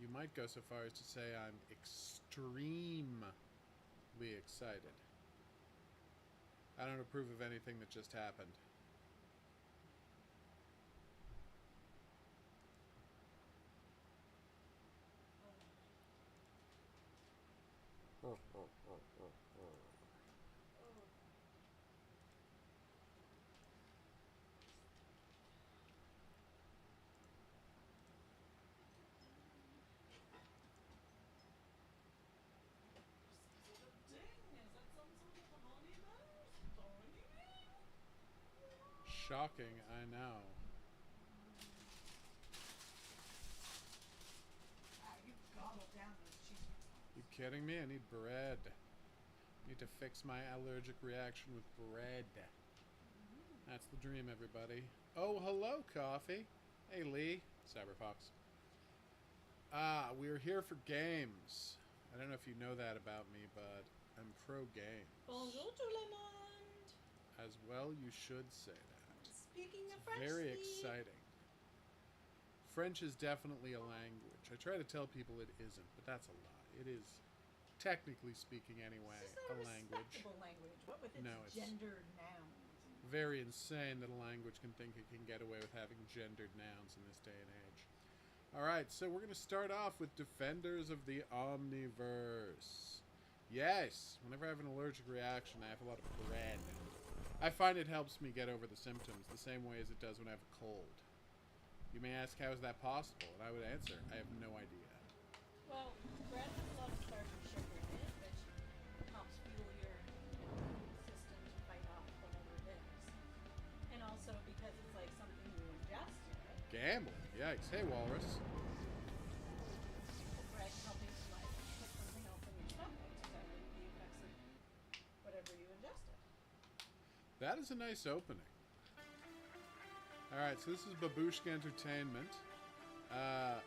You might go so far as to say I'm extremely excited. I don't approve of anything that just happened. Shocking, I know. You gobbled down those cheese. You kidding me? I need bread. I need to fix my allergic reaction with bread. That's the dream, everybody. Oh, hello, Coffee. Hey, Lee. Cyberfox. We're here for games. I don't know if you know that about me, but I'm pro games. Bonjour tout le monde. As well, you should say that. Speaking of French, Very exciting. French is definitely a language. I try to tell people it isn't, but that's a lie. It is, technically speaking anyway, It's just not a a language. respectable language. What with its No, it's gendered nouns? very insane that a language can think it can get away with having gendered nouns in this day and age. Alright, so we're going to start off with Defenders of the Omniverse. Yes, whenever I have an allergic reaction, I have a lot of bread. I find it helps me get over the symptoms the same way as it does when I have a cold. You may ask, how is that possible? And I would answer, I have no idea. Well, bread has a lot of starch and sugar in it, which helps fuel your system to fight off whatever it is. And also because it's like something you ingest, right? Gambling, yikes. Hey, Walrus. Bread helping to like put something else in your stomach to dilute the effects of whatever you ingested. That is a nice opening. Alright, so this is Babushka Entertainment.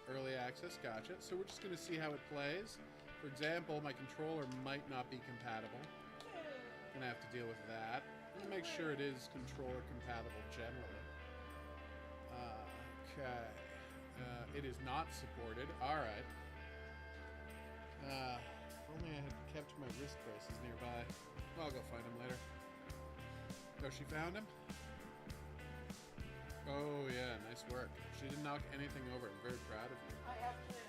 Early access, gotcha. So we're just going to see how it plays. For example, my controller might not be compatible. Gonna have to deal with that. I'm gonna make sure it is controller compatible generally. Okay. It is not supported. Alright. If only I had kept my wrist braces nearby. Well, I'll go find him later. Oh, she found him? Oh, yeah, nice work. She didn't knock anything over. I'm very proud of you. I actually.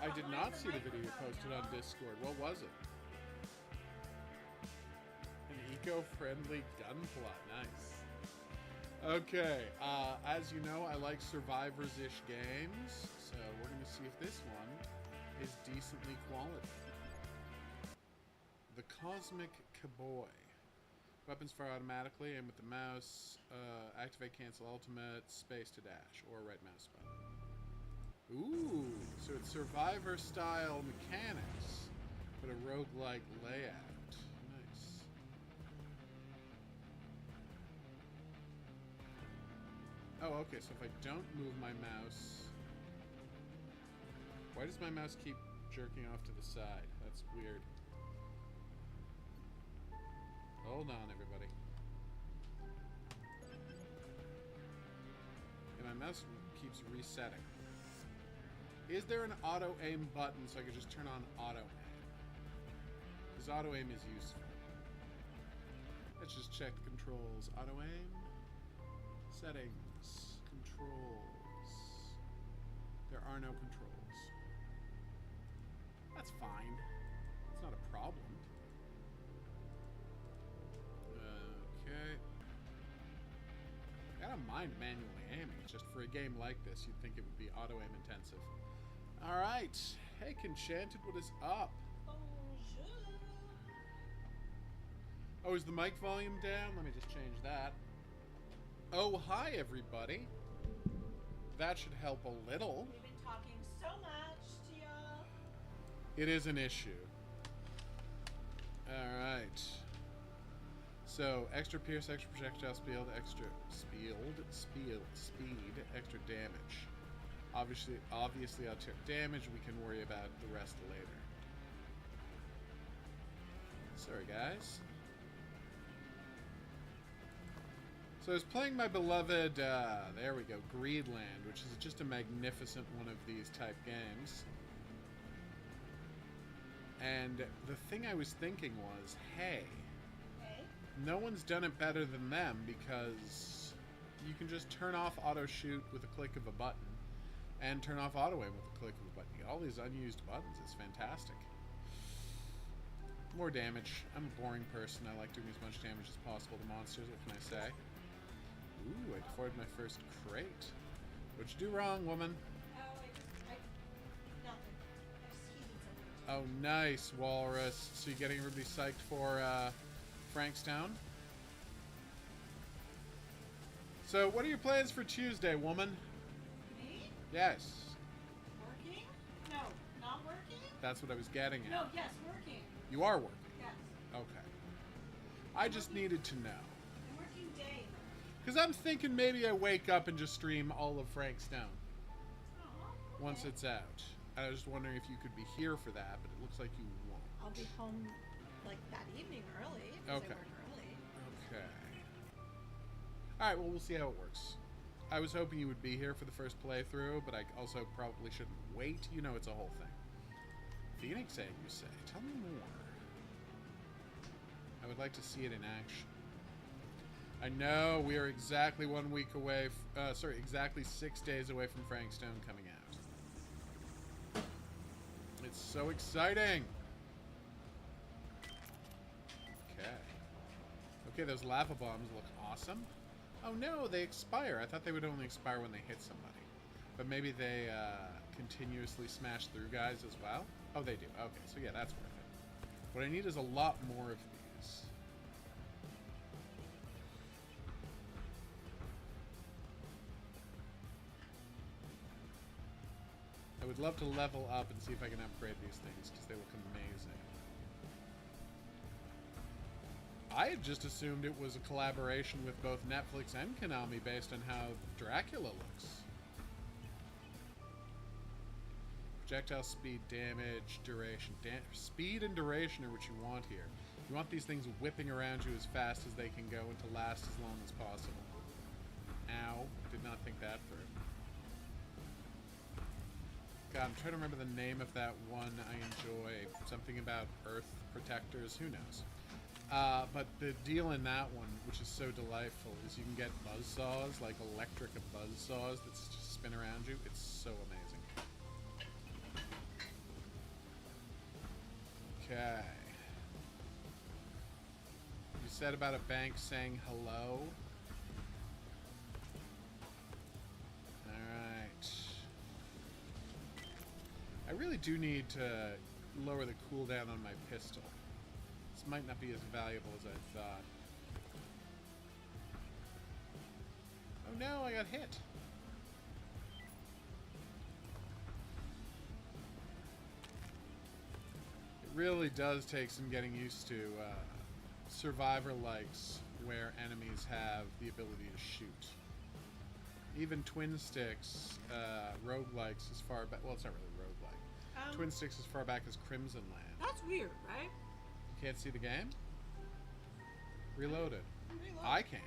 I did not see the video you posted on Discord. What was it? An eco-friendly gun plot. Nice. Okay, as you know, I like Survivors-ish games, so we're going to see if this one is decently quality. The Cosmic Cowboy. Weapons fire automatically, and with the mouse, activate cancel ultimate, space to dash, or right mouse button. Ooh, so it's Survivor-style mechanics, but a roguelike layout. Nice. Oh, okay, so if I don't move my mouse... Why does my mouse keep jerking off to the side? That's weird. Hold on, everybody. And my mouse keeps resetting. Is there an auto-aim button so I can just turn on auto-aim? Because auto-aim is useful. Let's just check the controls. Auto-aim. Settings. Controls. There are no controls. That's fine. It's not a problem. Okay. I don't mind manually aiming. It's just for a game like this, you'd think it would be auto-aim intensive. Alright. Hey, Conchanted, what is up? Bonjour. Oh, is the mic volume down? Let me just change that. Oh, hi, everybody. That should help a little. We've been talking so much to y'all. It is an issue. Alright. So, extra pierce, extra projectile speed, extra speed, extra damage. Obviously, I'll check damage. We can worry about the rest later. Sorry, guys. So I was playing my beloved, there we go, Greedland, which is just a magnificent one of these type games. And the thing I was thinking was, hey, no one's done it better than them, because you can just turn off auto shoot with a click of a button and turn off auto aim with a click of a button. You get all these unused buttons. It's fantastic. More damage. I'm a boring person. I like doing as much damage as possible to monsters. What can I say? Ooh, I deforded my first crate. What'd you do wrong, woman? Nothing. I just heated something. Oh, nice, Walrus. So you're getting everybody psyched for Frankstown? So, what are your plans for Tuesday, woman? Me? Yes. Working? No, not working? That's what I was getting at. No, yes, working. You are working? Yes. Okay. I just needed to know. I'm working day. Because I'm thinking maybe I wake up and just stream all of Frankstown Oh, once okay. it's out. I was just wondering if you could be here for that, but it looks like you won't. I'll be home like that evening early. Okay. I work early. Okay. Alright, well, we'll see how it works. I was hoping you would be here for the first playthrough, but I also probably shouldn't wait. You know, it's a whole thing. Phoenix Egg, you say? Tell me more. I would like to see it in action. I know we are exactly 1 week away, exactly 6 days away from Frankstone coming out. It's so exciting! Okay. Okay, those lava bombs look awesome. Oh no, they expire. I thought they would only expire when they hit somebody. But maybe they continuously smash through guys as well? Oh, they do. Okay, so yeah, that's worth it. What I need is a lot more of these. I would love to level up and see if I can upgrade these things, because they look amazing. I had just assumed it was a collaboration with both Netflix and Konami based on how Dracula looks. Projectile speed, damage, duration. Speed and duration are what you want here. You want these things whipping around you as fast as they can go and to last as long as possible. Ow. Did not think that through. God, I'm trying to remember the name of that one I enjoy. Something about Earth Protectors. Who knows? But the deal in that one, which is so delightful, is you can get buzzsaws, like electric buzzsaws that just spin around you. It's so amazing. Okay. You said about a bank saying hello. Alright. I really do need to lower the cooldown on my pistol. This might not be as valuable as I thought. Oh no, I got hit. It really does take some getting used to Survivor likes where enemies have the ability to shoot. Even Twin Sticks, roguelikes as far back, well, it's not really roguelike. Twin Sticks as far back as Crimson Land. That's weird, right? Can't see the game? Reload it. Reload. I can,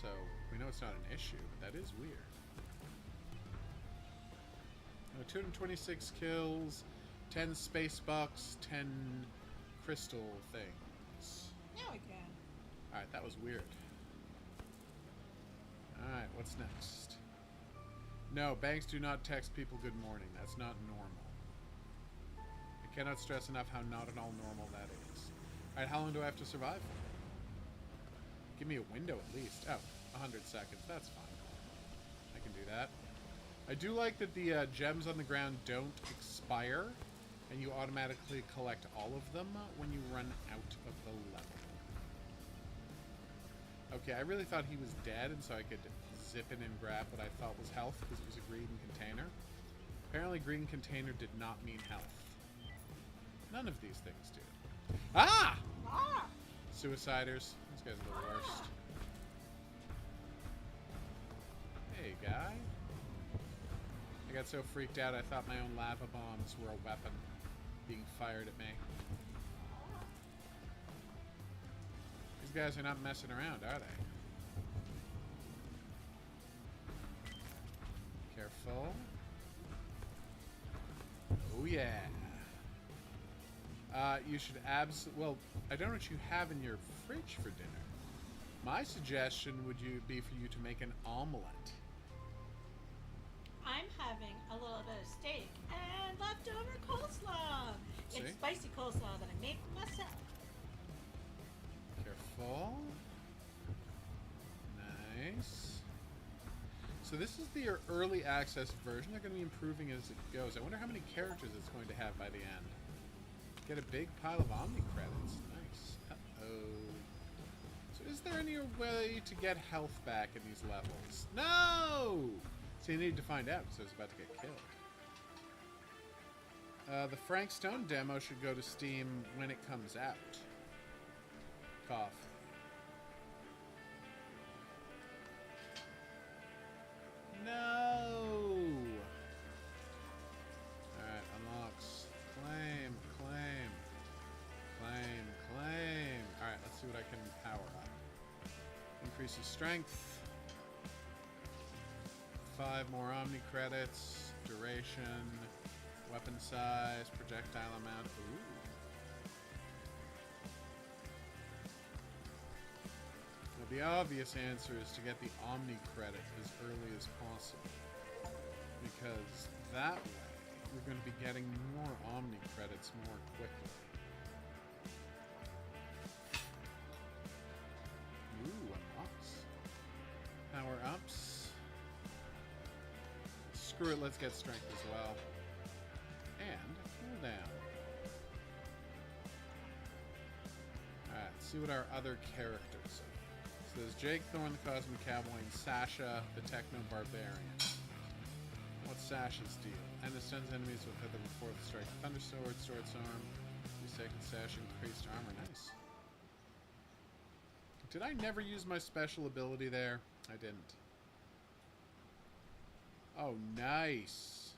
so we know it's not an issue, but that is weird. 226 kills, 10 space bucks, 10 crystal things. Now I can. Alright, that was weird. Alright, what's next? No, banks do not text people good morning. That's not normal. I cannot stress enough how not at all normal that is. Alright, how long do I have to survive for? Give me a window at least. Oh, 100 seconds. That's fine. I can do that. I do like that the gems on the ground don't expire, and you automatically collect all of them when you run out of the level. Okay, I really thought he was dead, and so I could zip in and grab what I thought was health, because it was a green container. Apparently green container did not mean health. None of these things do. Ah! Ah! Suiciders. These guys are the worst. Hey, guy. I got so freaked out I thought my own lava bombs were a weapon being fired at me. These guys are not messing around, are they? Careful. Oh, yeah. You should well, I don't know what you have in your fridge for dinner. My suggestion would be for you to make an omelet. I'm having a little bit of steak and leftover coleslaw. See? It's spicy coleslaw that I made for myself. Careful. Nice. So this is the early access version. They're going to be improving as it goes. I wonder how many characters it's going to have by the end. Get a big pile of Omni credits. Nice. Uh-oh. So is there any way to get health back in these levels? No! So you need to find out because I was about to get killed. The Frank Stone demo should go to Steam when it comes out. Cough. No! Alright, unlocks. Claim, claim. Claim, claim. Alright, let's see what I can power up. Increases strength. 5 more Omni credits. Duration. Weapon size. Projectile amount. Ooh. The obvious answer is to get the Omni credit as early as possible, because that way we're going to be getting more Omni credits more quickly. Ooh, unlocks. Power-ups. Screw it, let's get strength as well. And cooldown. Alright, let's see what our other characters are. So there's Jake Thorne, the Cosmic Cowboy, and Sasha, the Techno Barbarian. What's Sasha's deal? And it stuns enemies with the fourth strike. Thunder Sword, Sword's Arm. 2-second Sash, increased armor. Nice. Did I never use my special ability there? I didn't. Oh, nice.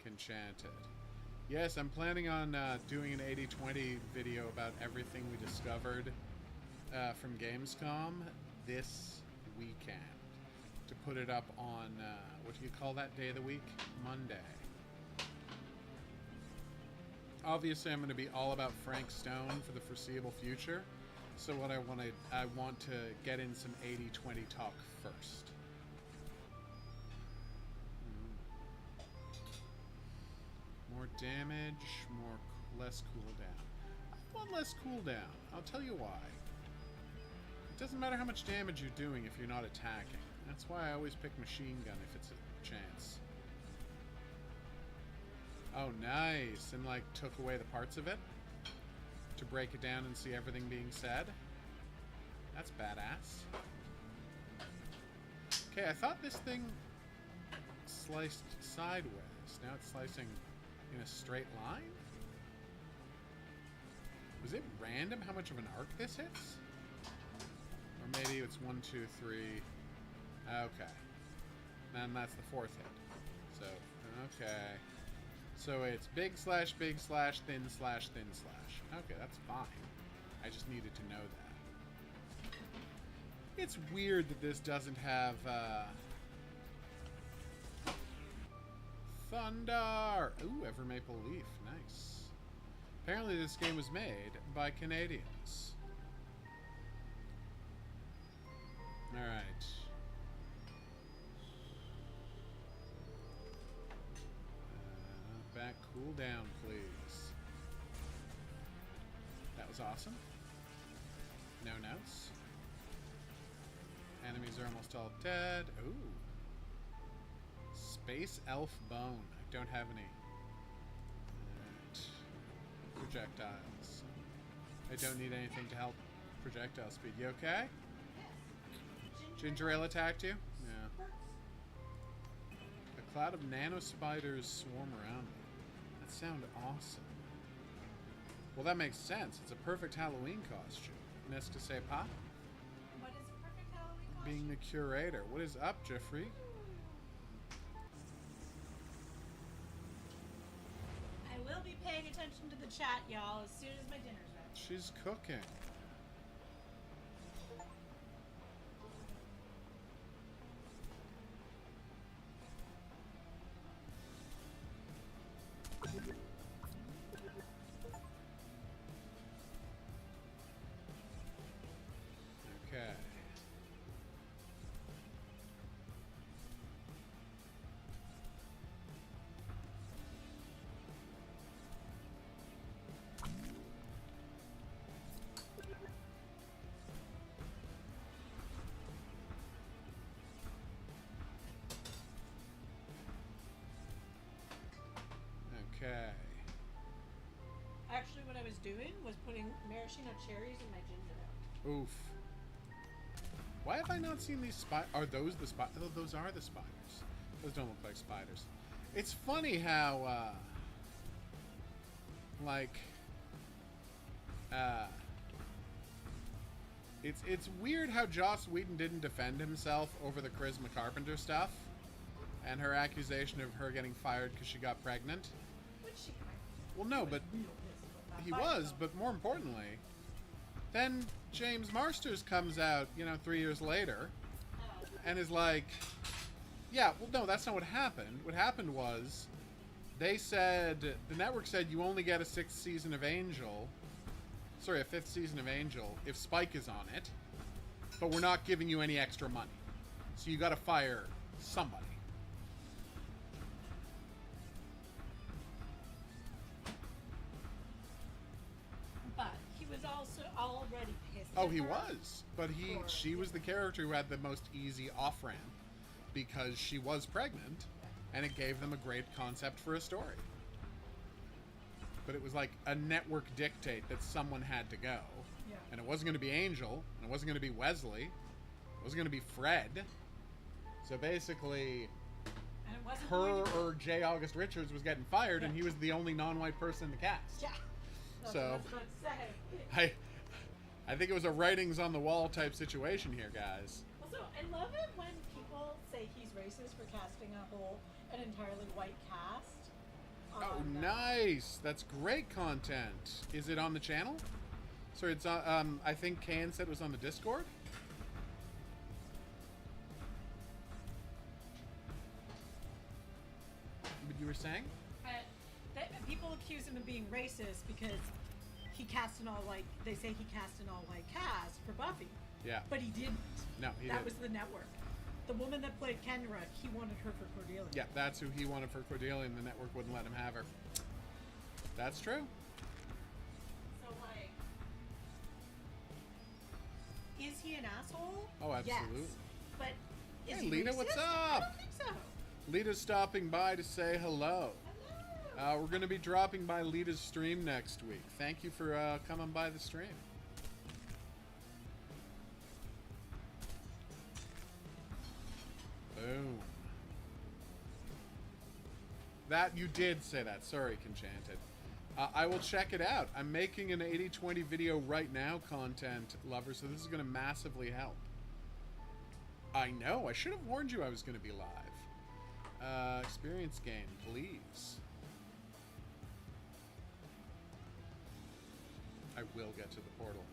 Enchanted. Yes, I'm planning on doing an 80/20 video about everything we discovered from Gamescom this weekend, to put it up on, what do you call that day of the week? Monday. Obviously, I'm going to be all about Frank Stone for the foreseeable future, so what I want to get in some 80/20 talk first. More damage, less cooldown. I want less cooldown. I'll tell you why. It doesn't matter how much damage you're doing if you're not attacking. That's why I always pick machine gun if it's a chance. Oh, nice. And, like, took away the parts of it to break it down and see everything being said. That's badass. Okay, I thought this thing sliced sideways. Now it's slicing in a straight line? Was it random how much of an arc this hits? Or maybe it's 1, 2, 3. Okay. Then that's the fourth hit. So, okay. So it's big slash, thin slash, thin slash. Okay, that's fine. I just needed to know that. It's weird that this doesn't have, Thunder! Ooh, Ever Maple Leaf. Nice. Apparently this game was made by Canadians. Alright. Back cooldown, please. That was awesome. No notes. Enemies are almost all dead. Ooh. Space Elf Bone. I don't have any. Projectiles. I don't need anything to help projectile speed. You okay? Ginger Ale attacked you? Yeah. A cloud of nano spiders swarm around me. That sounds awesome. Well, that makes sense. It's a perfect Halloween costume. N'est-ce que c'est pas? What is a perfect Halloween costume? Being the curator. What is up, Jeffrey? I will be paying attention to the chat, y'all, as soon as my dinner's ready. She's cooking. Okay. Actually, what I was doing was putting maraschino cherries in my ginger ale. Oof. Why have I not seen these spiders? Are those the spiders? Oh, those are the spiders. Those don't look like spiders. It's funny how, it's weird how Joss Whedon didn't defend himself over the Charisma Carpenter stuff and her accusation of her getting fired because she got pregnant. Which she kind of. Well, no, but Real pissed about that he fight, was, though. but more importantly, then James Marsters comes out, 3 years later, and is like, yeah, well, no, that's not what happened. What happened was, the network said you only get a 5th season of Angel, if Spike is on it, but we're not giving you any extra money. So you gotta fire somebody. But he was also already pissed. Oh, at he her. was. But she was the character who had the most easy off-ramp because she was pregnant, and it gave them a great concept for a story. But it was like a network dictate that someone had to go. Yeah. And it wasn't going to be Angel, and it wasn't going to be Wesley. It wasn't going to be Fred. So basically, And it wasn't her going to be- or J. August Richards was getting fired, and Yeah. he was the only non-white person in the cast. Yeah. That's So- what I was about to say. I think it was a writings on the wall type situation here, guys. Also, I love it when people say he's racist for casting an entirely white cast. Oh, on, nice! That's great content. Is it on the channel? Sorry, it's on. I think Can said it was on the Discord. But you were saying? People accuse him of being racist because he cast an all-white. They say he cast an all-white cast for Buffy, Yeah. but he didn't. No, he That didn't. was the network. The woman that played Kendra, he wanted her for Cordelia. Yeah, that's who he wanted for Cordelia, and the network wouldn't let him have her. That's true. So like, is he an asshole? Oh, absolutely. Yes. But is Hey, he Lita, racist? what's I up? don't think so. Lita's stopping by to say hello. Hello. We're going to be dropping by Lita's stream next week. Thank you for coming by the stream. Boom. That, you did say that. Sorry, Conchanted. I will check it out. I'm making an 80/20 video right now, content lover, so this is going to massively help. I know. I should have warned you I was going to be live. Experience gain, please. I will get to the portal.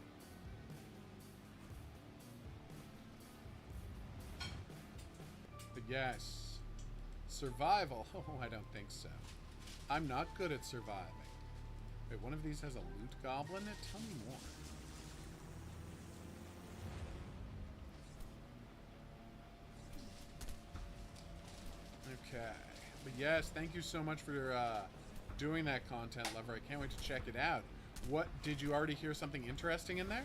But yes, survival. Oh, I don't think so. I'm not good at surviving. Wait, one of these has a loot goblin? Tell me more. Okay. But yes, thank you so much for doing that, content lover. I can't wait to check it out. What, did you already hear something interesting in there?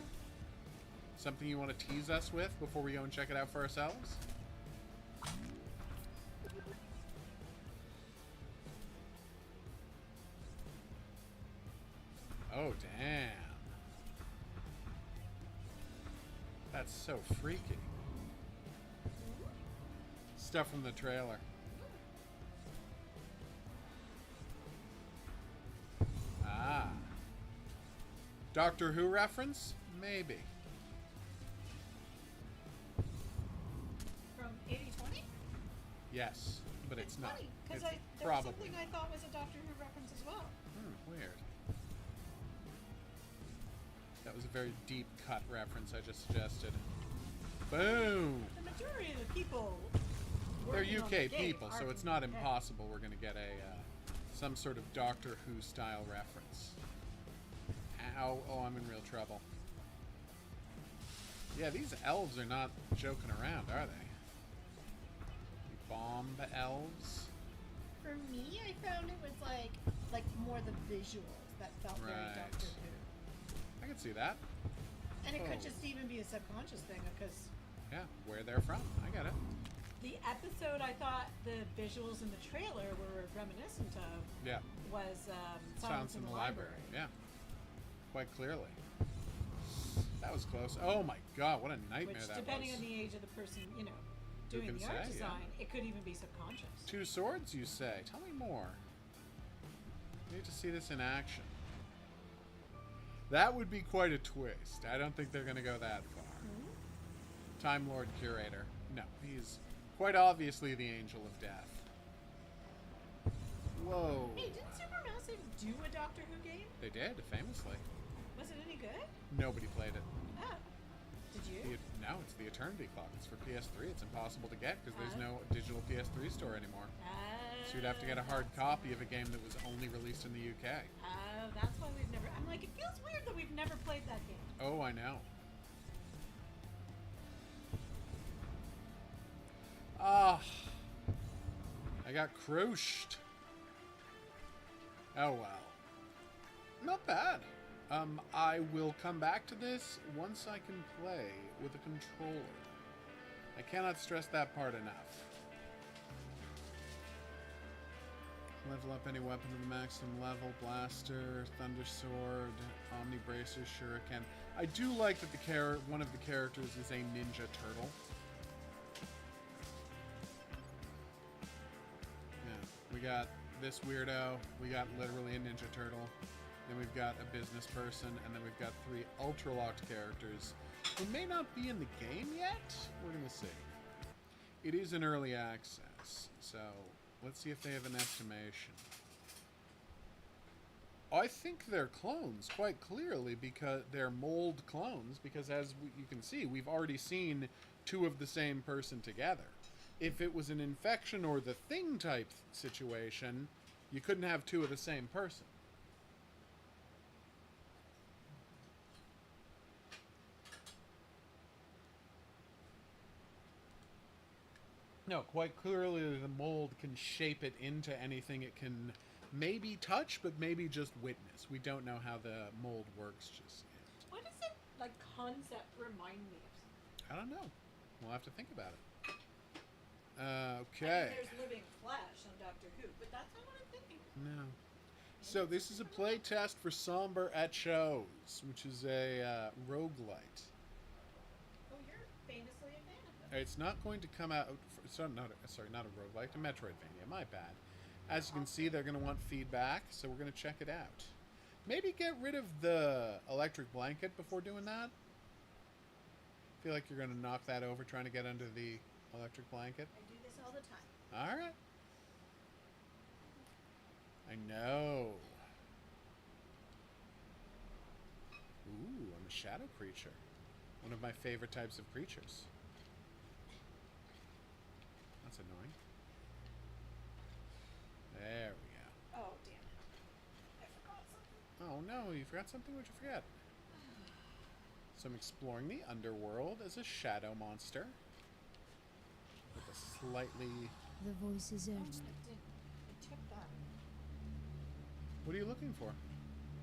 Something you want to tease us with before we go and check it out for ourselves? Oh, damn. That's so freaky. Stuff from the trailer. Ah. Doctor Who reference? Maybe. From 80/20? Yes, but it's not. Funny, because It's there was probably. something I thought was a Doctor Who reference as well. Weird. That was a very deep cut reference I just suggested. Boom! The majority of the people. They're working on UK the game people, are so it's from not the UK. impossible we're going to get a some sort of Doctor Who style reference. Ow! Oh, I'm in real trouble. Yeah, these elves are not joking around, are they? The bomb elves. For me, I found it was like more the visuals that felt very Right. Doctor Who. I can see that. And it Oh. could just even be a subconscious thing because Yeah, where they're from. I get it. the episode, I thought the visuals in the trailer were reminiscent of Yeah. was Silence in the Library. Yeah. Quite clearly. That was close. Oh my god, what a nightmare Which, that depending was. on the age of the person, you know, doing can the art say, yeah. design, it could even be subconscious. 2 swords, you say? Tell me more. I need to see this in action. That would be quite a twist. I don't think they're going to go that far. Time Lord Curator. No, he's quite obviously the Angel of Death. Whoa. Hey, didn't Supermassive do a Doctor Who game? They did, famously. Was it any good? Nobody played it. Oh. Did you? No, it's the Eternity Clock. It's for PS3. It's impossible to get because there's no digital PS3 store anymore. So you'd have to get a hard copy of a game that was only released in the UK. Oh, that's why we've never... I'm like, it feels weird that we've never played that game. Oh, I know. Ah. I got crushed. Oh, well. Not bad. I will come back to this once I can play with a controller. I cannot stress that part enough. Level up any weapon to the maximum level. Blaster, Thunder Sword, Omni Bracer, Shuriken. I do like that one of the characters is a Ninja Turtle. Yeah, we got this weirdo. We got literally a Ninja Turtle. Then we've got a business person, and then we've got 3 ultra-locked characters who may not be in the game yet. We're going to see. It is in early access, so let's see if they have an estimation. I think they're clones, quite clearly, because they're mold clones, because as you can see, we've already seen 2 of the same person together. If it was an infection or the thing type situation, you couldn't have 2 of the same person. No, quite clearly the mold can shape it into anything it can maybe touch, but maybe just witness. We don't know how the mold works just yet. What does it, like, concept remind me of? I don't know. We'll have to think about it. Okay. I mean, there's living flesh on Doctor Who, but that's not what I'm thinking. No. So this is a play test for Somber at Shows, which is a roguelite. Oh, you're famously a fan of them. It's not going to come out... not a roguelite, a Metroidvania. My bad. As you can see, they're going to want feedback, so we're going to check it out. Maybe get rid of the electric blanket before doing that. I feel like you're going to knock that over trying to get under the electric blanket. I do this all the time. All right. I know. Ooh, I'm a shadow creature. One of my favorite types of creatures. That's annoying. There we go. Oh, damn it. I forgot something. Oh no, you forgot something? What'd you forget? So I'm exploring the underworld as a shadow monster. With a slightly... The voices Oh, urged. it took that. What are you looking for?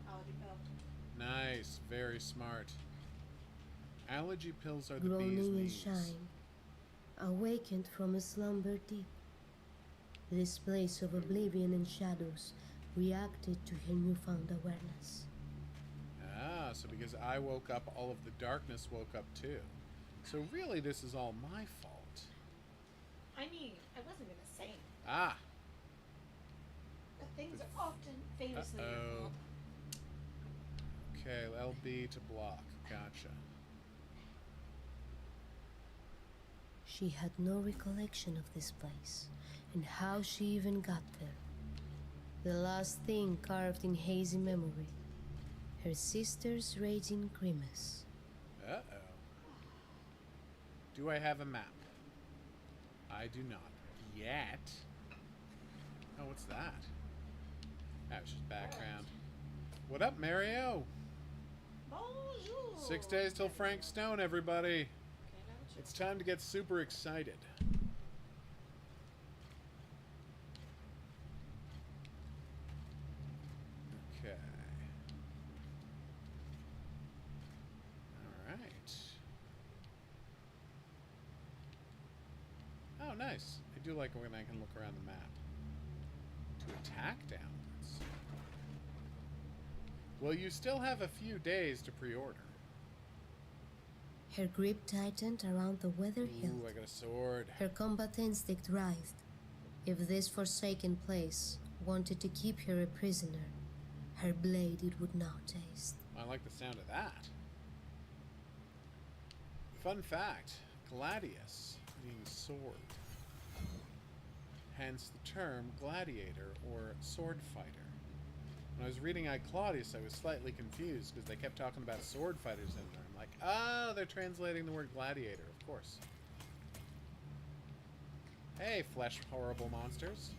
Allergy pill. Nice, very smart. Allergy pills are the bee's Groaning in knees. shine, awakened from a slumber deep. This place of oblivion and shadows reacted to her newfound awareness. Ah, so because I woke up, all of the darkness woke up too. So really, this is all my fault. I mean, I wasn't going to say it. Ah, But things are often famously your uh-oh. fault. Okay, LB to block. Gotcha. She had no recollection of this place, and how she even got there. The last thing carved in hazy memory, her sister's raging grimace. Uh-oh. Do I have a map? I do not. Yet. Oh, what's that? That was just background. What up, Mario? Bonjour. 6 days till Frank Stone, everybody. Okay, now it's It's time to get super excited. Okay. Alright. Oh, nice. I do like when I can look around the map to attack downwards. Well, you still have a few days to pre-order. Her grip tightened around the weathered hilt. Ooh, I got a sword. Her combat instinct writhed. If this forsaken place wanted to keep her a prisoner, her blade it would now taste. I like the sound of that. Fun fact, gladius means sword. Hence the term gladiator or sword fighter. When I was reading I Claudius, I was slightly confused because they kept talking about sword fighters in there. I'm like, ah, they're translating the word gladiator, of course. Hey, flesh horrible monsters.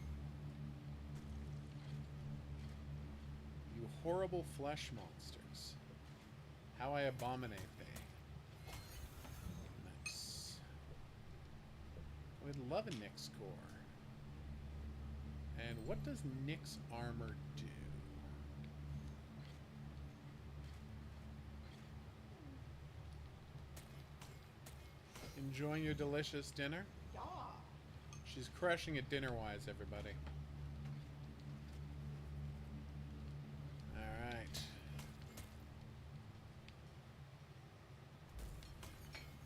You horrible flesh monsters. How I abominate thee. Nice. We'd love a Nyx core. And what does Nyx armor do? Enjoying your delicious dinner? Yeah. She's crushing it dinner-wise, everybody. Alright.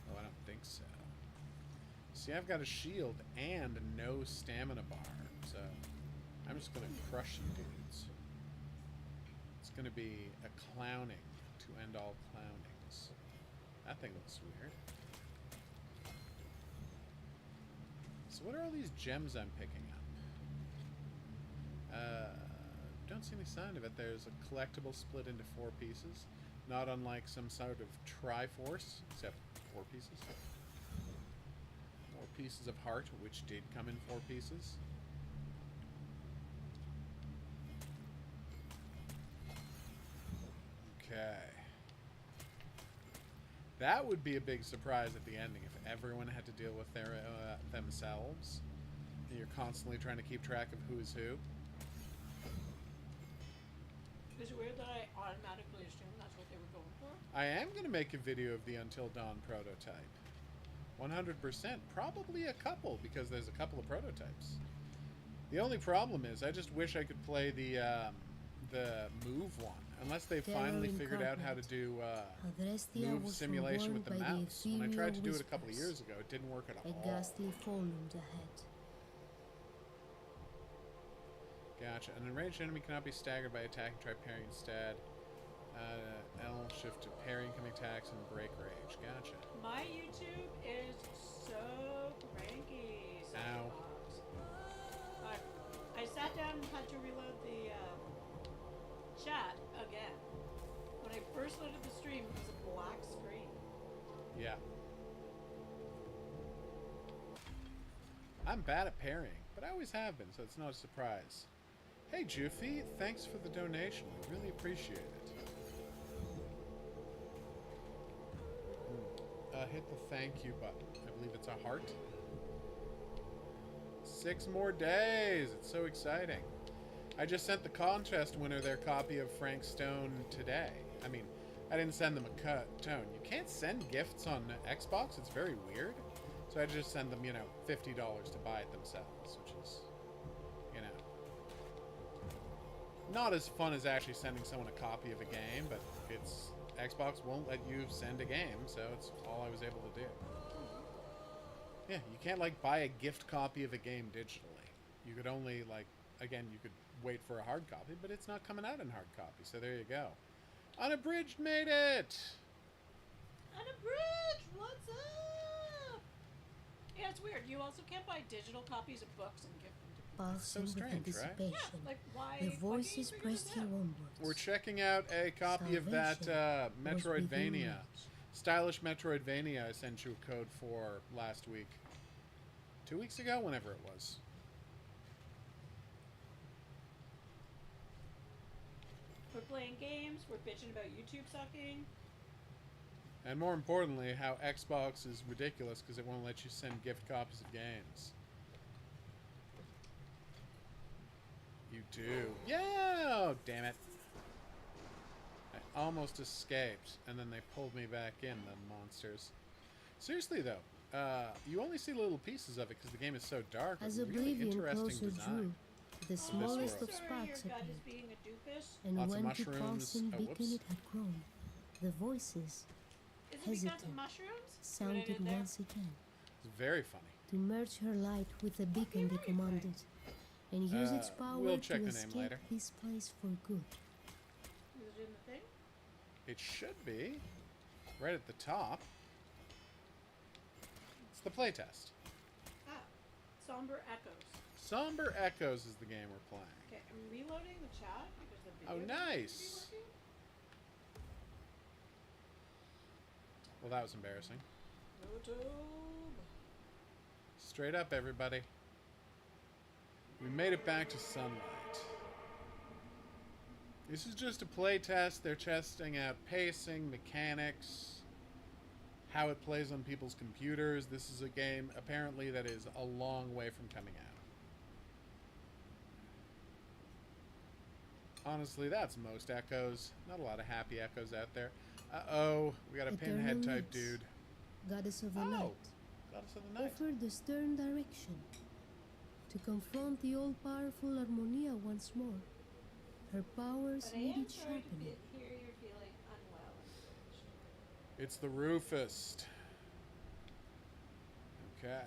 Oh, I don't think so. See, I've got a shield and no stamina bar, so I'm just gonna crush you dudes. It's gonna be a clowning to end all clownings. That thing looks weird. So what are all these gems I'm picking up? Don't see any sign of it. There's a collectible split into 4 pieces. Not unlike some sort of Triforce, except 4 pieces. More pieces of heart, which did come in 4 pieces. Okay. That would be a big surprise at the ending if everyone had to deal with their themselves. And you're constantly trying to keep track of who's who. Is it weird that I automatically assumed that's what they were going for? I am going to make a video of the Until Dawn prototype. 100%. Probably a couple, because there's a couple of prototypes. The only problem is, I just wish I could play the move one. Unless they finally figured out how to do move simulation with the mouse. When I tried to do it a couple of years ago, it didn't work at all. A ghastly fall loomed ahead. Gotcha. An enraged enemy cannot be staggered by attacking. Try parrying instead. L shift to parrying incoming attacks and break rage. Gotcha. My YouTube is so cranky. Ow. I sat down and had to reload the chat again. When I first loaded the stream, it was a black screen. Yeah. I'm bad at parrying, but I always have been, so it's not a surprise. Hey, Jufy, thanks for the donation. We really appreciate it. Hit the thank you button. I believe it's a heart. 6 more days. It's so exciting. I just sent the contest winner their copy of Frank Stone today. I mean, I didn't send them a tone. You can't send gifts on Xbox. It's very weird. So I just send them, you know, $50 to buy it themselves, which is, you know, not as fun as actually sending someone a copy of a game, but it's Xbox won't let you send a game, so it's all I was able to do. Yeah, you can't, like, buy a gift copy of a game digitally. You could only, like, again, you could wait for a hard copy, but it's not coming out in hard copy, so there you go. Unabridged made it! Unabridged, what's up? Yeah, it's weird. You also can't buy digital copies of books and give them to people. Pulsing with strange, right? anticipation. Yeah, like why? The why can't voices you figure pressed this you out? onwards. We're checking out a copy of that Salvation was within Metroidvania. reach. Stylish Metroidvania I sent you a code for last week. 2 weeks ago? Whenever it was. We're playing games. We're bitching about YouTube sucking. And more importantly, how Xbox is ridiculous because it won't let you send gift copies of games. You do. Yeah! Oh, damn it. I almost escaped, and then they pulled me back in, the monsters. Seriously, though, you only see little pieces of it because the game is so dark. As but really oblivion interesting closer design. drew, The smallest world. of Sorry, sparks your gut is appeared, being a doofus. and Lots of when mushrooms. repulsing Oh, beacon whoops. it had grown, the voices Is it because hesitant, of mushrooms? See what I sounded did there? once again. It's very funny. To merge her light with the beacon they very commanded, and use its power we'll check to the name escape later. this place for good. Is it in the thing? It should be. Right at the top. It's the playtest. Ah, Somber Echoes. Somber Echoes is the game we're playing. Okay, I'm reloading the chat because the video Oh, doesn't seem to be nice. working. Well, that was embarrassing. YouTube. Straight up, everybody. We made it back to sunlight. This is just a play test. They're testing out pacing, mechanics, how it plays on people's computers. This is a game, apparently, that is a long way from coming out. Honestly, that's most echoes. Not a lot of happy echoes out there. Uh-oh, we got a Eternal pinhead type Nights, dude. Goddess of the Oh, night, Goddess of the Night. offered the stern direction to confront the all-powerful Harmonia once more. Her powers But I am needed sorry to sharpening. hear you're feeling unwell and privileged. It's the Rufus. Okay.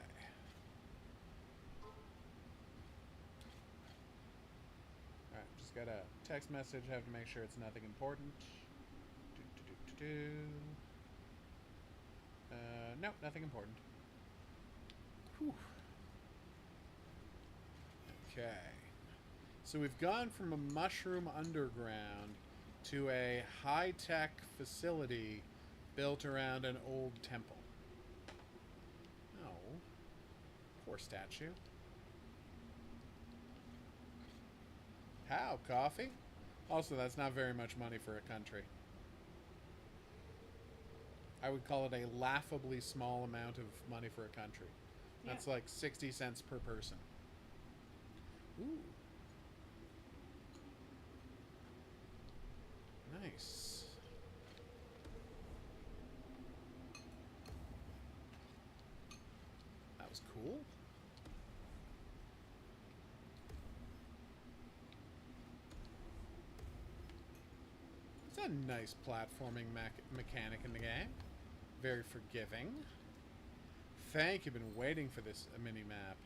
Alright, just got a text message. Have to make sure it's nothing important. Nope, nothing important. Whew. Okay. So we've gone from a mushroom underground to a high-tech facility built around an old temple. Oh. Poor statue. How? Coffee? Also, that's not very much money for a country. I would call it a laughably small amount of money for a country. That's like 60 cents per person. Ooh. Nice. That was cool. It's a nice platforming mechanic in the game. Very forgiving. Thank you. Been waiting for this mini-map.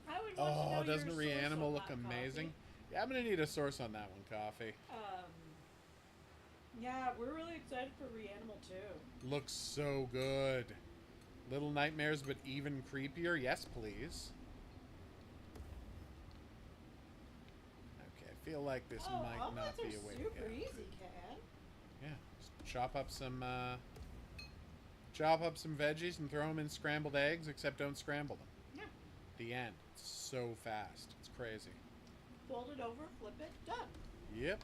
I would want to know doesn't your Reanimal source on look that, amazing? Coffee. Yeah, I'm gonna need a source on that one, Coffee. Yeah, we're really excited for Reanimal too. Looks so good. Little Nightmares, but even creepier. Yes, please. Okay, I feel like this might not omelets be are a way to super go. easy, Ken. Yeah, just chop up some veggies and throw them in scrambled eggs, except don't scramble them. Yeah. The end. It's so fast. It's crazy. Fold it over, flip it, done. Yep.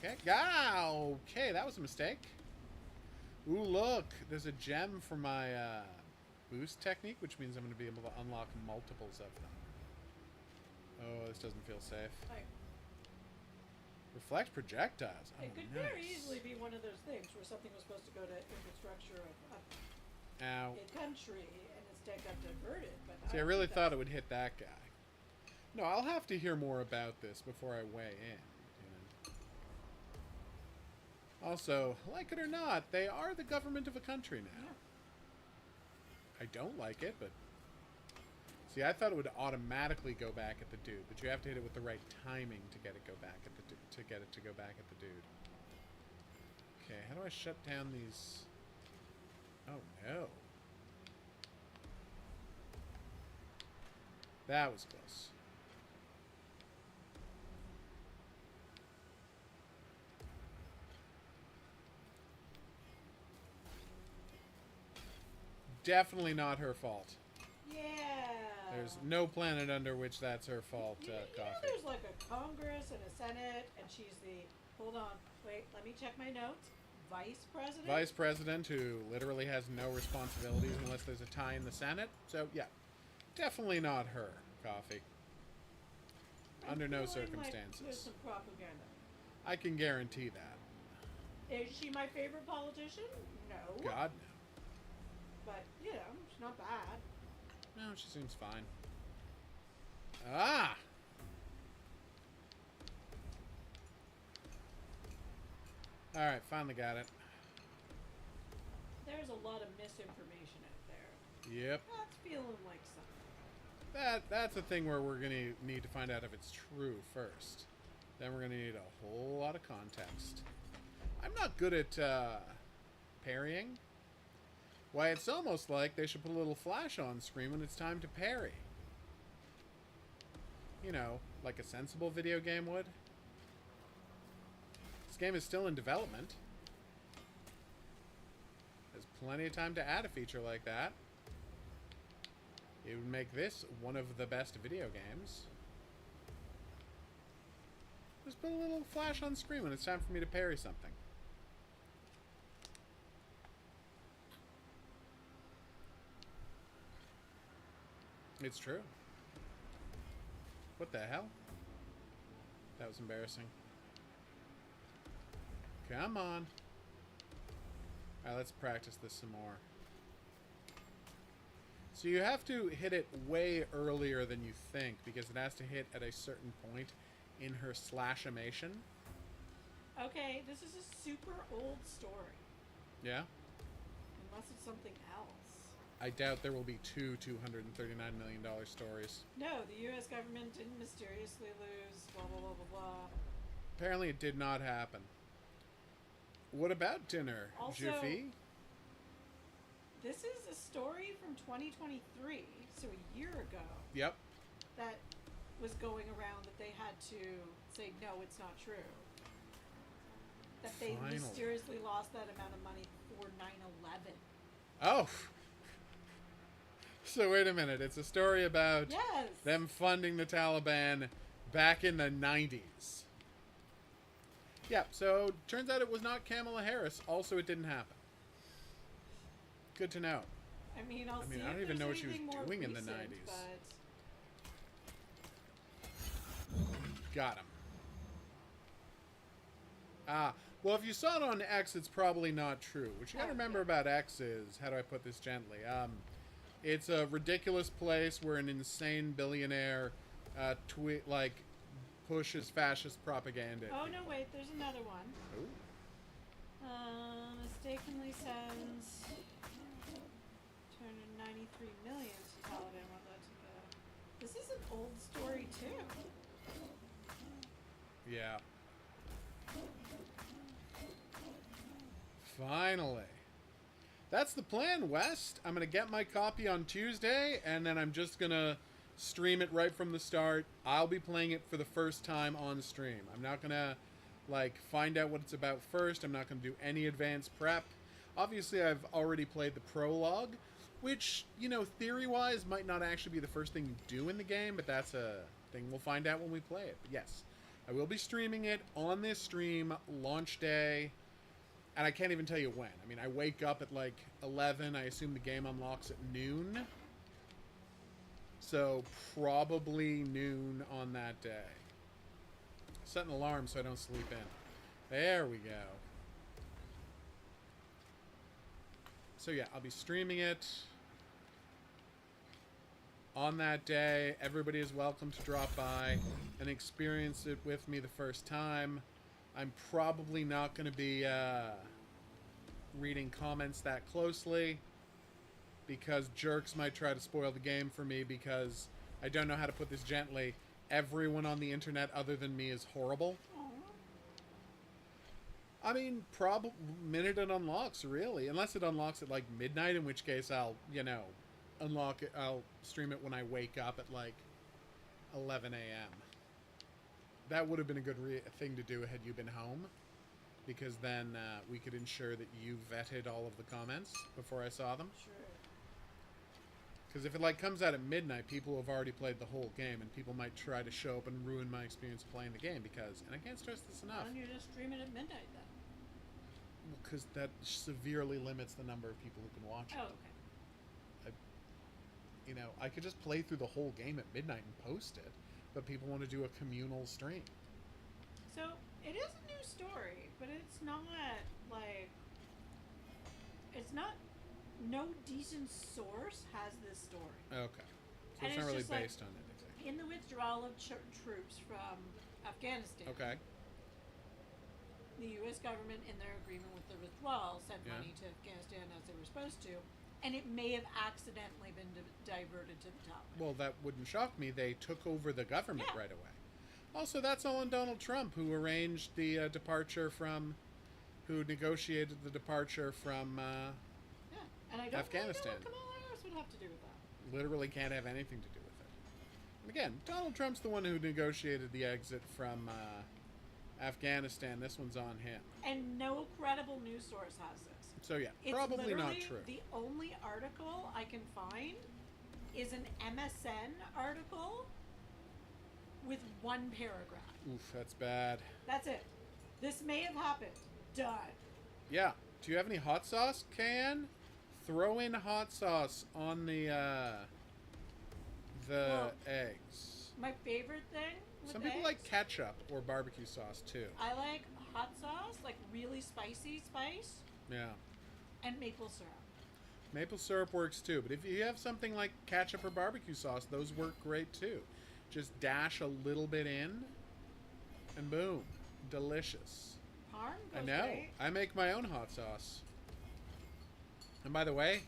Okay. Ah, okay, that was a mistake. Ooh, look. There's a gem for my boost technique, which means I'm going to be able to unlock multiples of them. Oh, this doesn't feel safe. Like, Reflect projectiles. Oh, it could nice. very easily be one of those things where something was supposed to go to infrastructure of Ow. a country and instead got diverted. But See, I really thought it would hit that guy. No, I'll have to hear more about this before I weigh in. You know? Also, like it or not, they are the government of a country now. Yeah. I don't like it, but... See, I thought it would automatically go back at the dude, but you have to hit it with the right timing to get it go back at the to get it to go back at the dude. Okay, how do I shut down these? Oh no. That was close. Definitely not her fault. Yeah. There's no planet under which that's her fault, You know, Coffee. there's like a Congress and a Senate, and she's the. Hold on, wait. Let me check my notes. Vice president. Vice president who literally has no responsibilities unless there's a tie in the Senate. So, yeah. Definitely not her, Coffee. I'm Under no feeling circumstances. Like there's some propaganda. I can guarantee that. Is she my favorite politician? No. God, no. but you know, she's not bad. No, she seems fine. Ah! Alright, finally got it. There's a lot of misinformation out there. Yep. That's feeling like something. That's a thing where we're going to need to find out if it's true first. Then we're going to need a whole lot of context. I'm not good at parrying. Why, it's almost like they should put a little flash on screen when it's time to parry. You know, like a sensible video game would. This game is still in development. There's plenty of time to add a feature like that. It would make this one of the best video games. Just put a little flash on screen when it's time for me to parry something. It's true. What the hell? That was embarrassing. Come on. Alright, let's practice this some more. So you have to hit it way earlier than you think, because it has to hit at a certain point in her slashimation. Okay, this is a super old story. Yeah? Unless it's something else. I doubt there will be two $239 million stories. No, the U.S. government didn't mysteriously lose blah, blah, blah, blah, blah. Apparently it did not happen. What about dinner, Also, Juffy? this is a story from 2023, so a year ago, Yep. that was going around that they had to say, no, it's not true. That they Finally. mysteriously lost that amount of money for 9/11. Oh! So wait a minute, it's a story about Yes! them funding the Taliban back in the 90s. Yeah, so turns out it was not Kamala Harris. Also, it didn't happen. Good to know. I mean, I I don't even know what she was doing in the 90s. But Got him. Ah, well, if you saw it on X, it's probably not true. What you gotta remember about X is, how do I put this gently? It's a ridiculous place where an insane billionaire, pushes fascist propaganda. oh no, wait, there's another one. Ooh. Mistakenly sends 293 million to Taliban. This is an old story too. Yeah. Finally. That's the plan, West. I'm going to get my copy on Tuesday, and then I'm just going to stream it right from the start. I'll be playing it for the first time on stream. I'm not going to, find out what it's about first. I'm not going to do any advanced prep. Obviously, I've already played the prologue, which, theory-wise might not actually be the first thing you do in the game, but that's a thing we'll find out when we play it. But yes, I will be streaming it on this stream, launch day. And I can't even tell you when. I mean, I wake up at 11. I assume the game unlocks at noon. So probably noon on that day. Set an alarm so I don't sleep in. There we go. So yeah, I'll be streaming it on that day. Everybody is welcome to drop by and experience it with me the first time. I'm probably not going to be reading comments that closely because jerks might try to spoil the game for me because I don't know how to put this gently. Everyone on the internet other than me is horrible. I mean, minute it unlocks, really. Unless it unlocks at midnight, in which case I'll, unlock it. I'll stream it when I wake up at 11 a.m. That would have been a good thing to do had you been home, because then we could ensure that you vetted all of the comments before I saw them. Sure. Because if it comes out at midnight, people have already played the whole game, and people might try to show up and ruin my experience of playing the game. Because, and I can't stress this enough, Why don't you just stream it at midnight then? because that severely limits the number of people who can watch it. Oh, okay. I could just play through the whole game at midnight and post it, but people want to do a communal stream. So it is a new story, but it's not it's not no decent source has this story. Okay. So And it's not it's really just like- based on anything. In the withdrawal of troops from Afghanistan, Okay. the U.S. government, in their agreement with the withdrawal, sent Yeah. money to Afghanistan as they were supposed to, and it may have accidentally been diverted to the Taliban. Well, that wouldn't shock me. They took over the government Yeah. right away. Also, that's all on Donald Trump, who arranged the departure from, who negotiated the departure from, Yeah, and I don't Afghanistan. really know what Kamala Harris would have to do with that. literally can't have anything to do with it. And again, Donald Trump's the one who negotiated the exit from Afghanistan. This one's on him. And no credible news source has this. So yeah, It's probably not literally true. The only article I can find is an MSN article with one paragraph. Oof, that's bad. That's it. This may have happened. Done. Yeah. Do you have any hot sauce, Can? Throw in hot sauce on the Well, eggs. My favorite thing with Some people eggs, like ketchup or barbecue sauce too. I like hot sauce, like really spicy spice, Yeah. and maple syrup. Maple syrup works too, but if you have something like ketchup or barbecue sauce, those work great too. Just dash a little bit in, and boom, delicious. Parm goes I know. great. I make my own hot sauce. And by the way,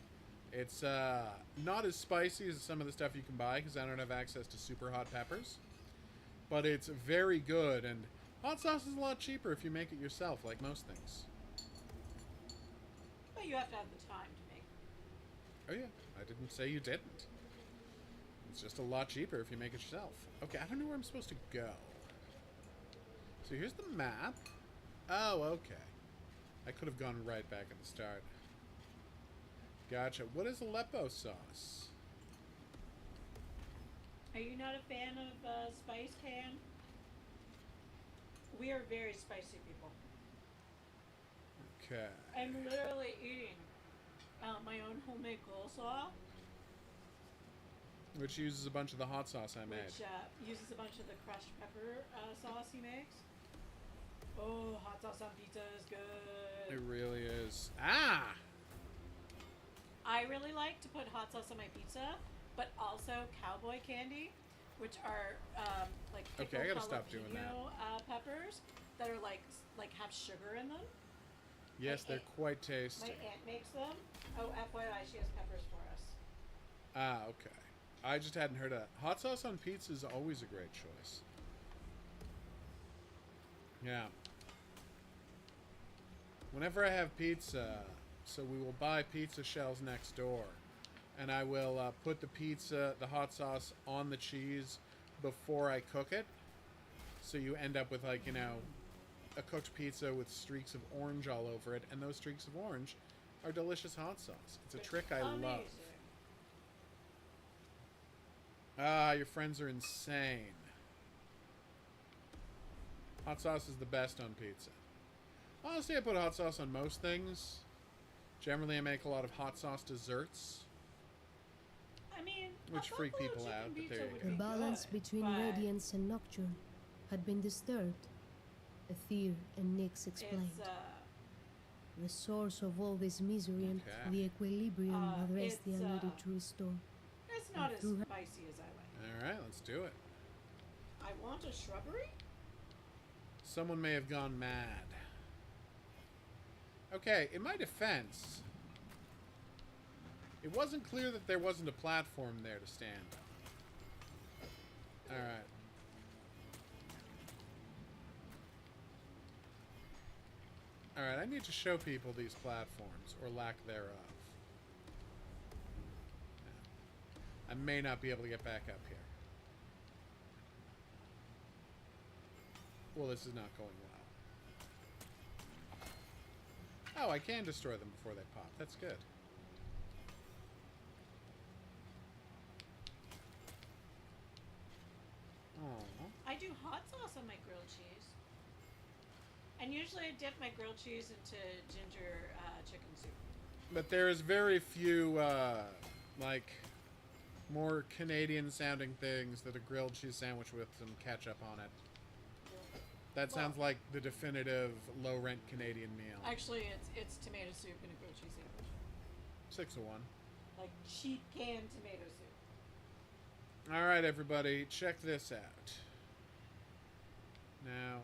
it's not as spicy as some of the stuff you can buy because I don't have access to super hot peppers. But it's very good, and hot sauce is a lot cheaper if you make it yourself, like most things. But you have to have the time to make it. Oh yeah, I didn't say you didn't. It's just a lot cheaper if you make it yourself. Okay, I don't know where I'm supposed to go. So here's the map. Oh, okay. I could have gone right back at the start. Gotcha. What is Aleppo sauce? Are you not a fan of spice, Can? We are very spicy people. Okay. I'm literally eating my own homemade coleslaw, Which uses a bunch of the hot sauce I made. which uses a bunch of the crushed pepper sauce he makes. Oh, hot sauce on pizza is good. It really is. Ah! I really like to put hot sauce on my pizza, but also cowboy candy, which are like Okay, pickled I gotta stop doing that. jalapeno, peppers that are like have sugar in them. Yes, they're quite My tasty. aunt makes them. Oh, FYI, she has peppers for us. Ah, okay. I just hadn't heard of that. Hot sauce on pizza is always a great choice. Yeah. Whenever I have pizza, so we will buy pizza shells next door, and I will put the hot sauce on the cheese before I cook it. So you end up with like, a cooked pizza with streaks of orange all over it, and those streaks of orange are delicious hot sauce. It's a trick I love. Amazing. Ah, your friends are insane. Hot sauce is the best on pizza. Honestly, I put hot sauce on most things. Generally, I make a lot of hot sauce desserts. I mean, Which a freak buffalo people chicken out, but pizza there you would go. The be balance good, between but radiance and nocturne had been disturbed. Aether and Nyx explained. It's The source of all this misery and Okay. the equilibrium Adrestia it's, needed to restore. it's not as through her- spicy as I like. Alright, let's do it. I want a shrubbery. Someone may have gone mad. Okay, in my defense, it wasn't clear that there wasn't a platform there to stand on. Alright. Alright, I need to show people these platforms, or lack thereof. I may not be able to get back up here. Well, this is not going well. Oh, I can destroy them before they pop. That's good. Aww. I do hot sauce on my grilled cheese. And usually I dip my grilled cheese into ginger chicken soup. But there is very few, like, more Canadian-sounding things than a grilled cheese sandwich with some ketchup on it. That sounds like the definitive low-rent Canadian meal. Actually, it's tomato soup and a grilled cheese sandwich. 6 of 1. Like cheap canned tomato soup. All right, everybody, check this out. Now,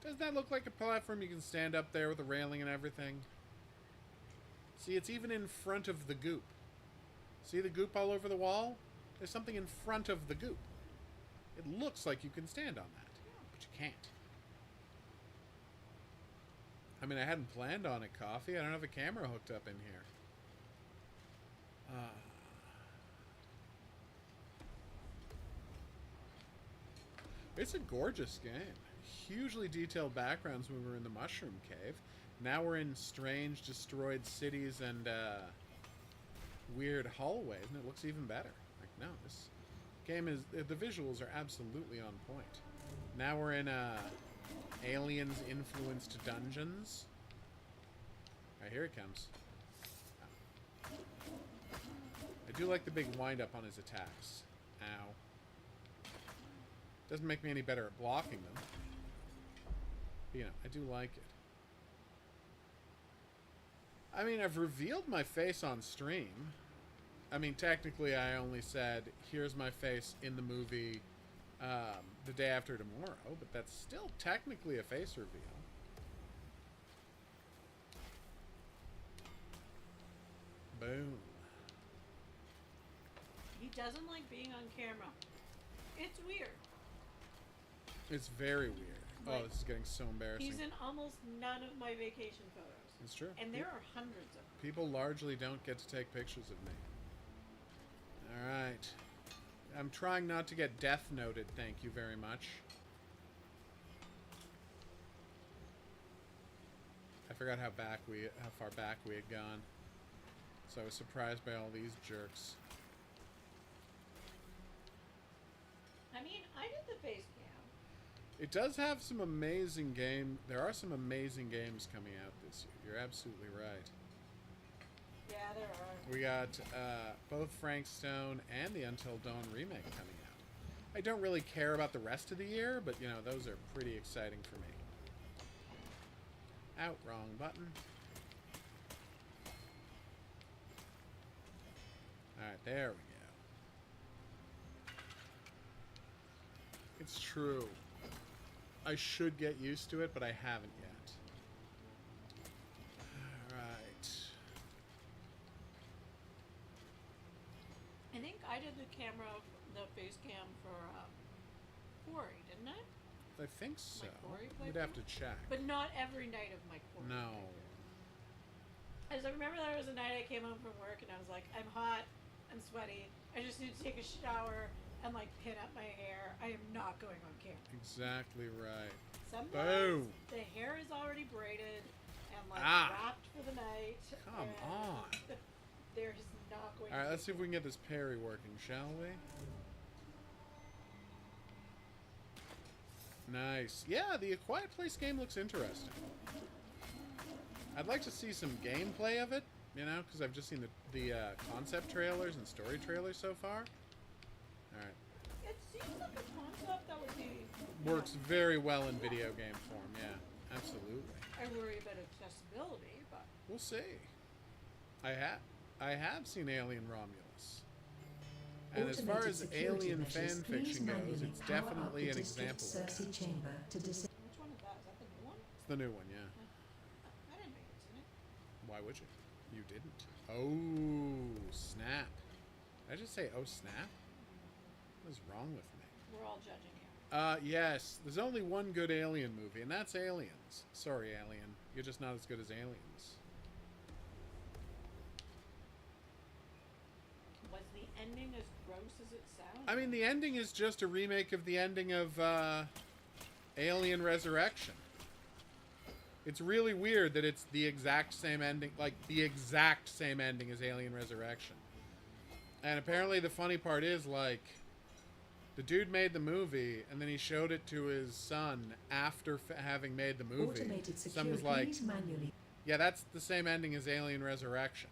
does that look like a platform you can stand up there with a railing and everything? See, it's even in front of the goop. See the goop all over the wall? There's something in front of the goop. It looks like you can stand on that, but you can't. I mean, I hadn't planned on it, Coffee. I don't have a camera hooked up in here. It's a gorgeous game. Hugely detailed backgrounds when we were in the Mushroom Cave. Now we're in strange, destroyed cities and weird hallways, and it looks even better. Like, no, this game is... The visuals are absolutely on point. Now we're in aliens-influenced dungeons. Alright, here it comes. I do like the big wind-up on his attacks. Ow. Doesn't make me any better at blocking them. But, you know, I do like it. I mean, I've revealed my face on stream. I mean, technically, I only said, here's my face in the movie the day after tomorrow, but that's still technically a face reveal. Boom. He doesn't like being on camera. It's weird. It's very weird. Like, oh, this is getting so embarrassing. He's in almost none of my vacation photos. It's true. And there are hundreds of them. People largely don't get to take pictures of me. Alright. I'm trying not to get death noted, thank you very much. I forgot how far back we had gone. So I was surprised by all these jerks. I mean, I did the face cam. It does have some amazing game. There are some amazing games coming out this year. You're absolutely right. Yeah, there are. We got both Frank Stone and the Until Dawn remake coming out. I don't really care about the rest of the year, but, you know, those are pretty exciting for me. Out, wrong button. Alright, there we go. It's true. I should get used to it, but I haven't yet. Alright. I think I did the face cam for Quarry, didn't I? I think so. Quarry We'd have to check. But not every night of my Quarry. No. As I remember, there was a night I came home from work and I was like, I'm hot, I'm sweaty, I just need to take a shower and like pin up my hair. I am not going on camera. Exactly right. Sometimes the hair is already braided and like wrapped for the night. Come on. They're just not going. All right, let's see if we can get this parry working, shall we? Nice. Yeah, the A Quiet Place game looks interesting. I'd like to see some gameplay of it, you know, because I've just seen the concept trailers and story trailers so far. All right. It seems like a concept that would be... Works very well in video game form, yeah. Absolutely. I worry about accessibility, but... We'll see. I have seen Alien Romulus. And as far as Alien fan fiction goes, it's definitely an example of that. Which one is that? Is that the new one? It's the new one, yeah. I didn't make it to it. Why would you? You didn't. Oh, snap. Did I just say, oh, snap? What is wrong with me? We're all judging here. Yes. There's only one good Alien movie, and that's Aliens. Sorry, Alien. You're just not as good as Aliens. Was the ending as gross as it sounds? I mean, the ending is just a remake of the ending of Alien Resurrection. It's really weird that it's the exact same ending, like the exact same ending as Alien Resurrection. And apparently the funny part is, like, the dude made the movie, and then he showed it to his son after having made the movie. Son was like, yeah, that's the same ending as Alien Resurrection.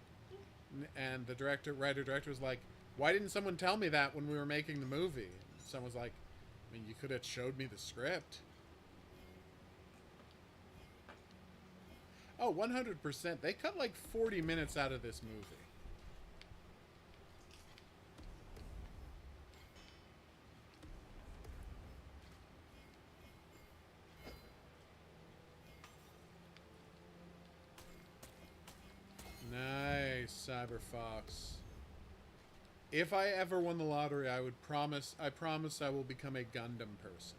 And the writer-director was like, why didn't someone tell me that when we were making the movie? Son was like, I mean, you could have showed me the script. Oh, 100%. They cut like 40 minutes out of this movie. Nice, Cyberfox. If I ever won the lottery, I promise I will become a Gundam person.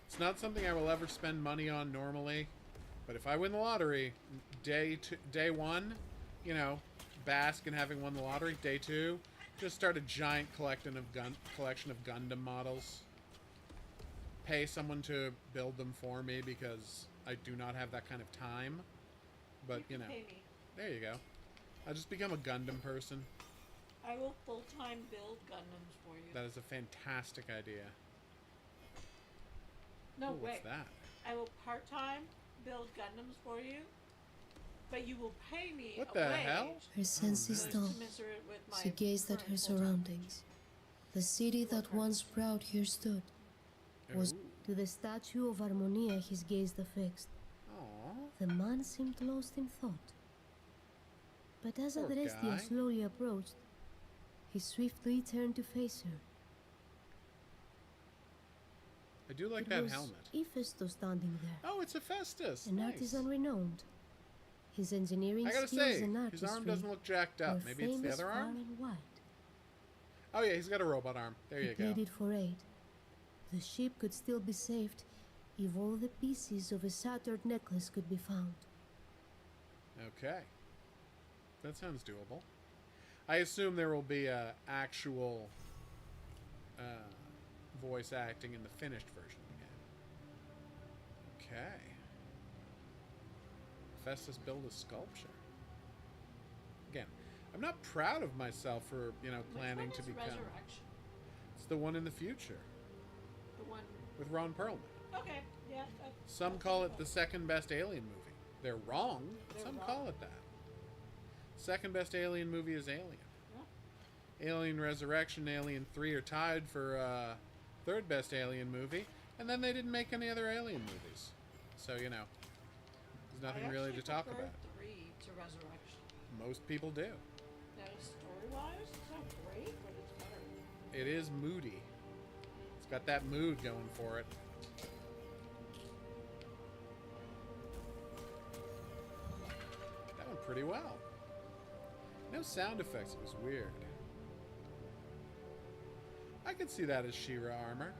It's not something I will ever spend money on normally, but if I win the lottery, day one, you know, bask in having won the lottery. Day two, just start a giant collection of Gundam models. Pay someone to build them for me because I do not have that kind of time. But you know, pay me. There you go. I'll just become a Gundam person. I will full-time build Gundams for you. That is a fantastic idea. No, Ooh, wait. what's that? I will part-time build Gundams for you, but you will pay me What a the wage hell? Her senses that's dulled. commensurate with my She gazed at current her full-time surroundings. The city that once proud here stood was Ooh. to the statue of Harmonia his gaze affixed. Aw. The man seemed lost in thought. But as Poor Adrestia guy. slowly approached, he swiftly turned to face her. I do like It that was helmet. Hephaestus standing there, Oh, it's Hephaestus. an Nice. artisan renowned. His engineering I gotta skills say, and his artistry arm doesn't look jacked were up. Maybe it's the famous other far arm? and wide. Oh yeah, he's got a robot arm. There He you go. pleaded for aid. The ship could still be saved if all the pieces of a shattered necklace could be found. Okay. That sounds doable. I assume there will be actual voice acting in the finished version of the game. Okay. Festus build a sculpture. Again, I'm not proud of myself for, you know, Which planning one to is become. Resurrection? It's the one in the future The one. with Ron Perlman. Okay. Yeah. Some call it the second best Alien movie. They're wrong, but They're some wrong. call it that. Second best Alien movie is Alien. Yeah. Alien Resurrection, Alien 3 are tied for third best Alien movie, and then they didn't make any other Alien movies. So, you know, there's nothing really to talk about. 3 to Resurrection. Most people do. Now, story-wise, it's not great, but it's better. It is moody. It's got that mood going for it. That went pretty well. No sound effects. It was weird. I could see that as She-Ra armor.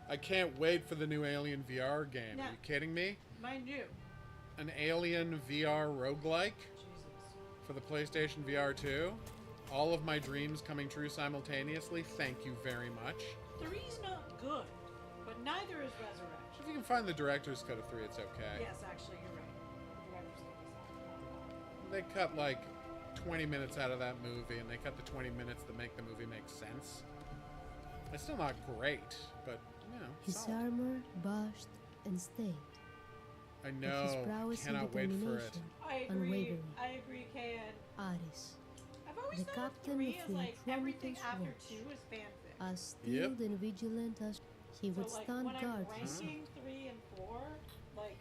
I can't wait for the new Alien VR game. No. Are you kidding me? Mind you, An Alien VR roguelike Jesus. for the PlayStation VR 2? All of my dreams coming true simultaneously? Thank you very much. 3's not good, but neither is Resurrection. If you can find the director's cut of 3, it's okay. Yes, actually, you're right. The director's cut is They cut like 20 minutes out of that movie, and they cut the 20 minutes that make the movie make sense. It's still not great, but, you know, His solid. armor bashed and stained, I but his know. prowess and Cannot wait for it. determination, I agree. unwavering. I agree, KN. Aris, I've always The known captain 3 of is the like everything Prometheus after Watch. 2 is fanfic. as skilled and vigilant as he would so, like, stand when guard I'm for some. ranking 3 and 4, like,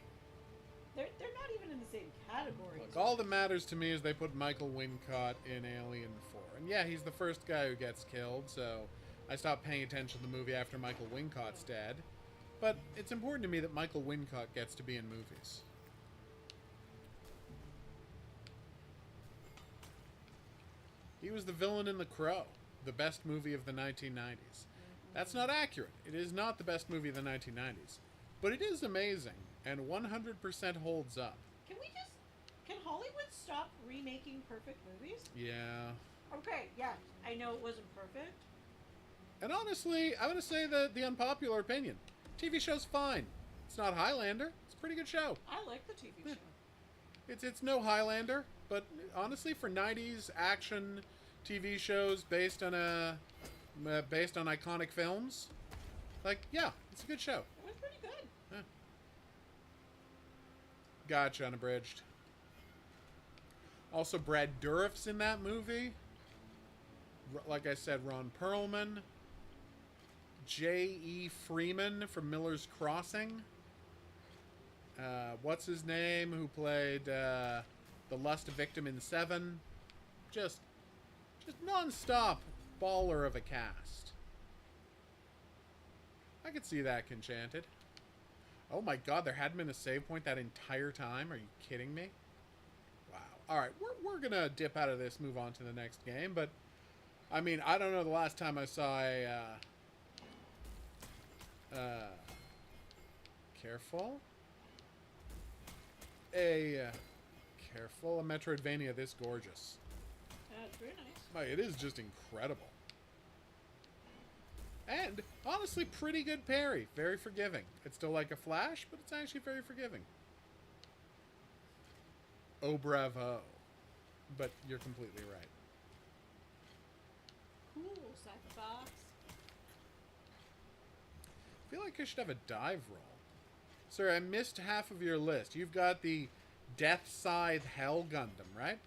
they're not even in the same category. Look, all that matters to me is they put Michael Wincott in Alien 4. And yeah, he's the first guy who gets killed, so I stopped paying attention to the movie after Michael Wincott's dead. But it's important to me that Michael Wincott gets to be in movies. He was the villain in The Crow, the best movie of the 1990s. That's not accurate. It is not the best movie of the 1990s. But it is amazing, and 100% holds up. Can Hollywood stop remaking perfect movies? Yeah. Okay, yeah, I know it wasn't perfect. And honestly, I'm going to say the unpopular opinion. TV show's fine. It's not Highlander. It's a pretty good show. I like the TV show. It's no Highlander, but honestly, for 90s action TV shows based on iconic films, like, yeah, it's a good show. It was pretty good. Yeah. Gotcha, Unabridged. Also, Brad Dourif's in that movie. Like I said, Ron Perlman. J.E. Freeman from Miller's Crossing. What's his name? Who played the Lust Victim in 7? Just non-stop baller of a cast. I could see that Enchanted. Oh my god, there hadn't been a save point that entire time? Are you kidding me? Wow. Alright, we're gonna dip out of this, move on to the next game, but I mean, I don't know the last time I saw a careful? Careful, a Metroidvania this gorgeous. It's very nice. Like, it is just incredible. And, honestly, pretty good parry. Very forgiving. It's still like a Flash, but it's actually very forgiving. Oh, bravo. But you're completely right. Cool, Cypherfox. I feel like I should have a dive roll. Sir, I missed half of your list. You've got the Death Scythe Hell Gundam, right?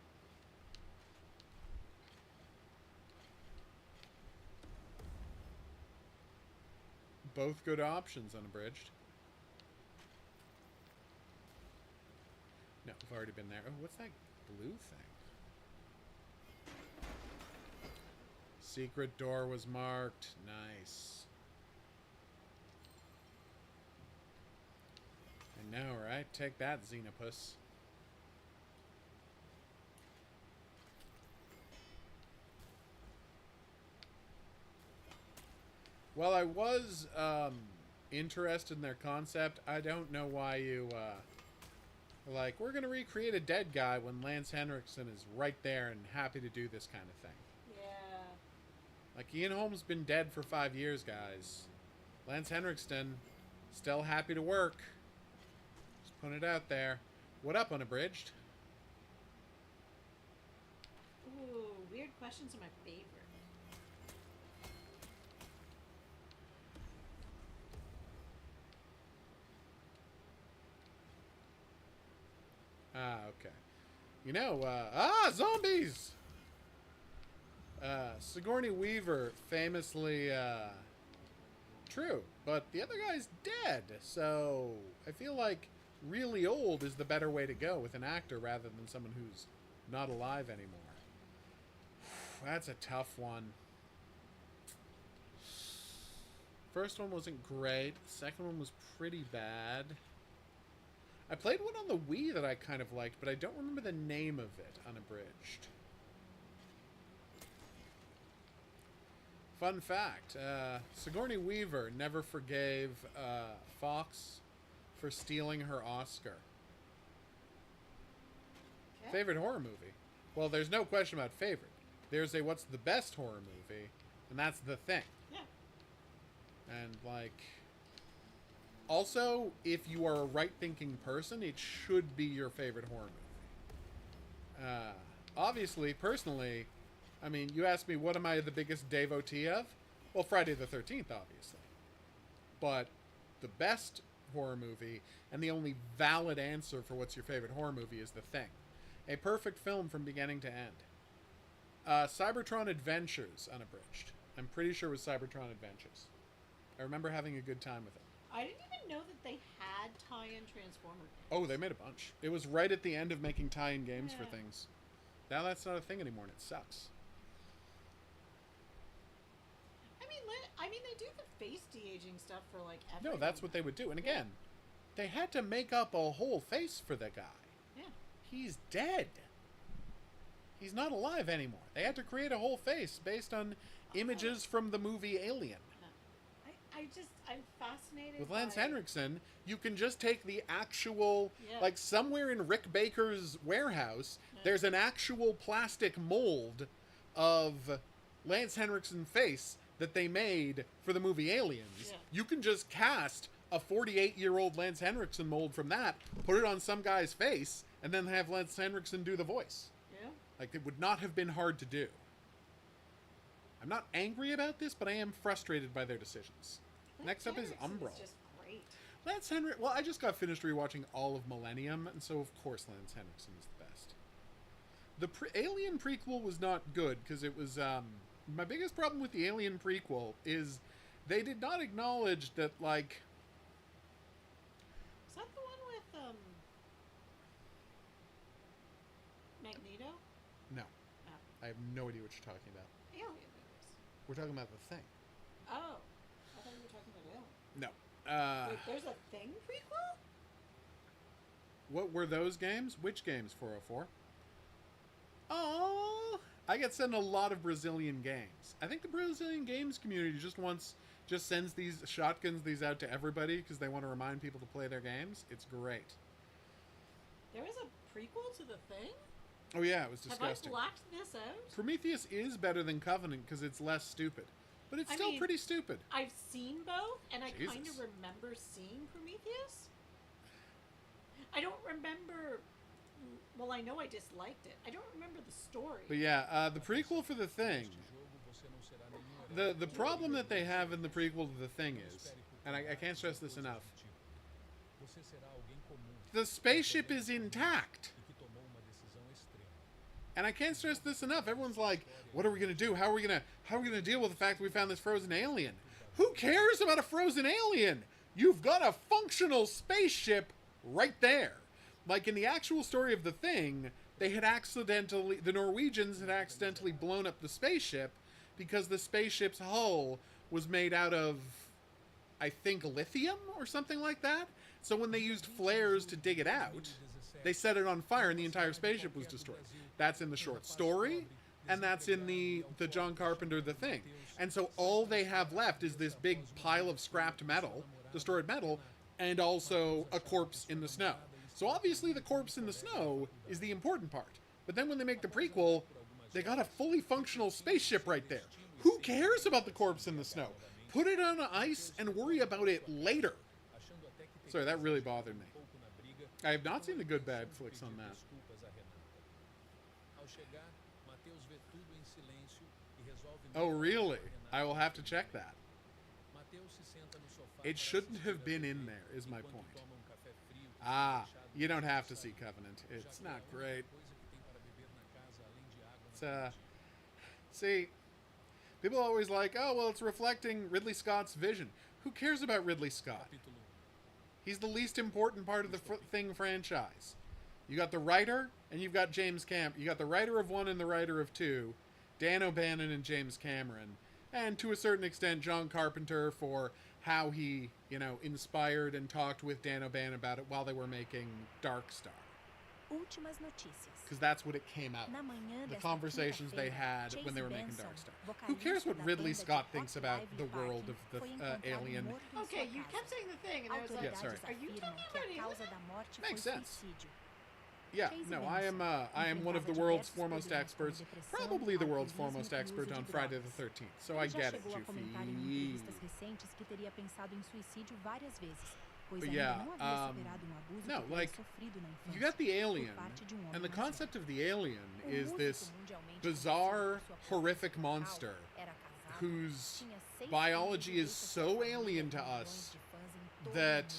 Both good options, Unabridged. No, I've already been there. Oh, what's that blue thing? Secret door was marked. Nice. I know, right? Take that, Xenopus. Well, I was interested in their concept. I don't know why you like, we're going to recreate a dead guy when Lance Henriksen is right there and happy to do this kind of thing. Yeah. Like, Ian Holm's been dead for 5 years, guys. Lance Henriksen, still happy to work. Just putting it out there. What up, Unabridged? Ooh, weird questions are my favorite. Ah, okay. You know, zombies! Sigourney Weaver famously, true, but the other guy's dead, so I feel like really old is the better way to go with an actor rather than someone who's not alive anymore. That's a tough one. First one wasn't great. Second one was pretty bad. I played one on the Wii that I kind of liked, but I don't remember the name of it, Unabridged. Fun fact, Sigourney Weaver never forgave Fox for stealing her Oscar. Okay. Favorite horror movie? Well, there's no question about favorite. There's a what's the best horror movie, and that's The Thing. Yeah. And, like... Also, if you are a right-thinking person, it should be your favorite horror movie. Obviously, personally, I mean, you ask me what am I the biggest devotee of? Well, Friday the 13th, obviously. But the best horror movie, and the only valid answer for what's your favorite horror movie, is The Thing. A perfect film from beginning to end. Cybertron Adventures, Unabridged. I'm pretty sure it was Cybertron Adventures. I remember having a good time with it. I didn't even know that they had tie-in Transformer games. Oh, they made a bunch. It was right at the end of making tie-in games for Yeah. things. Now that's not a thing anymore, and it sucks. I mean, they do the face de-aging stuff for, like, everyone. No, that's what they would do. And again, they had to make up a whole face for the guy. Yeah. He's dead. He's not alive anymore. They had to create a whole face based on images from the movie Alien. I'm fascinated With Lance by... Henriksen, you can just take the actual, Yeah. like somewhere in Rick Baker's warehouse, there's an actual plastic mold of Lance Henriksen's face that they made for the movie Aliens. Yeah. You can just cast a 48-year-old Lance Henriksen mold from that, put it on some guy's face, and then have Lance Henriksen do the voice. Yeah. Like, it would not have been hard to do. I'm not angry about this, but I am frustrated by their decisions. Next up is Umbral. Just great. Lance Henriksen... Well, I just got finished rewatching all of Millennium, and so of course Lance Henriksen is the best. The Alien prequel was not good, because it was... my biggest problem with the Alien prequel is they did not acknowledge that, like... Was that the one with I have no idea what you're talking about. Alien movies. We're talking about The Thing. Oh, I thought you were talking about Alien. No. Wait, there's a Thing prequel? What were those games? Which games, 404? Oh, I get sent a lot of Brazilian games. I think the Brazilian games community just sends these out to everybody because they want to remind people to play their games. It's great. There is a prequel to The Thing? Oh yeah, it was disgusting. Have I blacked this out? Prometheus is better than Covenant because it's less stupid. But it's still pretty stupid. I've seen both, and I Jesus. kind of remember seeing Prometheus. I don't remember... Well, I know I disliked it. I don't remember the story. But yeah, the prequel for The Thing... The problem that they have in the prequel to The Thing is, and I can't stress this enough, the spaceship is intact. And I can't stress this enough. Everyone's like, what are we going to do? How are we going to deal with the fact that we found this frozen alien? Who cares about a frozen alien? You've got a functional spaceship right there. Like in the actual story of The Thing, the Norwegians had accidentally blown up the spaceship because the spaceship's hull was made out of, I think, lithium or something like that. So when they used flares to dig it out, they set it on fire and the entire spaceship was destroyed. That's in the short story, and that's in the John Carpenter The Thing. And so all they have left is this big pile of scrapped metal, destroyed metal, and also a corpse in the snow. So obviously the corpse in the snow is the important part. But then when they make the prequel, they got a fully functional spaceship right there. Who cares about the corpse in the snow? Put it on ice and worry about it later. Sorry, that really bothered me. I have not seen the good bad flicks on that. Oh, really? I will have to check that. It shouldn't have been in there, is my point. Ah, you don't have to see Covenant. It's not great. It's, see, people are always like, oh, well, it's reflecting Ridley Scott's vision. Who cares about Ridley Scott? He's the least important part of the Thing franchise. You got the writer, and you've got James Cameron. You got the writer of 1 and the writer of 2, Dan O'Bannon and James Cameron, and to a certain extent, John Carpenter for how he, inspired and talked with Dan O'Bannon about it while they were making Dark Star. Because that's what it came out. The conversations they had when they were making Dark Star. Who cares what Ridley Scott thinks about the world of the Alien? Okay, you kept saying The Thing, and I was like, yeah, sorry. are you talking about Alien? Makes sense. Yeah, no, I am one of the world's foremost experts, probably the world's foremost expert on Friday the 13th, so I get it, Jufi. But yeah, no, like, you got the alien, and the concept of the alien is this bizarre, horrific monster whose biology is so alien to us that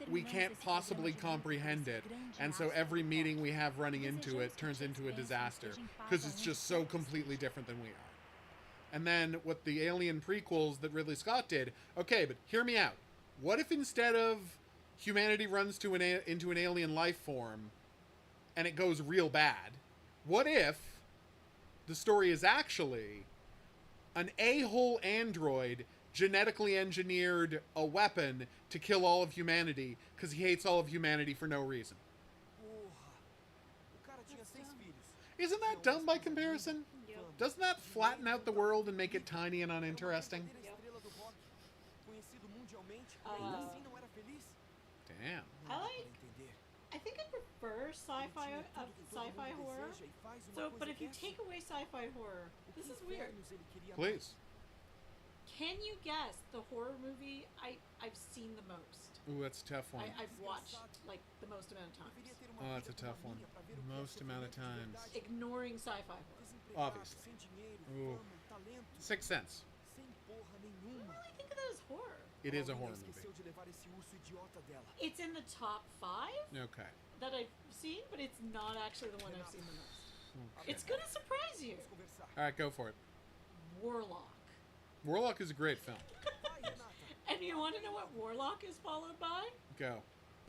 we can't possibly comprehend it, and so every meeting we have running into it turns into a disaster, because it's just so completely different than we are. And then what the Alien prequels that Ridley Scott did, okay, but hear me out. What if instead of humanity runs into an alien life form and it goes real bad, what if the story is actually an a-hole android genetically engineered a weapon to kill all of humanity because he hates all of humanity for no reason? Isn't that dumb by comparison? Doesn't that flatten out the world and make it tiny and uninteresting? Damn. I think I prefer sci-fi horror. So, but if you take away sci-fi horror, this is weird. Please. Can you guess the horror movie I've seen the most? Ooh, that's a tough one. I've watched like the most amount of times. Oh, that's a tough one. Most amount of times. Ignoring sci-fi horror. Obviously. Ooh. Sixth Sense. Well, I think of that as horror. It is a horror movie. It's in the top 5 Okay. that I've seen, but it's not actually the one I've seen the most. Okay. It's gonna surprise you. All right, go for it. Warlock. Warlock is a great film. And you want to know what Warlock is followed by? Go.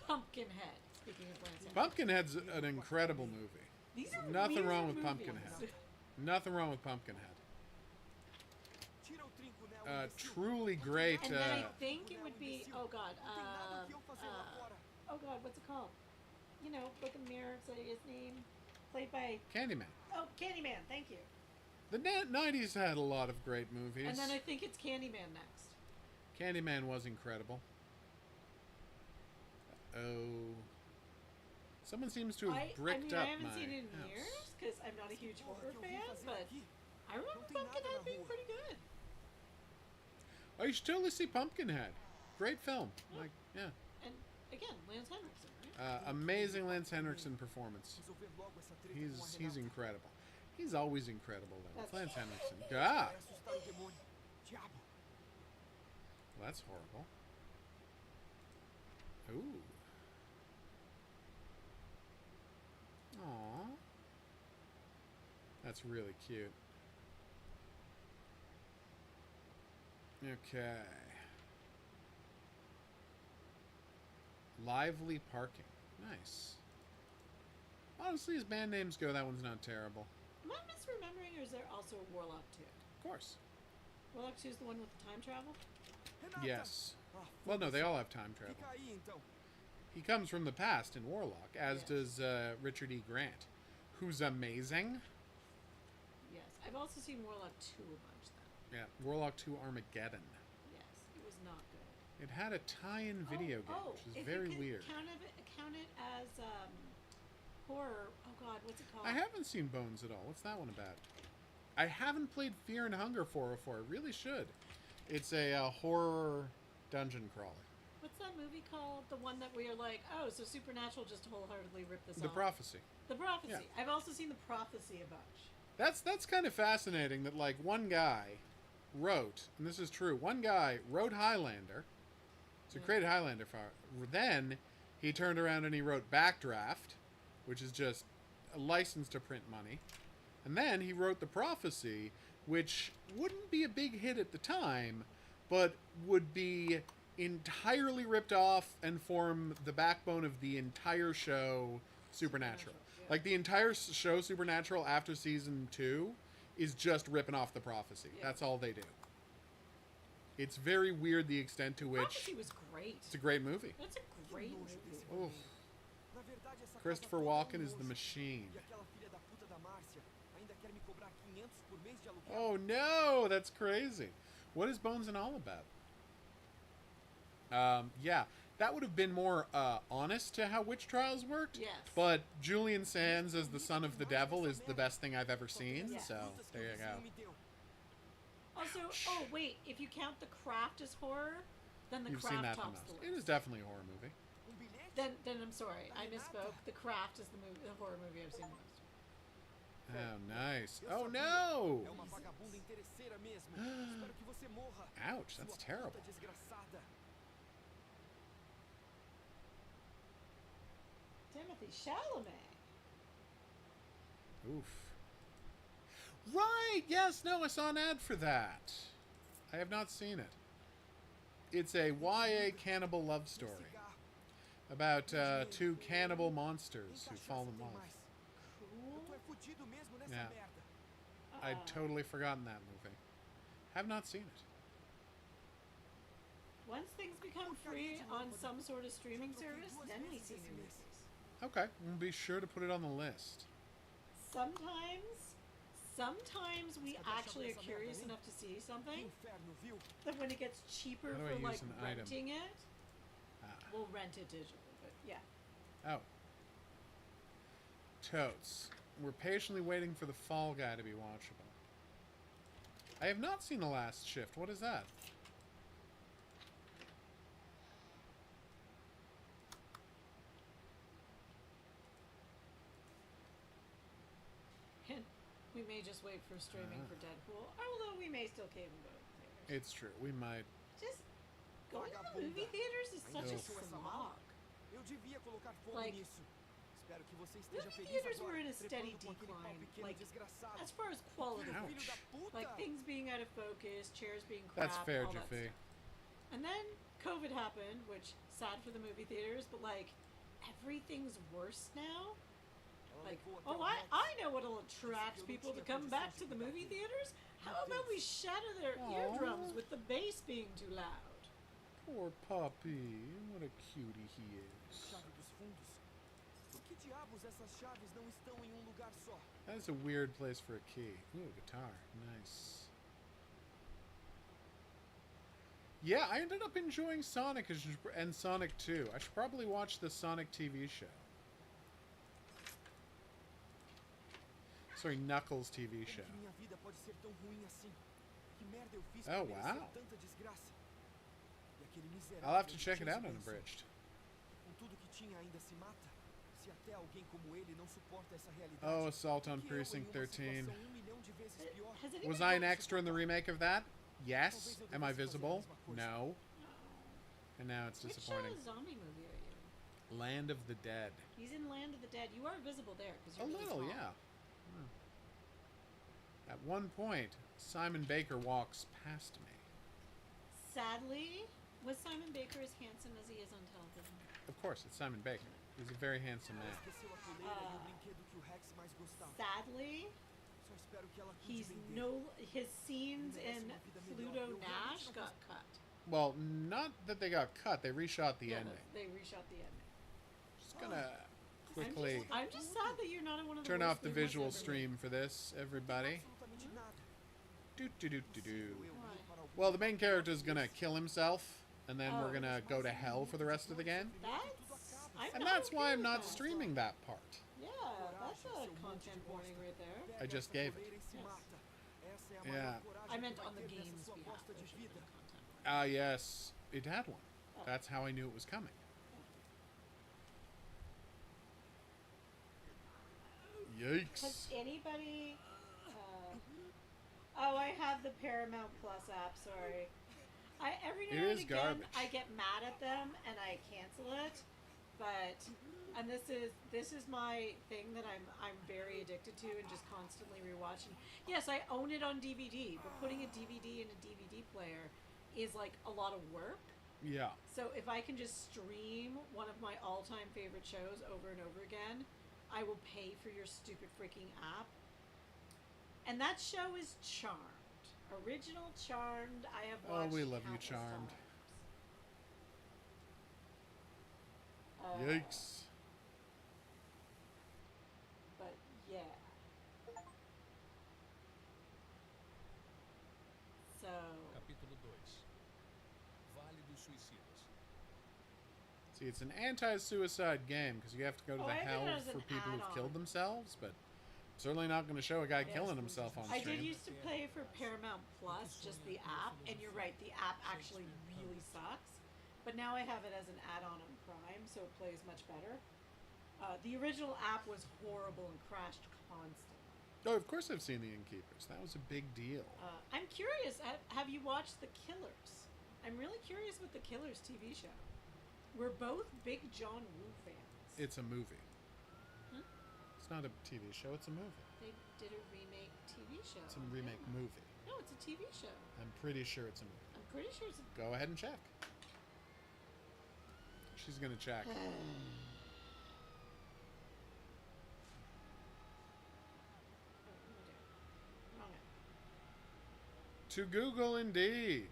Pumpkinhead. Speaking of Lance Henriksen. Pumpkinhead's an incredible movie. These are Nothing weird wrong with movies. Pumpkinhead. Nothing wrong with Pumpkinhead. Truly great. And then I think it would be, oh god, what's it called? You know, look in the mirror, say his name. Played by... Candyman. Oh, Candyman, thank you. The 90s had a lot of great movies. And then I think it's Candyman next. Candyman was incredible. Oh. Someone seems to have bricked up my I haven't seen it in house. years, because I'm not a huge horror fan, but I remember Pumpkinhead being pretty good. Oh, you should totally see Pumpkinhead. Great film. Yeah. Like, yeah. And, again, Lance Henriksen, right? Amazing Lance Henriksen performance. He's incredible. He's always incredible, though. It's Lance Henriksen. God! Well, that's horrible. Ooh. Aww. That's really cute. Okay. Lively Parking. Nice. Honestly, as band names go, that one's not terrible. Am I misremembering, or is there also Warlock 2? Of course. Warlock 2 is the one with the time travel? Yes. Well, no, they all have time travel. He comes from the past in Warlock, as does Richard E. Grant, who's amazing. Yes. I've also seen Warlock 2 a bunch, then. Yeah, Warlock 2 Armageddon. Yes. It was not good. It had a tie-in video game, which is very weird. Count it as horror. Oh god, what's it called? I haven't seen Bones at all. What's that one about? I haven't played Fear and Hunger 404. I really should. It's a horror dungeon crawler. What's that movie called? The one that we are like, oh, so Supernatural just wholeheartedly ripped this off. The Prophecy. The Prophecy. Yeah. I've also seen The Prophecy a bunch. That's kind of fascinating that, like, one guy wrote, and this is true, one guy wrote Highlander, so he created Highlander. Then he turned around and he wrote Backdraft, which is just a license to print money. And then he wrote The Prophecy, which wouldn't be a big hit at the time, but would be entirely ripped off and form the backbone of the entire show Supernatural. Yeah. Like, the entire show Supernatural after season 2 is just ripping off The Prophecy. Yeah. That's all they do. It's very weird the extent to which... Prophecy was great. It's a great movie. That's a great movie. Oof. Christopher Walken is the machine. Oh no, that's crazy. What is Bones and All about? Yeah, that would have been more honest to how witch trials worked. Yes. But Julian Sands as the son of the devil is the best thing I've ever seen. Yes. So there you go. Also, oh wait, if you count The Craft as horror, then The You've Craft seen that the tops most. the It list. is definitely a horror movie. Then I'm sorry, I misspoke. The Craft is the horror movie I've seen the most. Oh, nice. Oh no! Ouch, that's terrible. Timothy Chalamet. Oof. Right! Yes, no, I saw an ad for that. I have not seen it. It's a YA cannibal love story about two cannibal monsters who fall in love. Cool. Yeah. I'd totally forgotten that movie. Have not seen it. Once things become free on some sort of streaming service, then we see new movies. Okay, we'll be sure to put it on the list. Sometimes we actually are curious enough to see something that when it gets cheaper How do I for like use an item? renting it, Ah. we'll rent it digitally. But yeah. Oh. Totes. We're patiently waiting for the Fall Guy to be watchable. I have not seen The Last Shift. What is that? And we may just wait for streaming for Deadpool, although we may still cave and go to the theaters. It's true. We might. Just going to the movie theaters is such a slog. Like, movie theaters were in a steady decline, like, as far as quality Ouch. goes. Like, things being out of focus, chairs being crap, That's fair, all that Jaffe. stuff. And then COVID happened, which, sad for the movie theaters, but, like, everything's worse now. Like, oh, I know what'll attract people to come back to the movie theaters. How about we shatter their eardrums with the bass being too loud? Poor puppy. What a cutie he is. Chave dos fundos? Por que diabos essas chaves não estão em lugar só? That's a weird place for a key. Ooh, guitar. Nice. Yeah, I ended up enjoying Sonic and Sonic 2. I should probably watch the Sonic TV show. Sorry, Knuckles TV show. Minha vida pode ser tão ruim assim. Que merda eu fiz Oh, pra merecer wow. tanta desgraça? E aquele miserável I'll have to que check it tinha out esse unabridged. Com tudo que tinha ainda se mata? Se até alguém como ele não suporta essa realidade. Oh, Assault on por que eu, em Precinct uma 13. situação 1.000.000 de vezes pior? Has anyone Was I an watched- extra in the remake of that? Yes. Am I visible? No. And now it's Which disappointing. zombie movie are you in? Land of the Dead. He's in Land of the Dead. You are visible there because A you're really little, small. yeah. At one point, Simon Baker walks past me. Sadly, was Simon Baker as handsome as he is on television? Of course, it's Simon Baker. He's a very handsome man. Esqueceu a coleira e o brinquedo que o Rex mais gostava. Sadly, Só espero que ela cuide he's bem dele. his scenes in Pluto Nash got cut. Well, not that they got cut. They reshot the Yeah, ending. they reshot the ending. Just gonna quickly I'm just sad that you're not in one of the turn worst off the movies visual ever made. stream for this, everybody. Absolutamente nada. Do do do do do. Eu Why? rir para alguém. Well, the main character is gonna kill himself, and then we're gonna go to hell for the rest of the game. I'm And not that's okay why I'm with not that. streaming that part. Yeah, that's a content warning right there. Pega I just essa gave coleira it. e se Yes. mata. Essa é a Yeah. maior coragem I meant que vai on the ter nessa game's sua behalf. aposta There de should be a vida. content warning. Ah, yes, it had one. Oh. That's how I knew it was coming. Yikes. Has anybody? Oh, I have the Paramount Plus app. Sorry. Every It now and is again garbage. I get mad at them and I cancel it, but this is my thing that I'm very addicted to and just constantly rewatching. Yes, I own it on DVD, but putting a DVD in a DVD player is like a lot of work. Yeah. So if I can just stream one of my all-time favorite shows over and over again, I will pay for your stupid freaking app. And that show is Charmed. Original Charmed. I have Oh, watched we love you, countless Charmed. times. Yikes. But yeah. So Capítulo 2. Vale dos Suicidas. See, it's an anti-suicide game because you have to go to Oh, the I think hell it was for an people who've add-on. killed themselves, but certainly not going to show a guy Yes. killing himself on I stream. did used to play for Paramount Plus, just the app, and you're right, the app actually really sucks. But now I have it as an add-on on Prime, so it plays much better. The original app was horrible and crashed constantly. Oh, of course I've seen The Innkeepers. That was a big deal. I'm curious, have you watched The Killers? I'm really curious with The Killers TV show. We're both big John Woo fans. It's a movie. Hmm? It's not a TV show, it's a movie. They did a remake TV show. It's a remake Yeah. movie. No, it's a TV show. I'm pretty sure it's a movie. I'm pretty sure it's a Go ahead and check. She's going to check. Wrong app. To Google, indeed.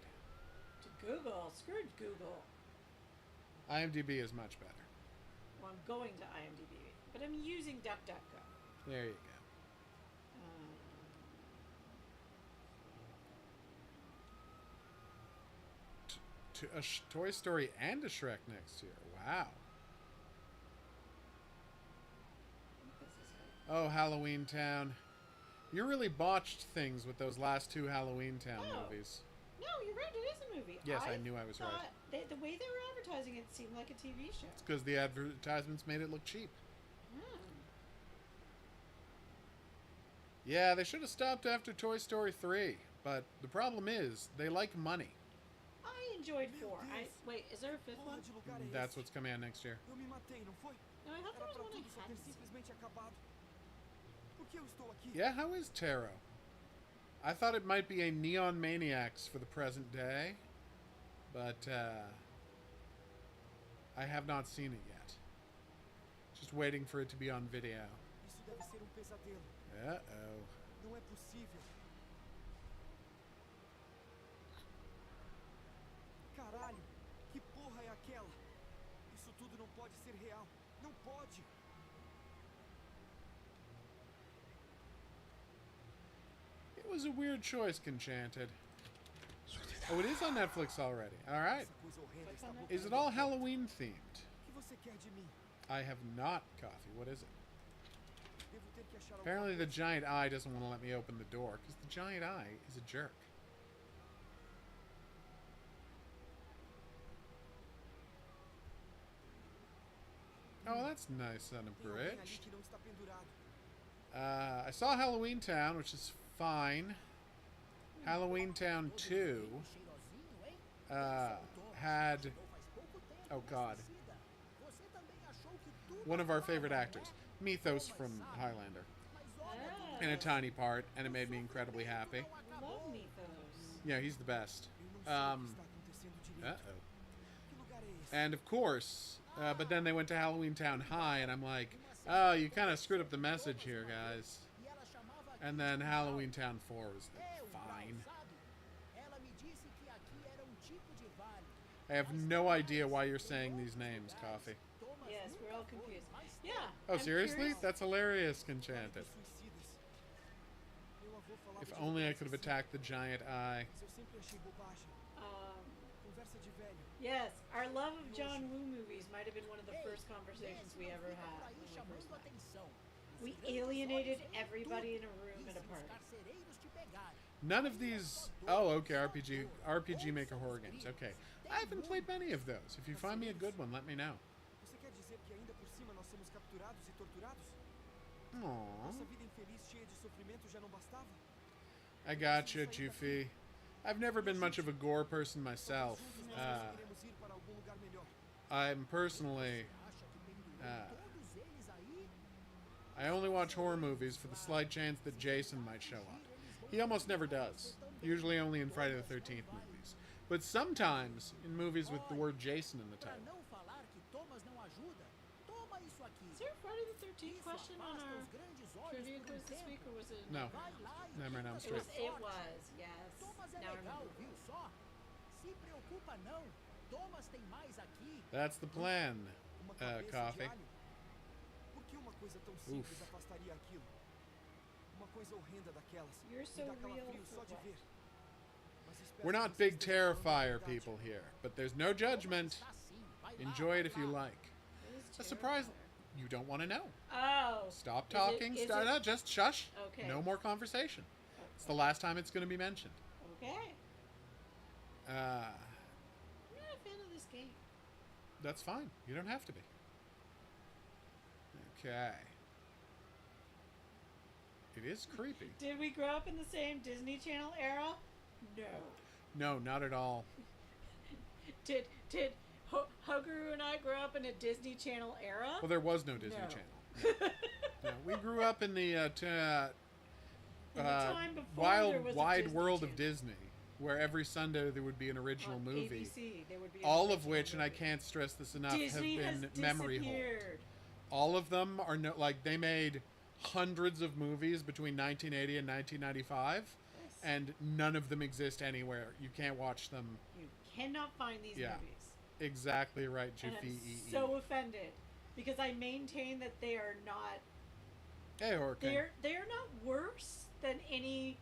To Google. Screw Google. IMDb is much better. Well, I'm going to IMDb, but I'm using DuckDuckGo. There you go. To a Toy Story and a Shrek next year. Wow. This is it. Oh, Halloween Town. You really botched things with those last two Halloween Town Oh. movies. No, you're right. It is a movie. Yes, I knew I was right. thought the way they were advertising it seemed like a TV show. It's because the advertisements made it look cheap. Hmm. Yeah, they should have stopped after Toy Story 3. But the problem is, they like money. I enjoyed 4. Wait, is there a 5th one? Porra de lugar é That's esse? what's coming out next year. Eu me matei, não foi? No, I thought Era there was pra one tudo só I ter hadn't seen. simplesmente acabado. Por que eu estou aqui? Yeah, how is Tarot? I thought it might be a Neon Maniacs for the present day. But, I have not seen it yet. Just waiting for it to be on video. Isso deve ser um pesadelo. Uh-oh. Não é possível. Caralho, que porra é aquela? Isso tudo não pode ser real. Não pode. It was a weird choice, Conchanted. Oh, it is on Netflix already. All right. Essa coisa horrenda está Is it botando all a porta. Halloween themed? O que você quer de mim? I have not coffee. What is it? Devo ter que achar Apparently alguma the coisa. giant eye doesn't want to let me open the door because the giant eye is a jerk. Oh, that's nice Tem alguém ali unabridged. que não está pendurado. I saw Halloween Town, which is fine. Halloween Town 2 had... Oh, God. One of our favorite actors. Mythos from Highlander. Ah, In a tiny part, and it made me incredibly happy. love Mythos. Yeah, he's the best. Eu não sei o que está acontecendo direito. Uh-oh. Que lugar é esse? And of course, but then they went to Halloween Town High, and I'm like, oh, you kind of screwed up the message here, guys. And then Halloween Town 4 was fine. I have no idea why you're saying these names, Coffee. Yes, we're all confused. Yeah. Oh, I'm seriously? curious. That's hilarious, Conchanted. Suicidas. Meu avô falava If de only I doenças, could have attacked the giant eye. mas eu sempre achei bobagem. Conversa de velho. Yes, our love of John Woo movies might have been one of the first conversations we ever had when we first met. We alienated everybody in a room at a party. None of these... Oh, okay, RPG Maker horror games. Okay. I haven't played many of those. If you find me a good one, let me know. Você quer dizer que ainda por cima nós somos capturados e torturados? Aww. Nossa vida infeliz cheia de sofrimento já não bastava? I gotcha, Jufi. I've never been much of a gore person myself. Juntos nós conseguiremos ir para algum lugar melhor. I'm personally... I only watch horror movies for the slight chance that Jason might show up. He almost never does. Usually only in Friday the 13th movies. But sometimes in movies with the word Jason in the title. Is there a Friday the 13th question on our trivia quiz this week, or was it? No. Nightmare on Elm Street. It was, yes. Now I remember. That's the plan, Uma cabeça Coffee. de alho? Por que uma coisa tão simples afastaria aquilo? Uma coisa horrenda daquelas. You're so Me dá real calafrio for só de what? ver. Mas espero We're que not vocês big estejam falando a Terrifier verdade. people here, but there's no judgment. Enjoy it if you like. It A is surprise. Terrifier. You don't want to know. Oh. Stop Is it- talking. is Start it- out. Just shush. Okay. No more conversation. It's the last time it's going to be mentioned. Okay. Uh, I'm not a fan of this game. that's fine. You don't have to be. Okay. It is creepy. Did we grow up in the same Disney Channel era? No. No, not at all. Did Hoguru and I grow up in a Disney Channel era? Well, there was no Disney No. Channel. No, we grew up in the In the time before there wild, was a wide Disney world of Channel. Disney, where every Sunday there would be an original On movie. ABC, there would be an All of original which, and I movie. can't stress this enough, Disney have has been memory hold. disappeared. All of them are no, like they made hundreds of movies between 1980 and 1995, Yes. and none of them exist anywhere. You can't watch them. You cannot find these Yeah. movies. Exactly right, And Jufi. I'm so offended because I maintain that they are not. Hey, Horkin. They are not worse than any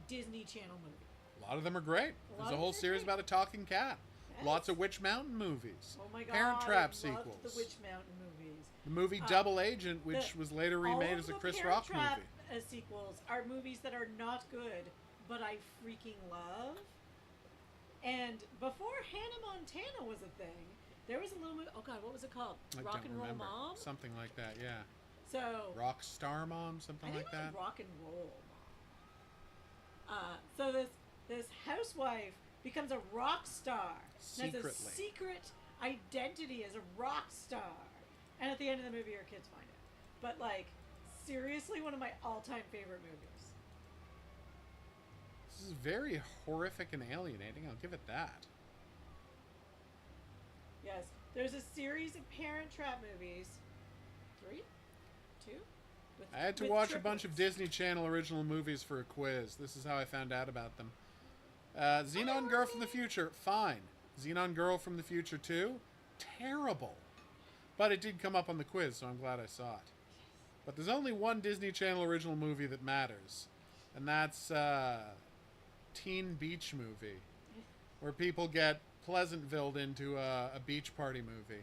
Disney Channel movie. A lot of them are great. A lot There's of a whole them are series great. about a talking cat. Yes. Lots of Witch Mountain movies. Oh my god! Parent I Trap loved sequels. the Witch Mountain movies. The movie Uh, Double Agent, which was later All remade of as a the Chris Parent Rock Trap, movie. Sequels are movies that are not good, but I freaking love. And before Hannah Montana was a thing, there was a little movie. Oh god, what was it called? I Rock don't and Roll remember. Mom. Something like that, yeah. So Rock Star Mom, something I think like it was that. Rock and Roll Mom. So this housewife becomes a rock star. And has a Secretly. secret identity as a rock star. And at the end of the movie, her kids find it. But like, seriously, one of my all-time favorite movies. This is very horrific and alienating, I'll give it that. Yes, there's a series of Parent Trap movies. 3? 2? I had to with watch a bunch of triplets. Disney Channel original movies for a quiz. This is how I found out about them. Xenon Girl from the Future, fine. Xenon Girl from the Future 2, terrible. But it did come up on the quiz, so I'm glad I saw it. But there's only one Disney Channel original movie that matters, and that's Teen Beach Movie, where people get Pleasantville into a beach party movie.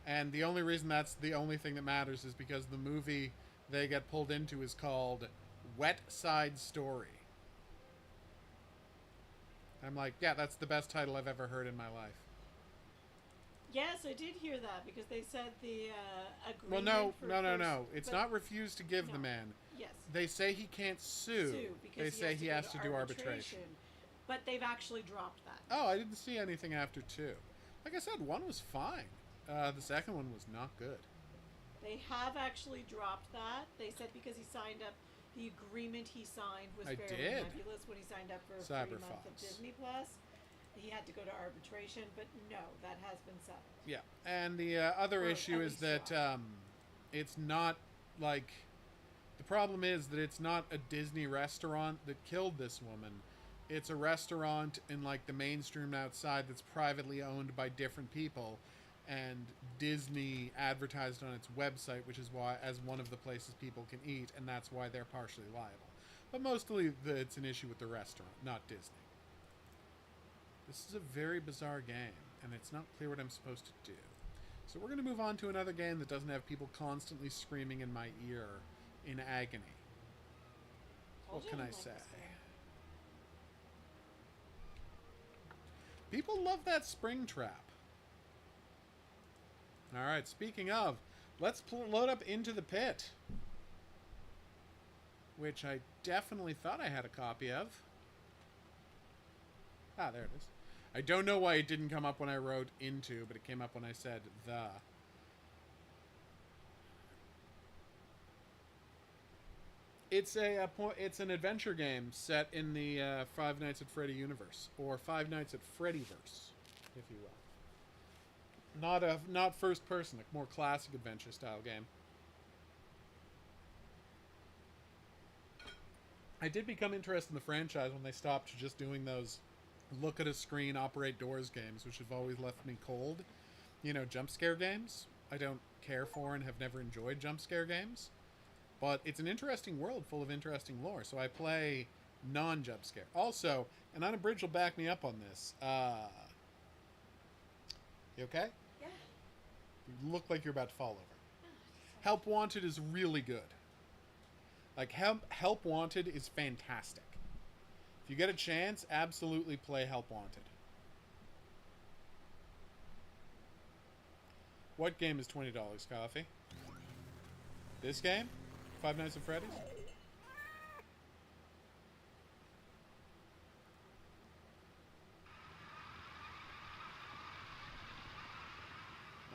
And the only reason that's the only thing that matters is because the movie they get pulled into is called Wet Side Story. I'm like, yeah, that's the best title I've ever heard in my life. Yes, I did hear that because they said the Well, agreement. no. It's not refused to give the man. Yes. They say he can't sue. Because They say he has to do arbitration. But they've actually dropped that. Oh, I didn't see anything after 2. Like I said, 1 was fine. The second one was not good. They have actually dropped that. They said because he signed up, the agreement he signed was I fairly did. nebulous when he signed up for a free month of Cyberfox. Disney Plus. He had to go to arbitration, but no, that has been settled. Yeah, and the other Or issue at is least that dropped. it's not like... The problem is that it's not a Disney restaurant that killed this woman. It's a restaurant in like the mainstream outside that's privately owned by different people, and Disney advertised on its website, which is why as one of the places people can eat, and that's why they're partially liable. But mostly it's an issue with the restaurant, not Disney. This is a very bizarre game, and it's not clear what I'm supposed to do. So we're going to move on to another game that doesn't have people constantly screaming in my ear in agony. Told What you can I didn't like say? this game. People love that spring trap. Alright, speaking of, let's load up Into the Pit, which I definitely thought I had a copy of. Ah, there it is. I don't know why it didn't come up when I wrote into, but it came up when I said the. It's it's an adventure game set in the Five Nights at Freddy universe, or Five Nights at Freddyverse, if you will. Not first person, a more classic adventure style game. I did become interested in the franchise when they stopped just doing those look at a screen, operate doors games, which have always left me cold. You know, jump scare games. I don't care for and have never enjoyed jump scare games. But it's an interesting world full of interesting lore, so I play non-jump scare. Also, and Unabridged will back me up on this. You okay? Yeah. You look like you're about to fall over. Help Wanted is really good. Like, Help Wanted is fantastic. If you get a chance, absolutely play Help Wanted. What game is $20, Coffee? This game? Five Nights at Freddy's?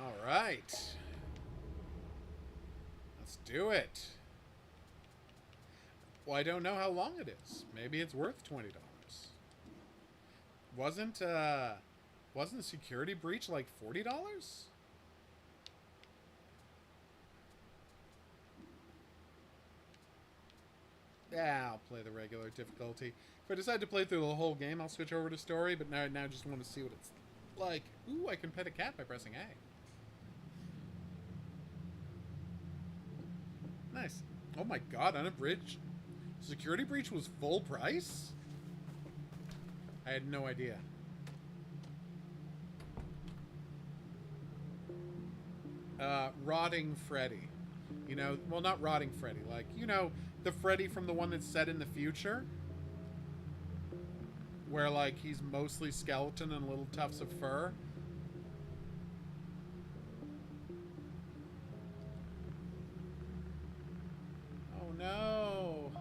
Alright. Let's do it. Well, I don't know how long it is. Maybe it's worth $20. Wasn't Security Breach like $40? Yeah, I'll play the regular difficulty. If I decide to play through the whole game, I'll switch over to story, but now I just want to see what it's like. Ooh, I can pet a cat by pressing A. Nice. Oh my god, Unabridged. Security Breach was full price? I had no idea. Rotting Freddy. You know, well, not Rotting Freddy. Like, you know, the Freddy from the one that's set in the future? Where, like, he's mostly skeleton and little tufts of fur? Oh, no.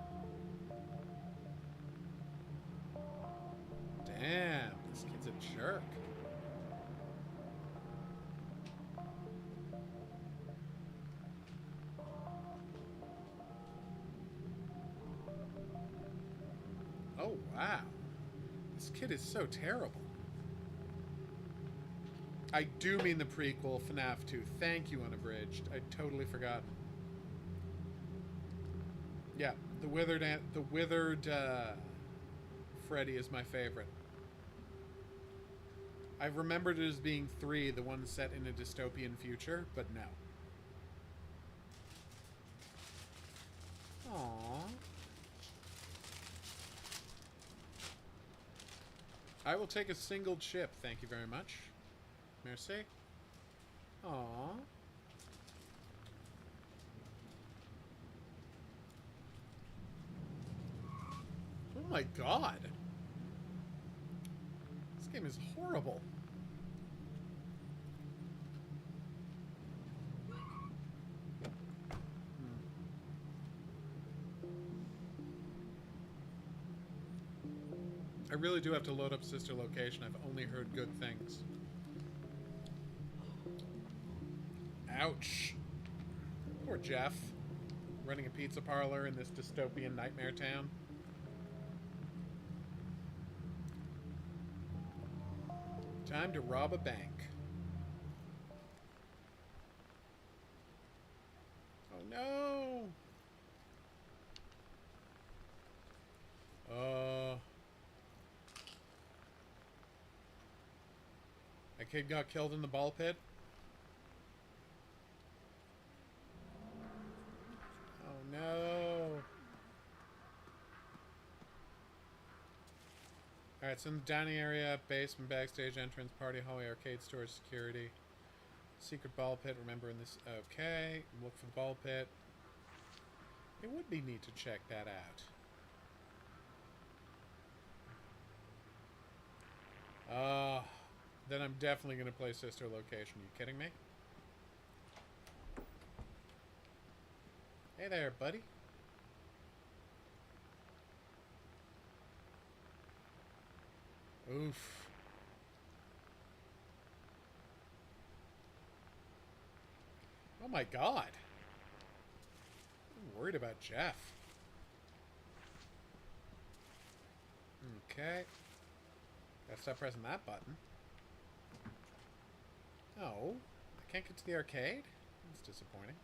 Damn, this kid's a jerk. Oh, wow. This kid is so terrible. I do mean the prequel, FNAF 2. Thank you, Unabridged. I'd totally forgotten. Yeah, the withered Freddy is my favorite. I remembered it as being 3, the one set in a dystopian future, but no. Aww. I will take a single chip, thank you very much. Merci. Aww. Oh my god. This game is horrible. I really do have to load up Sister Location. I've only heard good things. Ouch. Poor Jeff. Running a pizza parlor in this dystopian nightmare town. Time to rob a bank. Oh no! A kid got killed in the ball pit. Oh no! Alright, so in the dining area, basement, backstage, entrance, party, hallway, arcade, storage, security. Secret ball pit, remember in this... Okay, look for the ball pit. It would be neat to check that out. Then I'm definitely going to play Sister Location. You kidding me? Hey there, buddy. Oof. Oh my god. I'm worried about Jeff. Okay. Gotta stop pressing that button. Oh. I can't get to the arcade? That's disappointing.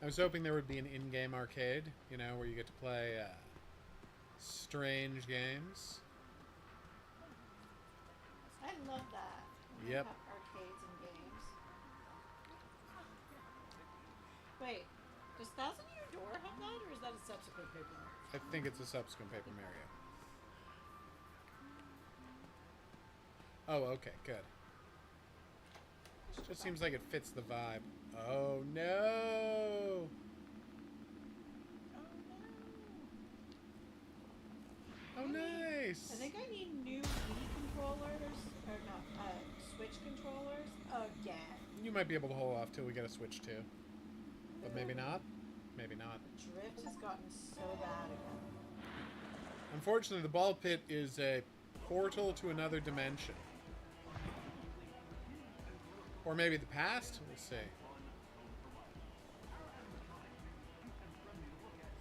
I was hoping there would be an in-game arcade, you know, where you get to play strange games. I love that. When Yep. they have arcades and games. Wait, does Thousand Year Door have that, or is that a subsequent Paper Mario? I think it's a subsequent Paper Mario. Oh, okay, good. Just seems like it fits the vibe. Oh no! Oh, nice! I think I need new Wii controllers, or no, Switch controllers again. You might be able to hold off till we get a Switch 2. But maybe not. Maybe not. The drift has gotten so bad again. Unfortunately, the ball pit is a portal to another dimension. Or maybe the past? We'll see.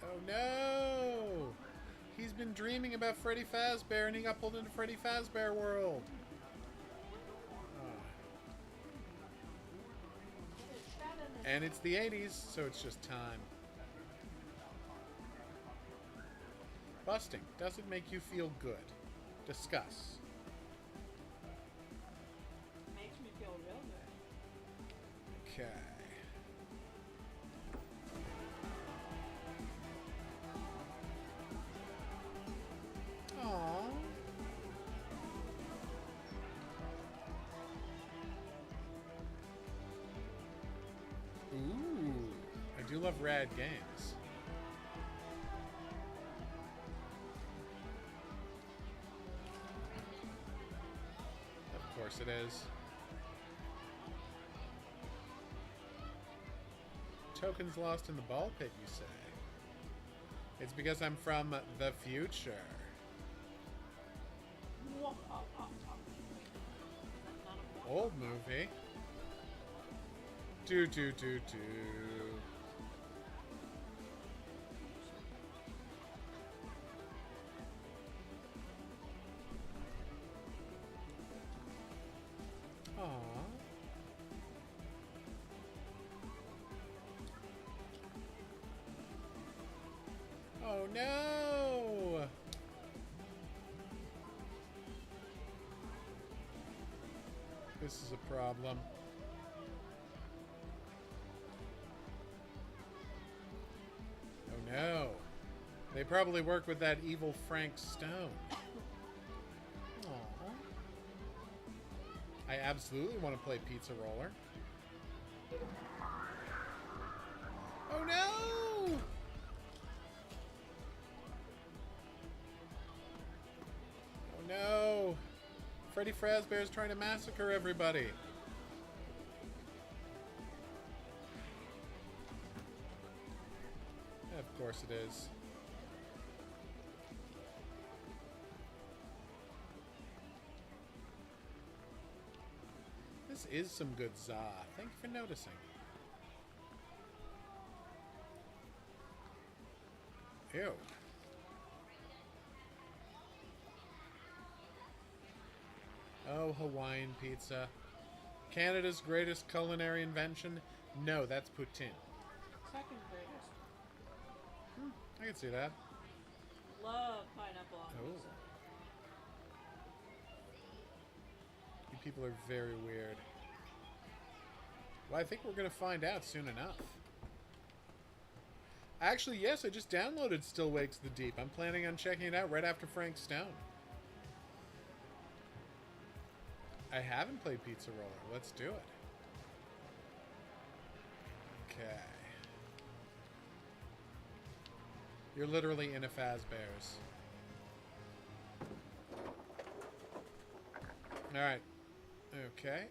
Oh no! He's been dreaming about Freddy Fazbear and he got pulled into Freddy Fazbear World. And it's the 80s, so it's just time. Busting. Does it make you feel good? Discuss. Makes me feel real good. Okay. Aww. Ooh. I do love rad games. Of course it is. Tokens lost in the ball pit, you say? It's because I'm from the future. Old movie. Do. Aww. Oh This is a problem. Oh no. They probably work with that evil Frank Stone. Aww. I absolutely want to play Pizza Roller. Oh no! Oh no! Freddy Fazbear is trying to massacre everybody. Of course it is. This is some good za. Thank you for noticing. Ew. Oh, Hawaiian pizza. Canada's greatest culinary invention? No, that's poutine. Second greatest. I can see that. Love pineapple on Oh. pizza. You people are very weird. Well, I think we're going to find out soon enough. Actually, yes, I just downloaded Still Wakes the Deep. I'm planning on checking it out right after Frank Stone. I haven't played Pizza Roller. Let's do it. Okay. You're literally in a Fazbear's. Alright. Okay.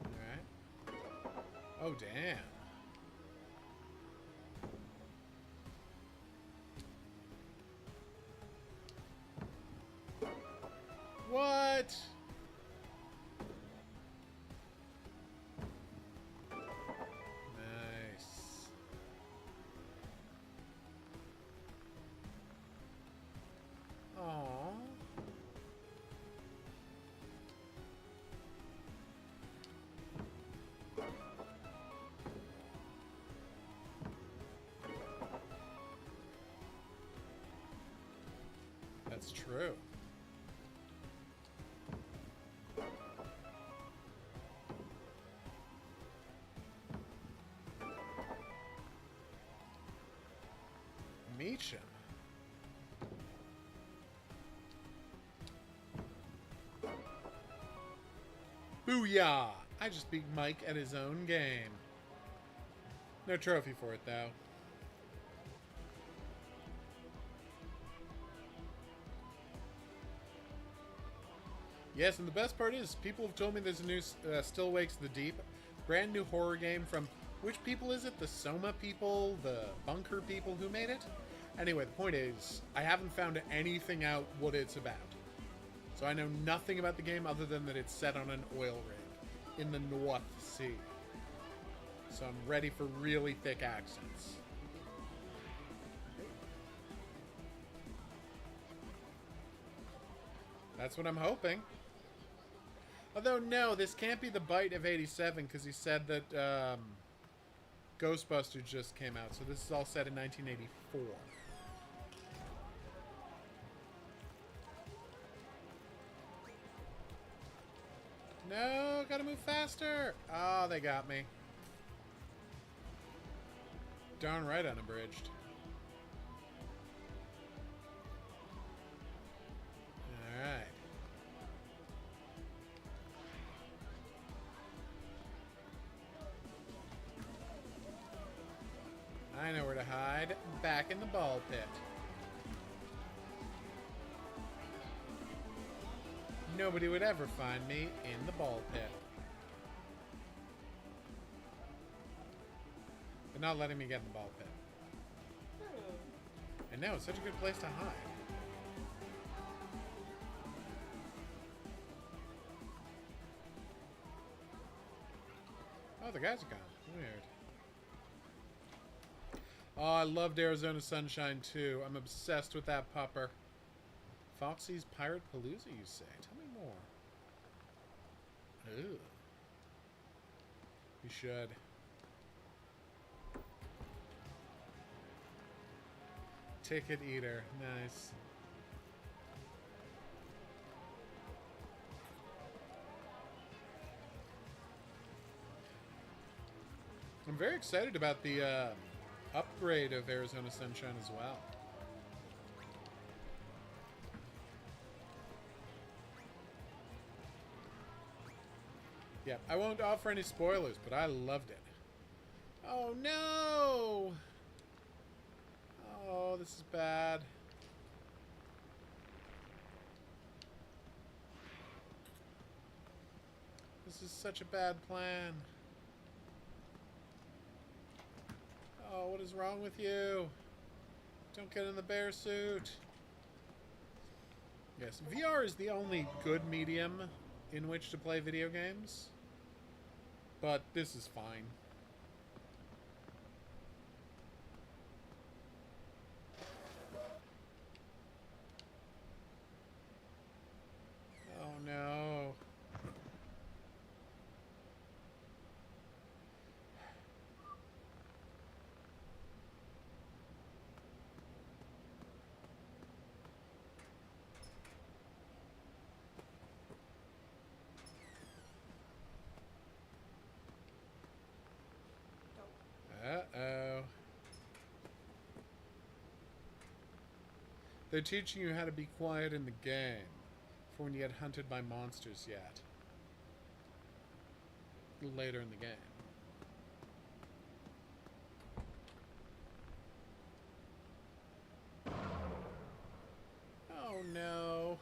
Alright. Oh, damn. What? Nice. Aww. That's true. Meechum. Booyah! I just beat Mike at his own game. No trophy for it, though. Yes, and the best part is, people have told me there's a new Still Wakes the Deep, brand new horror game from, which people is it? The Soma people? The Bunker people? Who made it? Anyway, the point is, I haven't found anything out what it's about. So I know nothing about the game other than that it's set on an oil rig in the North Sea. So I'm ready for really thick accents. That's what I'm hoping. Although, no, this can't be the bite of 87, because he said that Ghostbusters just came out. So this is all set in 1984. No, gotta move faster. Oh, they got me. Darn right unabridged. Alright. I know where to hide. Back in the ball pit. Nobody would ever find me in the ball pit. They're not letting me get in the ball pit. And now it's such a good place to hide. Oh, the guys are gone. Weird. Oh, I loved Arizona Sunshine too. I'm obsessed with that pupper. Foxy's Pirate Palooza, you say? Tell me more. Ooh. You should. ticket eater. Nice. I'm very excited about the upgrade of Arizona Sunshine as well. Yeah, I won't offer any spoilers, but I loved it. Oh no! Oh, this is bad. This is such a bad plan. Oh, what is wrong with you? Don't get in the bear suit. Yes, VR is the only good medium in which to play video games. But this is fine. Oh no. Uh-oh. They're teaching you how to be quiet in the game for when you get hunted by monsters yet. Later in the game. Oh no.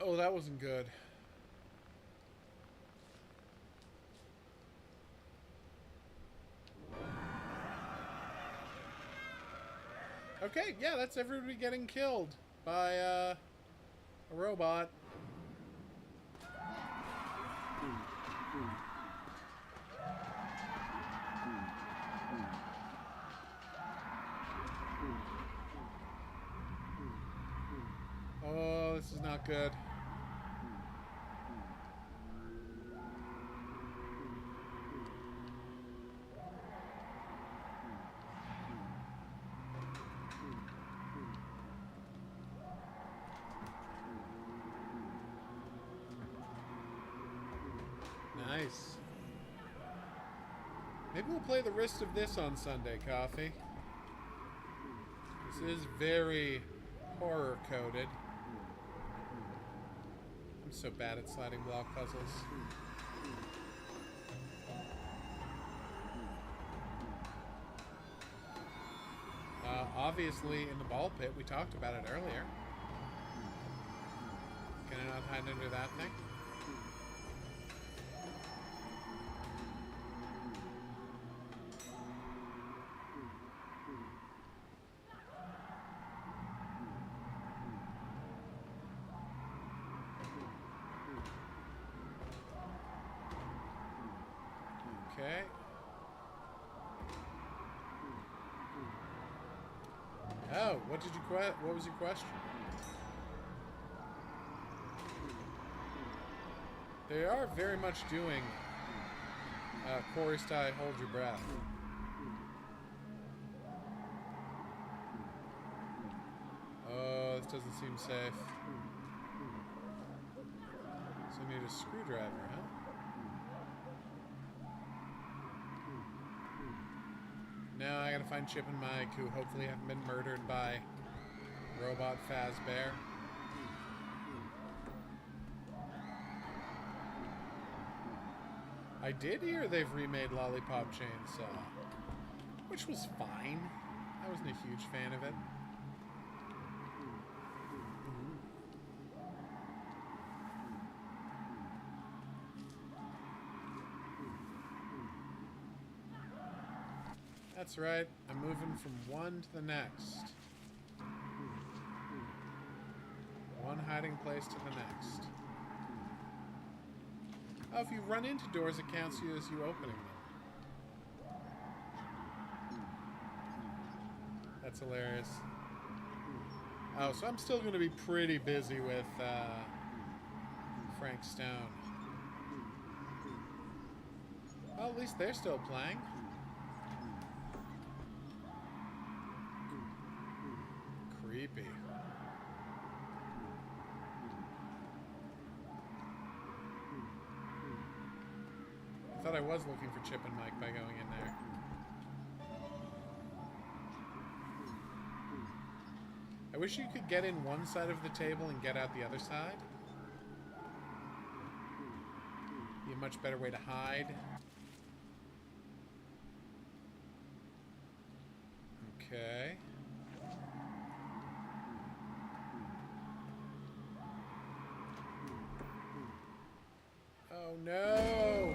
Oh, that wasn't good. Okay, yeah, that's everybody getting killed by a robot. Oh, this is not good. Nice. Maybe we'll play the rest of this on Sunday, Coffee. This is very horror-coded. I'm so bad at sliding block puzzles. Obviously, in the ball pit, we talked about it earlier. Can I not hide under that thing? Okay. Oh, what did you what was your question? They are very much doing Corey style hold your breath. Oh, this doesn't seem safe. So I need a screwdriver, huh? Now I gotta find Chip and Mike, who hopefully haven't been murdered by Robot Fazbear. I did hear they've remade Lollipop Chainsaw, which was fine. I wasn't a huge fan of it. That's right, I'm moving from one to the next. One hiding place to the next. Oh, if you run into doors, it counts you as you opening them. That's hilarious. Oh, so I'm still going to be pretty busy with Frank Stone. Well, at least they're still playing. Creepy. I thought I was looking for Chip and Mike by going in there. I wish you could get in one side of the table and get out the other side. Be a much better way to hide. Okay. Oh no!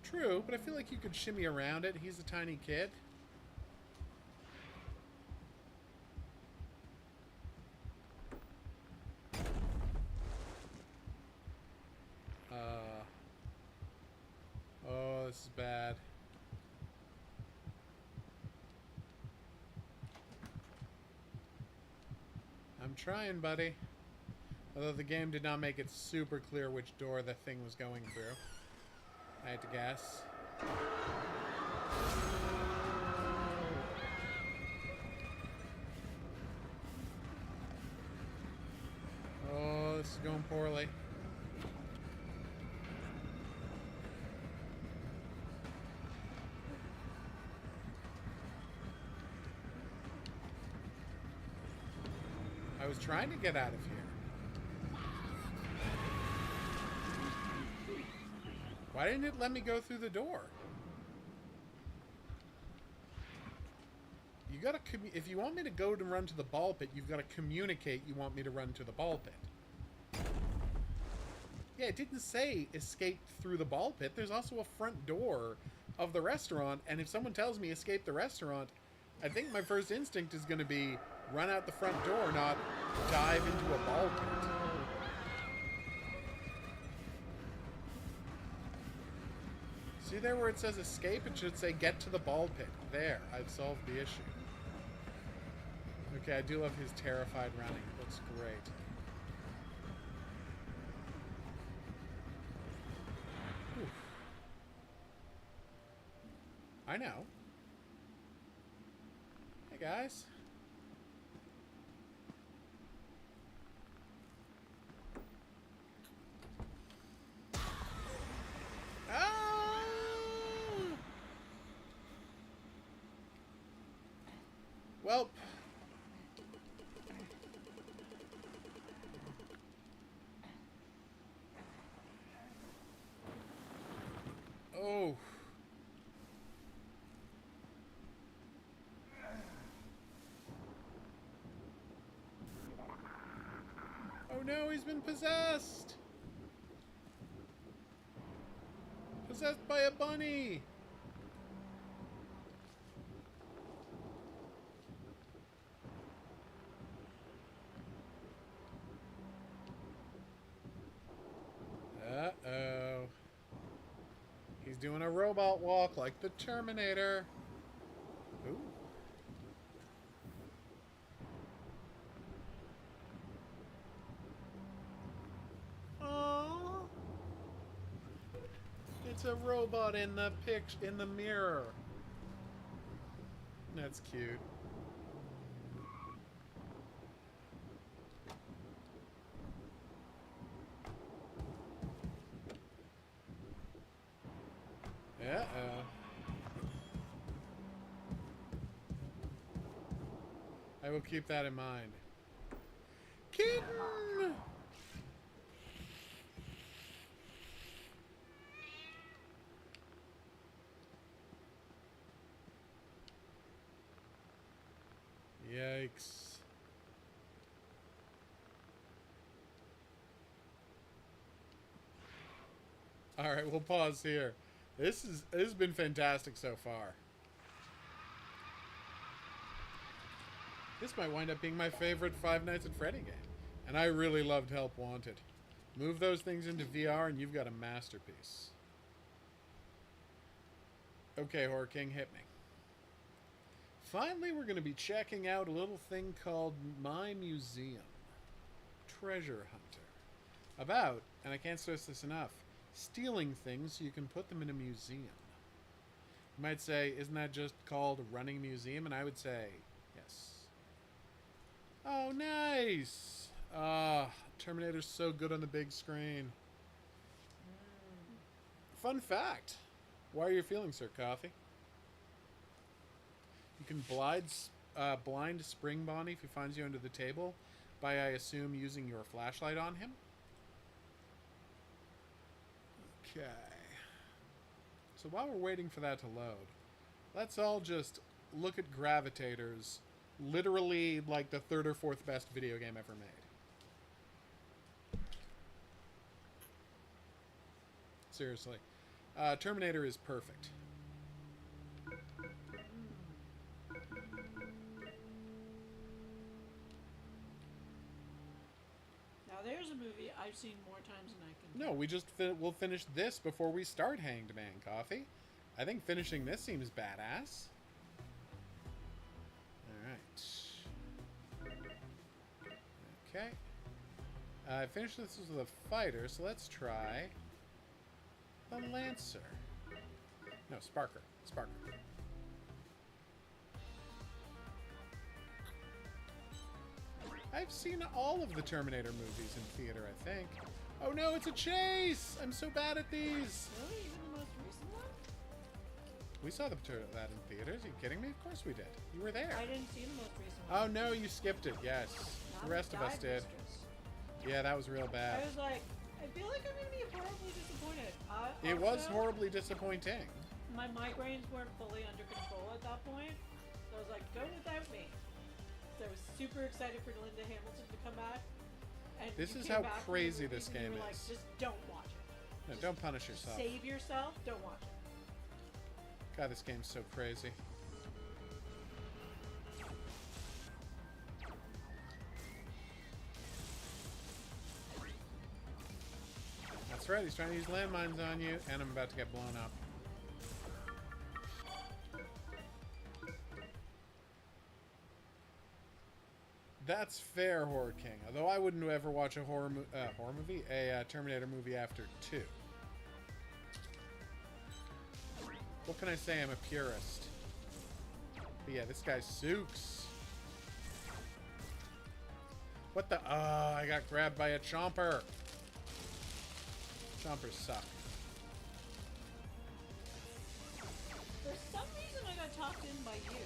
True, but I feel like you could shimmy around it. He's a tiny kid. Oh, this is bad. I'm trying, buddy. Although the game did not make it super clear which door the thing was going through. I had to guess. Oh, this is going poorly. I was trying to get out of here. Why didn't it let me go through the door? You gotta if you want me to go and run to the ball pit, you've got to communicate you want me to run to the ball pit. Yeah, it didn't say escape through the ball pit. There's also a front door of the restaurant, and if someone tells me escape the restaurant, I think my first instinct is going to be run out the front door, not dive into a ball pit. See there where it says escape? It should say get to the ball pit. There, I've solved the issue. Okay, I do love his terrified running. It looks great. Whew. I know. Hey guys. Well, oh, oh no, he's been possessed. Possessed by a bunny. Uh-oh. He's doing a robot walk like the Terminator. Ooh. Aww. It's a robot in the in the mirror. That's cute. Uh-oh. I will keep that in mind. Kitten! Yikes. Alright, we'll pause here. This has been fantastic so far. This might wind up being my favorite Five Nights at Freddy game. And I really loved Help Wanted. Move those things into VR and you've got a masterpiece. Okay, Horror King, hit me. Finally, we're going to be checking out a little thing called My Museum. Treasure Hunter. About, and I can't stress this enough, stealing things so you can put them in a museum. You might say, isn't that just called running a museum? And I would say, yes. Oh, nice! Terminator's so good on the big screen. Fun fact. Why are you feeling, Sir Coffee? You can blind Spring Bonnie if he finds you under the table by, I assume, using your flashlight on him. Okay. So while we're waiting for that to load, let's all just look at Gravitators, literally like the third or fourth best video game ever made. Seriously. Terminator is perfect. Now there's a movie I've seen more times than I can. No, we just we'll finish this before we start Hanged Man Coffee. I think finishing this seems badass. Alright. Okay. I finished this with a fighter, so let's try the Lancer. No, Sparker. Sparker. I've seen all of the Terminator movies in theater, I think. Oh no, it's a chase! I'm so bad at these! Really? Even the most recent one? We saw that in theaters. Are you kidding me? Of course we did. You were there. I didn't see the most recent one. Oh no, you skipped it. Yes. The rest of us Dive did. Mistress. Yeah, that was real bad. I was like, I feel like I'm going to be horribly disappointed. It was Also, horribly disappointing. My migraines weren't fully under control at that point. So I was like, go without me. So I was super excited for Linda Hamilton to come back. And This you is came how back from the crazy movies this and you game were like, is. just don't watch it. No, Just don't punish yourself. Save yourself. Don't watch it. God, this game's so crazy. That's right, he's trying to use landmines on you, and I'm about to get blown up. That's fair, Horror King. Although I wouldn't ever watch a Terminator movie after 2. What can I say? I'm a purist. But yeah, this guy Sooks. What the? I got grabbed by a chomper. Chompers suck. For some reason, I got talked in by you.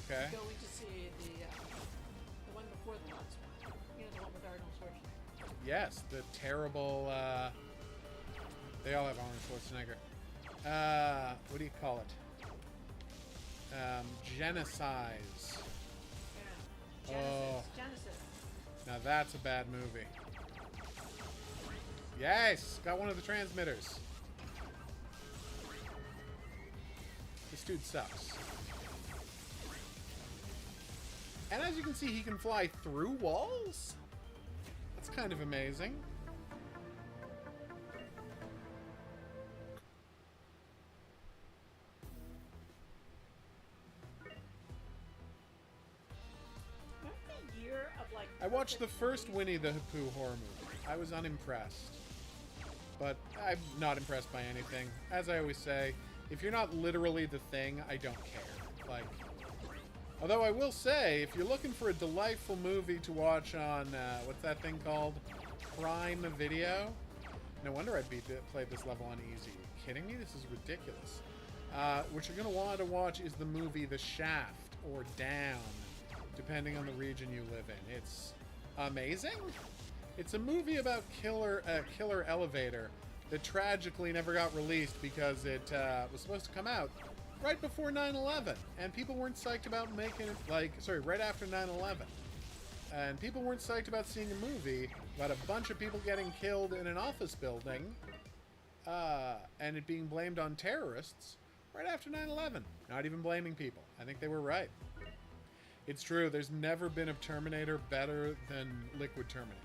Okay. Going to see the one before the last one. You know, the one with Arnold Schwarzenegger. Yes, the terrible. They all have Arnold Schwarzenegger. What do you call it? Genocides. Yeah. Oh. Genesis. Now that's a bad movie. Yes! Got one of the transmitters. This dude sucks. And as you can see, he can fly through walls? That's kind of amazing. Remember the year of like. I watched the perfect first movies? Winnie the Pooh horror movie. I was unimpressed. But I'm not impressed by anything. As I always say, if you're not literally the thing, I don't care. Like, although I will say, if you're looking for a delightful movie to watch on, what's that thing called? Prime Video? No wonder I played this level on easy. Are you kidding me? This is ridiculous. What you're going to want to watch is the movie The Shaft, or Down, depending on the region you live in. It's amazing. It's a movie about killer elevator that tragically never got released because it was supposed to come out right before 9/11, and people weren't psyched about making it, right after 9/11. And people weren't psyched about seeing a movie about a bunch of people getting killed in an office building, and it being blamed on terrorists right after 9/11. Not even blaming people. I think they were right. It's true. There's never been a Terminator better than Liquid Terminator.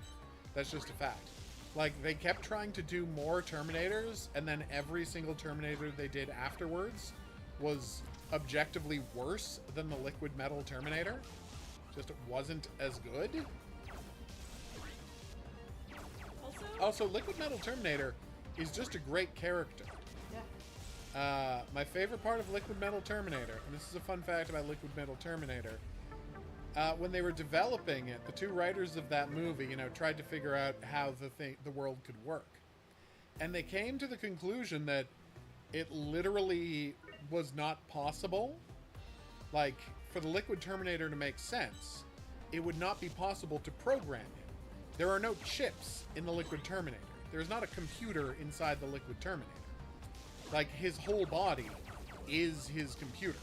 That's just a fact. Like, they kept trying to do more Terminators, and then every single Terminator they did afterwards was objectively worse than the Liquid Metal Terminator. Just wasn't as good. Also, Liquid Metal Terminator is just a great character. Yeah. My favorite part of Liquid Metal Terminator, and this is a fun fact about Liquid Metal Terminator, when they were developing it, the two writers of that movie, you know, tried to figure out how the world could work. And they came to the conclusion that it literally was not possible. Like, for the Liquid Terminator to make sense, it would not be possible to program him. There are no chips in the Liquid Terminator. There's not a computer inside the Liquid Terminator. Like, his whole body is his computer,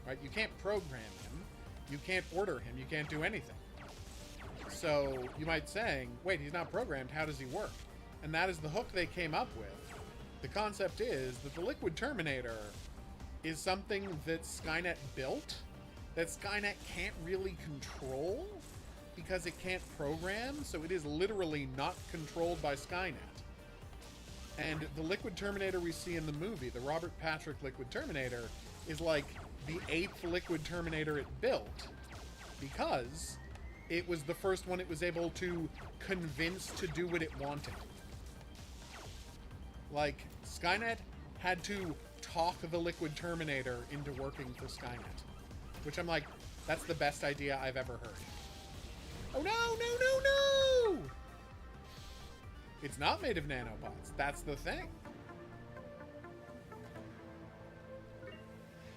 right? You can't program him. You can't order him. You can't do anything. So you might saying, wait, he's not programmed. How does he work? And that is the hook they came up with. The concept is that the Liquid Terminator is something that Skynet built that Skynet can't really control because it can't program. So it is literally not controlled by Skynet. And the Liquid Terminator we see in the movie, the Robert Patrick Liquid Terminator, is like the 8th Liquid Terminator it built because it was the first one it was able to convince to do what it wanted. Like, Skynet had to talk the Liquid Terminator into working for Skynet. Which I'm like, that's the best idea I've ever heard. Oh no, no, no, no! It's not made of nanobots. That's the thing.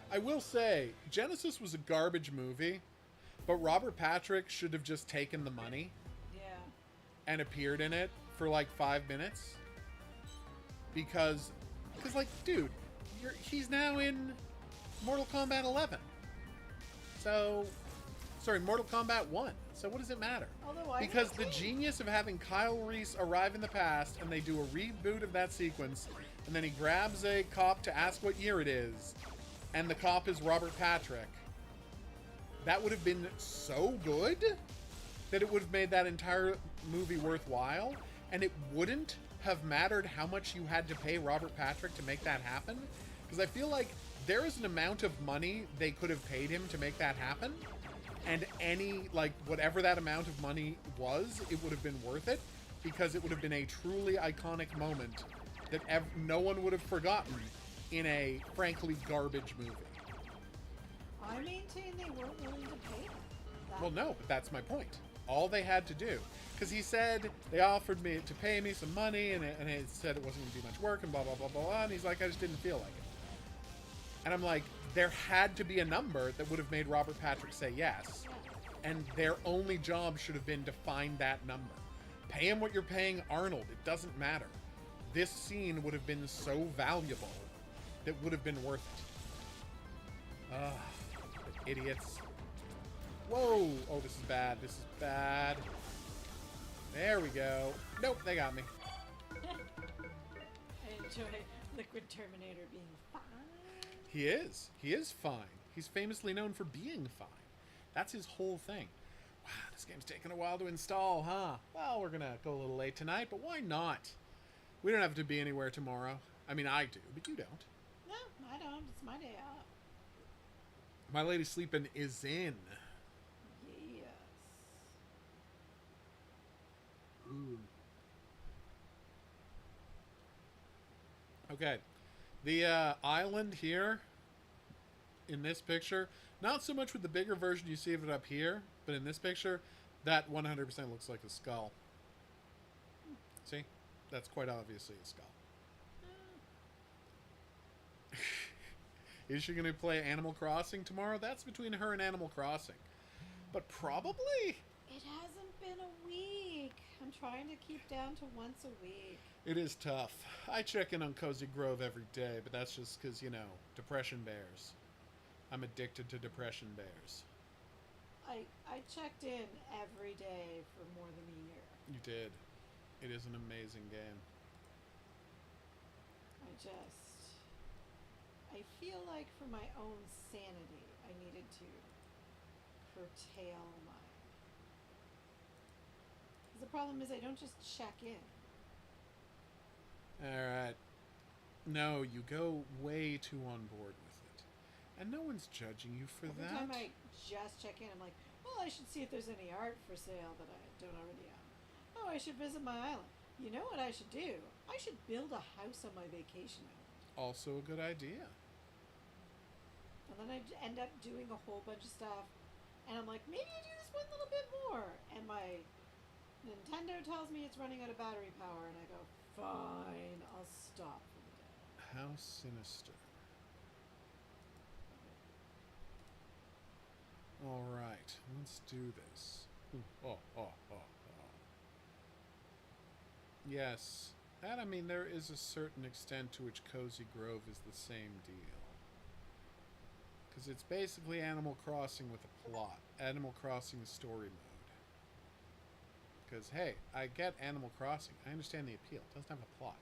I will say, Genesis was a garbage movie, but Robert Patrick should have just taken the money and appeared in it for like 5 minutes. Because like, dude, he's now in Mortal Kombat 11. So, sorry, Mortal Kombat 1. So what does it matter? Because the genius of having Kyle Reese arrive in the past and they do a reboot of that sequence, and then he grabs a cop to ask what year it is, and the cop is Robert Patrick, that would have been so good that it would have made that entire movie worthwhile, and it wouldn't have mattered how much you had to pay Robert Patrick to make that happen, because I feel like there is an amount of money they could have paid him to make that happen, and whatever that amount of money was, it would have been worth it, because it would have been a truly iconic moment that no one would have forgotten in a, frankly, garbage movie. I maintain they weren't willing to pay him. Well, no, but that's my point. All they had to do, because he said they offered me to pay me some money, and it said it wasn't going to be much work, and blah, blah, blah, blah, blah, and he's like, I just didn't feel like it. And I'm like, there had to be a number that would have made Robert Patrick say yes, and their only job should have been to find that number. Pay him what you're paying Arnold. It doesn't matter. This scene would have been so valuable that would have been worth it. Ugh, idiots. Whoa! Oh, this is bad. This is bad. There we go. Nope, they got me. I enjoy Liquid Terminator being fine. He is. He is fine. He's famously known for being fine. That's his whole thing. Wow, this game's taking a while to install, huh? Well, we're gonna go a little late tonight, but why not? We don't have to be anywhere tomorrow. I mean, I do, but you don't. No, I don't. It's my day off. My lady sleeping is in. Yes. Ooh. Okay. The island here in this picture, not so much with the bigger version you see of it up here, but in this picture, that 100% looks like a skull. See? That's quite obviously a skull. Is she going to play Animal Crossing tomorrow? That's between her and Animal Crossing. But probably. It hasn't been a week. I'm trying to keep down to once a week. It is tough. I check in on Cozy Grove every day, but that's just because, you know, depression bears. I'm addicted to depression bears. I checked in every day for more than a year. You did. It is an amazing game. I feel like for my own sanity, I needed to curtail my. Because the problem is I don't just check in. Alright. No, you go way too on board with it. And no one's judging you for Every that. time I just check in, I'm like, well, I should see if there's any art for sale that I don't already own. Oh, I should visit my island. You know what I should do? I should build a house on my vacation island. Also a good idea. And then I end up doing a whole bunch of stuff. And I'm like, maybe I do this one little bit more. And my Nintendo tells me it's running out of battery power. And I go, fine, I'll stop for the day. How sinister. Alright, let's do this. Oh. Yes. And I mean, there is a certain extent to which Cozy Grove is the same deal. Because it's basically Animal Crossing with a plot. Animal Crossing story mode. Because, hey, I get Animal Crossing. I understand the appeal. It doesn't have a plot.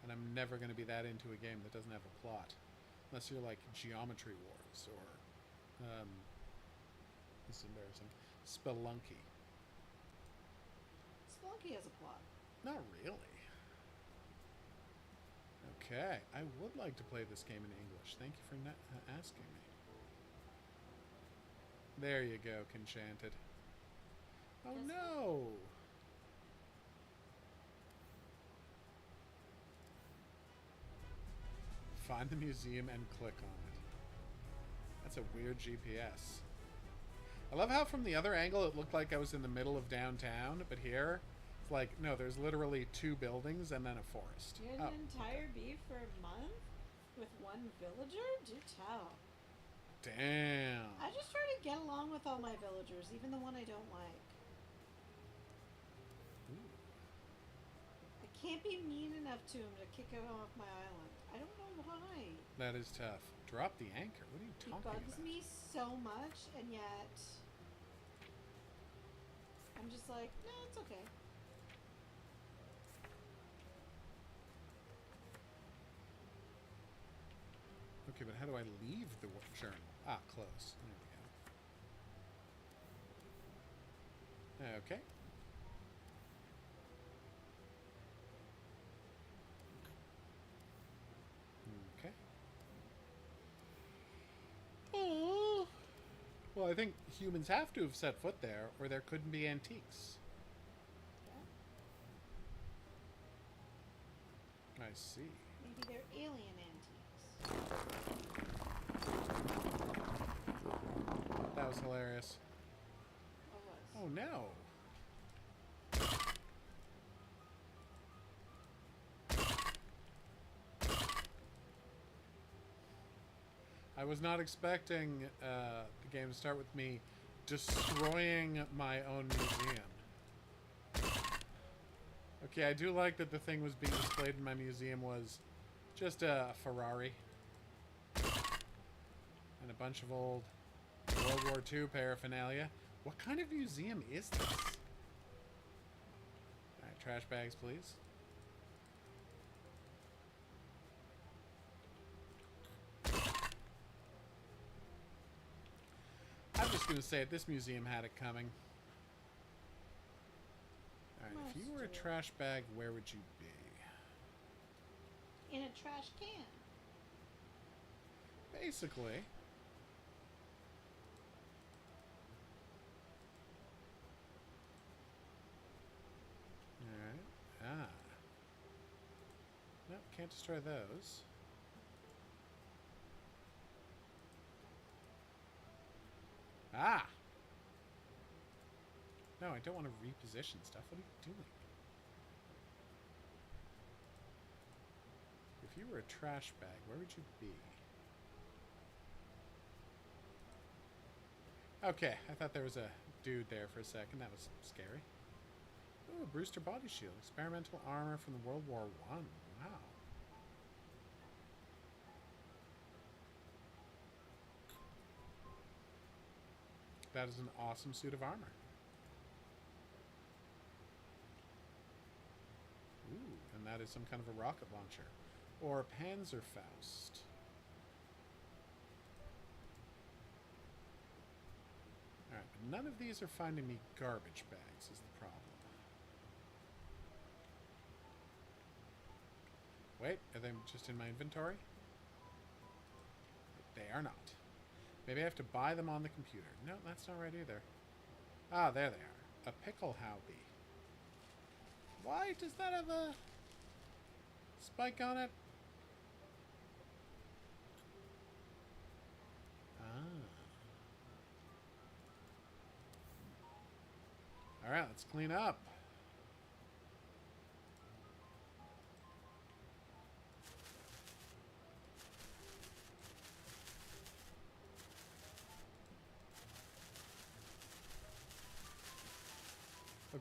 And I'm never going to be that into a game that doesn't have a plot. Unless you're like Geometry Wars or, this is embarrassing, Spelunky. Spelunky has a plot. Not really. Okay, I would like to play this game in English. Thank you for asking me. There you go, Conchanted. Oh Guess no! Find the museum and click on it. That's a weird GPS. I love how from the other angle it looked like I was in the middle of downtown, but here it's like, no, there's literally 2 buildings and then a forest. You had an entire bee for a month with one villager? Do tell. Damn. I just try to get along with all my villagers, even the one I don't like. Ooh. I can't be mean enough to him to kick him off my island. I don't know why. That is tough. Drop the anchor. What are you He talking bugs about? me so much, and yet I'm just like, no, it's okay. Okay, but how do I leave the journal? Ah, close. There we go. Okay. Okay. Oh. Well, I think humans have to have set foot there, or there couldn't be antiques. Yeah. I see. Maybe they're alien antiques. That was hilarious. What was? Oh no. I was not expecting the game to start with me destroying my own museum. Okay, I do like that the thing was being displayed in my museum was just a Ferrari. And a bunch of old World War II paraphernalia. What kind of museum is this? Alright, trash bags, please. I'm just going to say it, this museum had it coming. Alright, if you were a trash bag, where would you be? In a trash can. Basically. Alright. Ah. Nope, can't destroy those. Ah! No, I don't want to reposition stuff. What are you doing? If you were a trash bag, where would you be? Okay, I thought there was a dude there for a second. That was scary. Ooh, a Brewster body shield. Experimental armor from the World War I. Wow. That is an awesome suit of armor. Ooh, and that is some kind of a rocket launcher. Or a Panzerfaust. none of these are finding me garbage bags is the problem. Wait, are they just in my inventory? They are not. Maybe I have to buy them on the computer. No, that's not right either. Ah, there they are. A pickle howby. Why does that have a spike on it? Ah. Alright, let's clean up.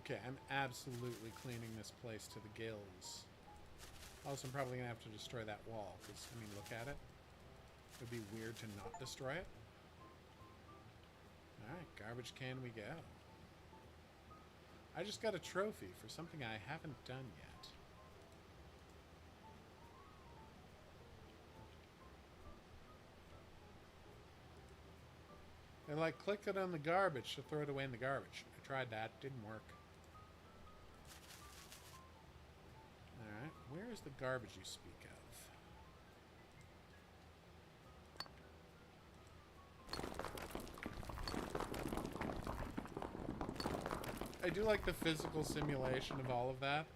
Okay, I'm absolutely cleaning this place to the gills. Also, I'm probably going to have to destroy that wall, because, I mean, look at it. It would be weird to not destroy it. Alright, garbage can we go. I just got a trophy for something I haven't done yet. They're like, click it on the garbage to throw it away in the garbage. I tried that, didn't work. Alright, where is the garbage you speak of? I do like the physical simulation of all of that.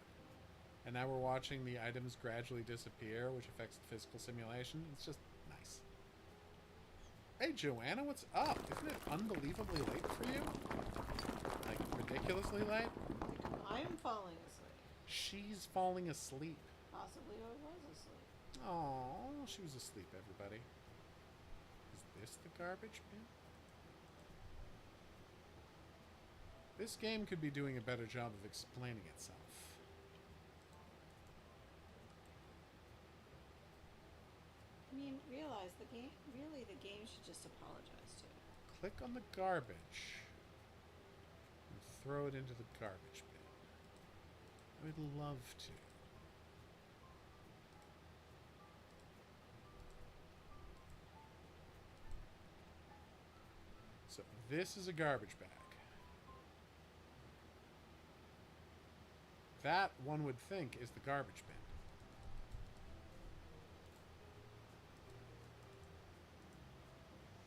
And now we're watching the items gradually disappear, which affects the physical simulation. It's just nice. Hey, Joanna, what's up? Isn't it unbelievably late for you? Like, ridiculously late? I'm falling asleep. She's falling asleep. Possibly I was asleep. Oh, she was asleep, everybody. Is this the garbage bin? This game could be doing a better job of explaining itself. I mean, realize the game should just apologize to you. Click on the garbage and throw it into the garbage bin. I would love to. So this is a garbage bag. That, one would think, is the garbage bin.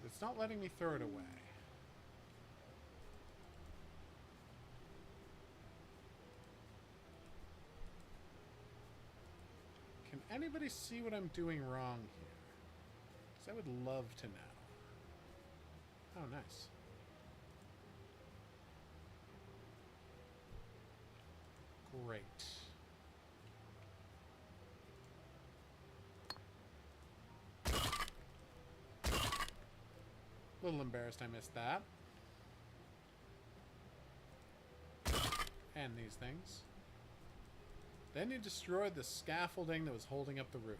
It's not letting me throw it away. Can anybody see what I'm doing wrong here? Because I would love to know. Oh, nice. Great. A little embarrassed I missed that. And these things. Then he destroyed the scaffolding that was holding up the roof.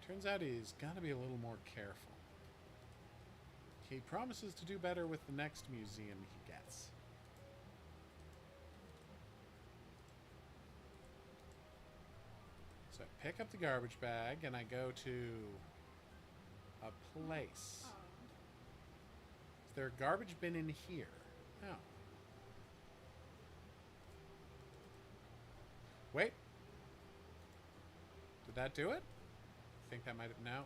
Turns out he's got to be a little more careful. He promises to do better with the next museum he gets. So I pick up the garbage bag and I go to a place. Is there a garbage bin in here? No. Wait. Did that do it? I think that might have... No.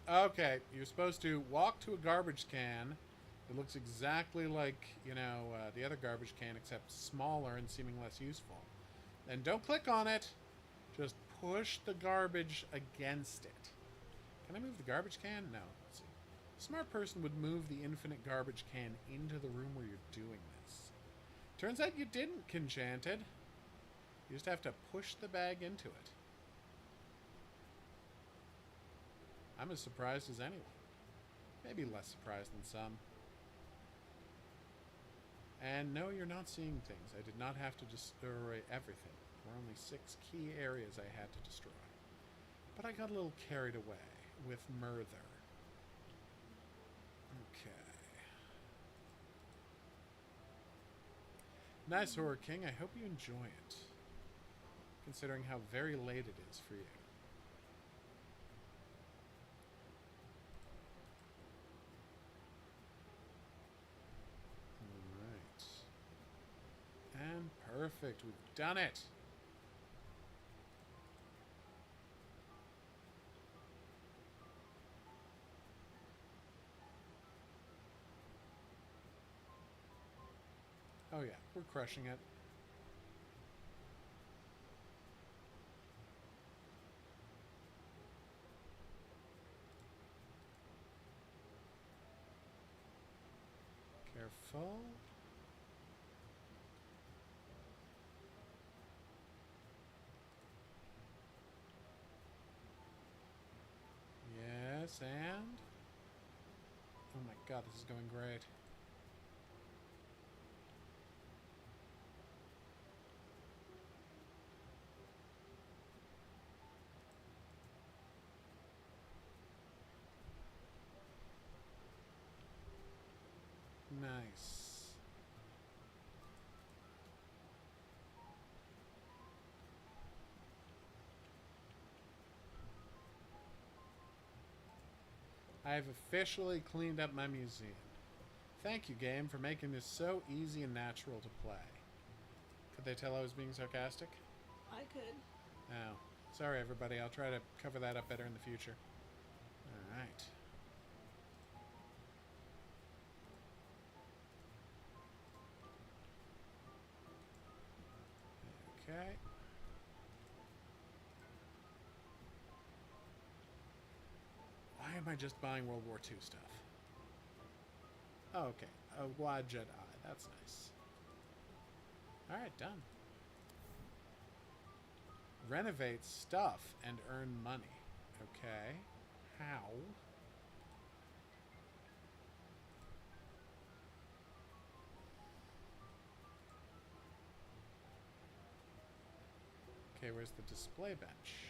Okay, you're supposed to walk to a garbage can that looks exactly like, you know, the other garbage can, except smaller and seeming less useful. And don't click on it. Just push the garbage against it. Can I move the garbage can? No. Let's see. A smart person would move the infinite garbage can into the room where you're doing this. Turns out you didn't, Enchanted. You just have to push the bag into it. I'm as surprised as anyone. Maybe less surprised than some. And no, you're not seeing things. I did not have to destroy everything. There were only 6 key areas I had to destroy. But I got a little carried away with Murther. Okay. Nice, Horror King. I hope you enjoy it. Considering how very late it is for you. Perfect. We've done it. Oh yeah, we're crushing it. Careful. Yes, and? Oh my god, this is going great. Nice. I have officially cleaned up my museum. Thank you, game, for making this so easy and natural to play. Could they tell I was being sarcastic? I could. Oh. Sorry, everybody. I'll try to cover that up better in the future. Alright. Okay. Why am I just buying World War II stuff? Oh, okay. A Wad Jet Eye. That's nice. Alright, done. Renovate stuff and earn money. Okay. How? Okay, where's the display bench?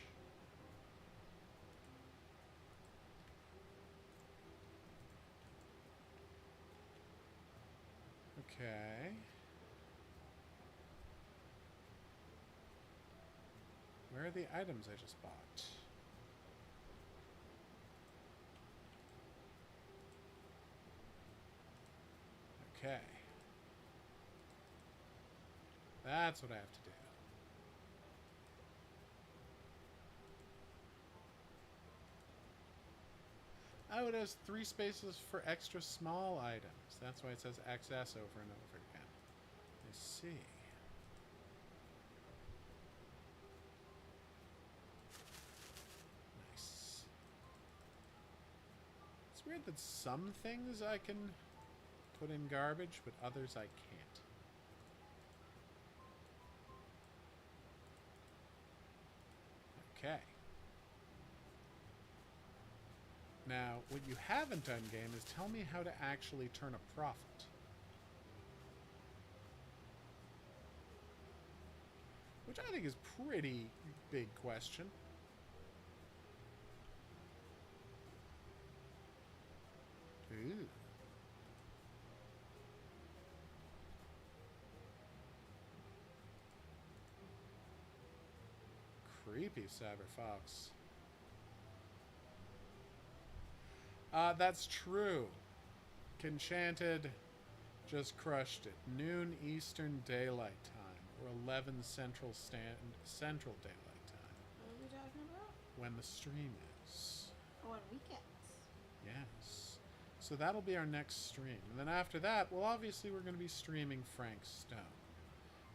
Okay. Where are the items I just bought? Okay. That's what I have to do. Oh, it has 3 spaces for extra small items. That's why it says XS over and over again. I see. Nice. It's weird that some things I can put in garbage, but others I can't. Okay. Now, what you haven't done, game, is tell me how to actually turn a profit. Which I think is pretty big question. Ooh. Creepy Cyber Fox. That's true. Enchanted just crushed it. Noon Eastern Daylight Time, or 11 Central Daylight Time. What are we talking about? When the stream is. Oh, on weekends. Yes. So that'll be our next stream. And then after that, well, obviously we're going to be streaming Frank Stone.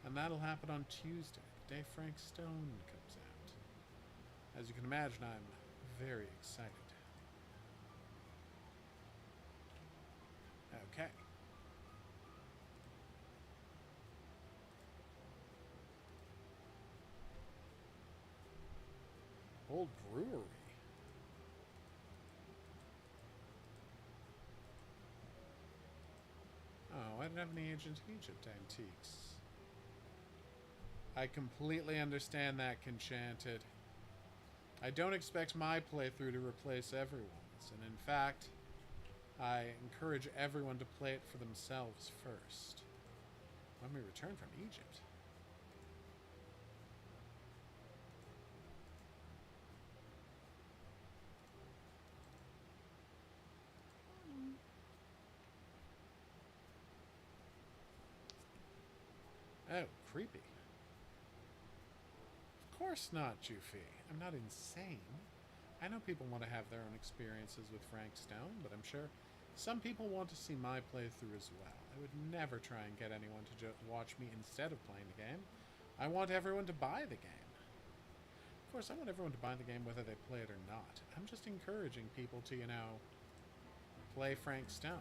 And that'll happen on Tuesday, the day Frank Stone comes out. As you can imagine, I'm very excited. Okay. Old brewery. Oh, I didn't have any Ancient Egypt antiques. I completely understand that, Enchanted. I don't expect my playthrough to replace everyone's, and in fact, I encourage everyone to play it for themselves first. When we return from Egypt. Oh, creepy. course not, Jufi. I'm not insane. I know people want to have their own experiences with Frank Stone, but I'm sure some people want to see my playthrough as well. I would never try and get anyone to watch me instead of playing the game. I want everyone to buy the game. Of course, I want everyone to buy the game whether they play it or not. I'm just encouraging people to, you know, play Frank Stone.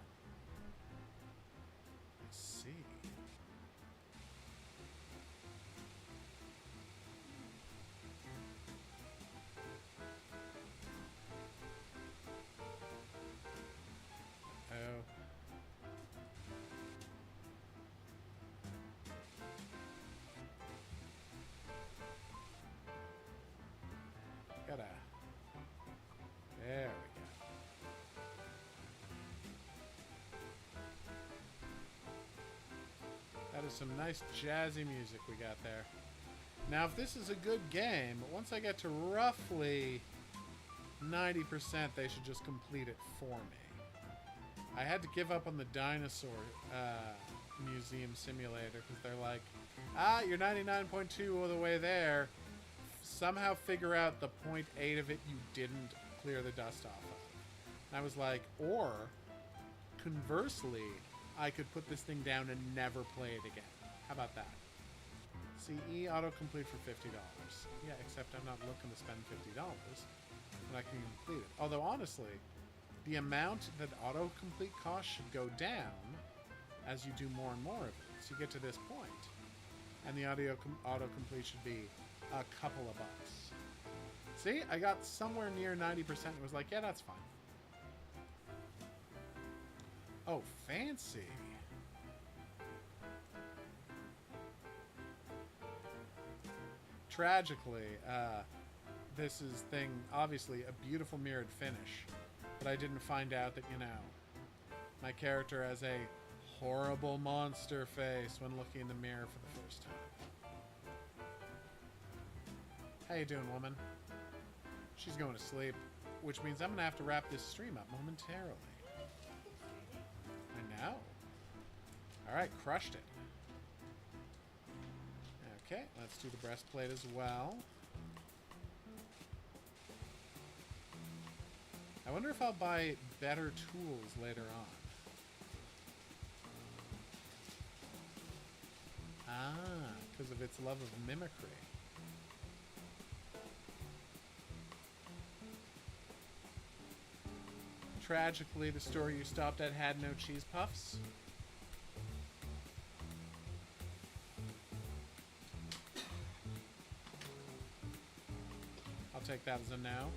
I see. Oh. Gotta. There we go. That is some nice jazzy music we got there. Now, if this is a good game, once I get to roughly 90%, they should just complete it for me. I had to give up on the dinosaur museum simulator because they're like, you're 99.2 of the way there. Somehow figure out the 0.8 of it you didn't clear the dust off of. And I was like, or conversely, I could put this thing down and never play it again. How about that? CE autocomplete for $50. Yeah, except I'm not looking to spend $50 when I can complete it. Although honestly, the amount that autocomplete costs should go down as you do more and more of it. So you get to this point, and the autocomplete should be a couple of bucks. See, I got somewhere near 90% and was like, yeah, that's fine. Oh, fancy. Tragically, this is obviously a beautiful mirrored finish, but I didn't find out that, you know, my character has a horrible monster face when looking in the mirror for the first time. How you doing, woman? She's going to sleep, which means I'm going to have to wrap this stream up momentarily. I know. Alright, crushed it. Okay, let's do the breastplate as well. I wonder if I'll buy better tools later on. Because of its love of mimicry. Tragically, the store you stopped at had no cheese puffs. I'll take that as a no.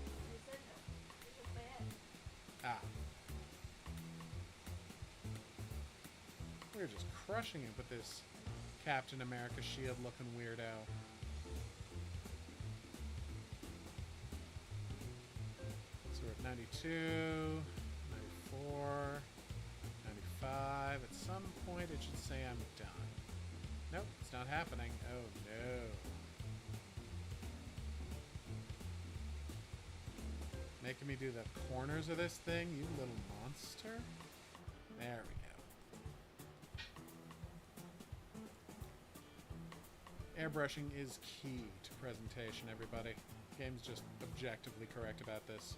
We're just crushing it with this Captain America shield looking weirdo. So we're at 92, 94, 95. At some point it should say I'm done. Nope, it's not happening. Oh no. Making me do the corners of this thing, you little monster. There we go. Airbrushing is key to presentation, everybody. The game's just objectively correct about this.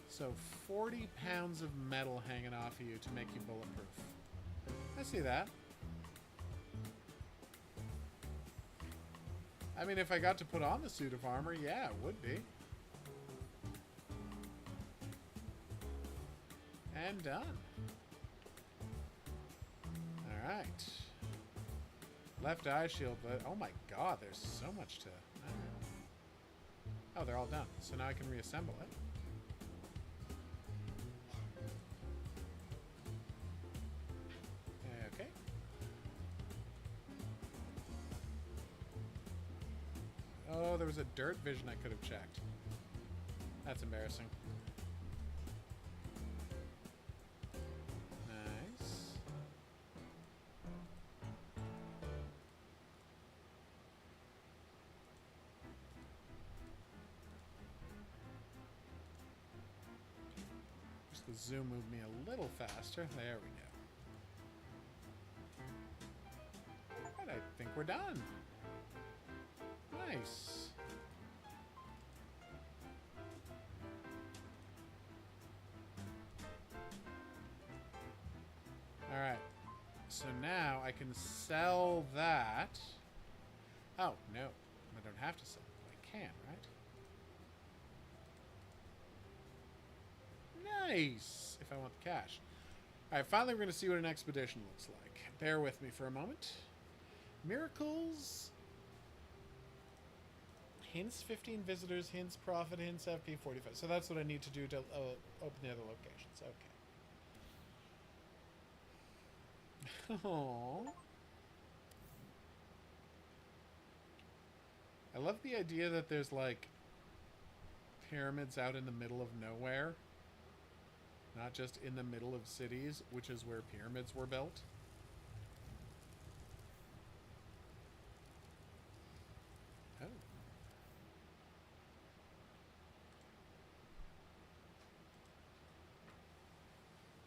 So 40 pounds of metal hanging off of you to make you bulletproof. I see that. I mean, if I got to put on the suit of armor, yeah, it would be. And done. Alright. Left eye shield, but oh my god, there's so much to... Oh, they're all done. So now I can reassemble it. Okay. Oh, there was a dirt vision I could have checked. That's embarrassing. Nice. Just the zoom moved me a little faster. There we go. Right, we're done. Nice. Alright. So now I can sell that. Oh, no. I don't have to sell it. I can, right? Nice! If I want the cash. Alright, finally we're going to see what an expedition looks like. Bear with me for a moment. Miracles. Hints, 15 visitors. Hints, profit. Hints, FP, 45. So that's what I need to do to open the other locations. Okay. Aww. I love the idea that there's, like, pyramids out in the middle of nowhere. Not just in the middle of cities, which is where pyramids were built. Oh.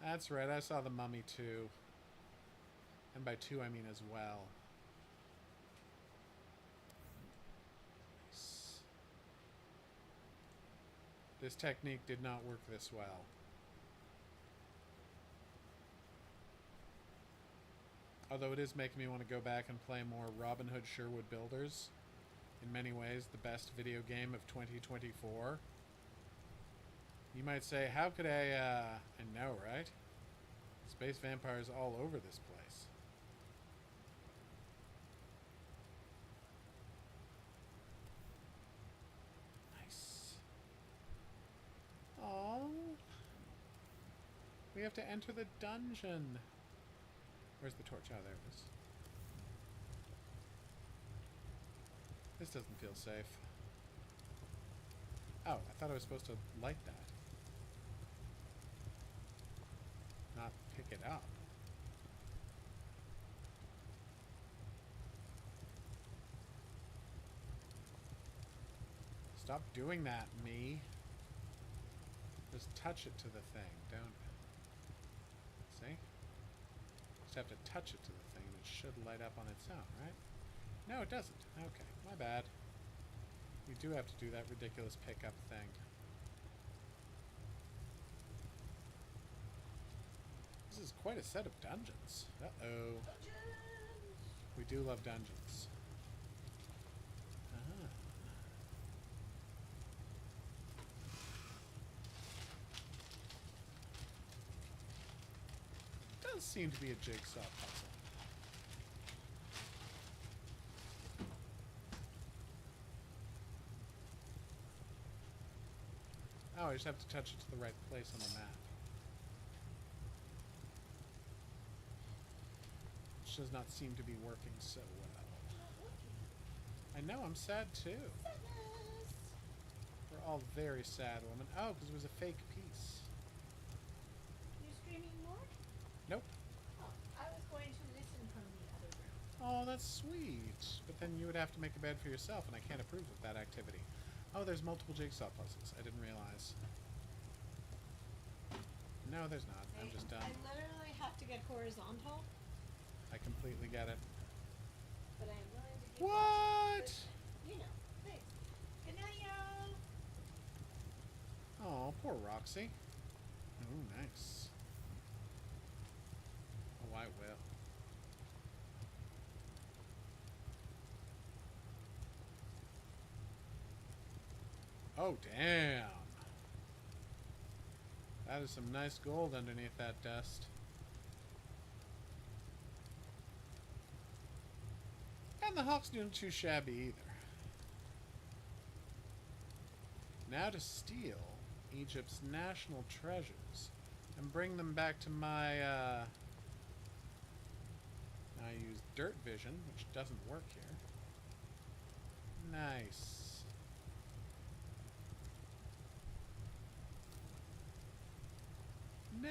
That's right, I saw the mummy too. And by two, I mean as well. Nice. This technique did not work this well. Although it is making me want to go back and play more Robin Hood Sherwood Builders. In many ways, the best video game of 2024. You might say, how could I know, right? Space vampires all over this place. Nice. Aww. We have to enter the dungeon. Where's the torch? Oh, there it is. This doesn't feel safe. Oh, I thought I was supposed to light that. Not pick it up. Stop doing that, me. Just touch it to the thing, don't... See? Just have to touch it to the thing and it should light up on its own, right? No, it doesn't. Okay, my bad. You do have to do that ridiculous pickup thing. This is quite a set of dungeons. Uh-oh. We do love dungeons. Ah. Does seem to be a jigsaw puzzle. Oh, I just have to touch it to the right place on the map. Which does not seem to be working so well. I know, I'm sad too. We're all very sad, woman. Oh, because it was a fake piece. You screaming more? Nope. Oh, I was going to listen from the other room. Oh, that's sweet. But then you would have to make a bed for yourself, and I can't approve of that activity. Oh, there's multiple jigsaw puzzles. I didn't realize. No, there's not. I'm just dumb. I literally have to get horizontal, I completely get it. but I am willing to give What? you know, thanks. Good night, y'all. Oh, poor Roxy. Oh, nice. Oh, I will. Oh, damn. That is some nice gold underneath that dust. And the Hawk's not too shabby either. Now to steal Egypt's national treasures and bring them back to my, I use dirt vision, which doesn't work here. Nice. No!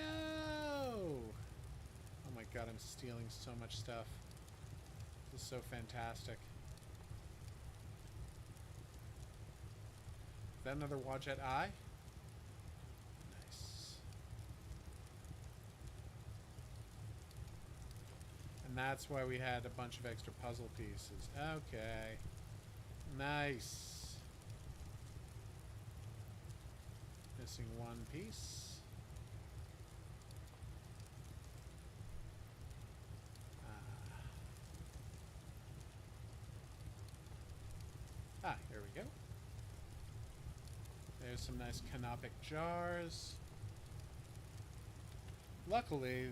Oh my god, I'm stealing so much stuff. This is so fantastic. Is that another Wadjet eye? Nice. And that's why we had a bunch of extra puzzle pieces. Okay. Nice. Missing one piece. Here we go. There's some nice canopic jars. Luckily,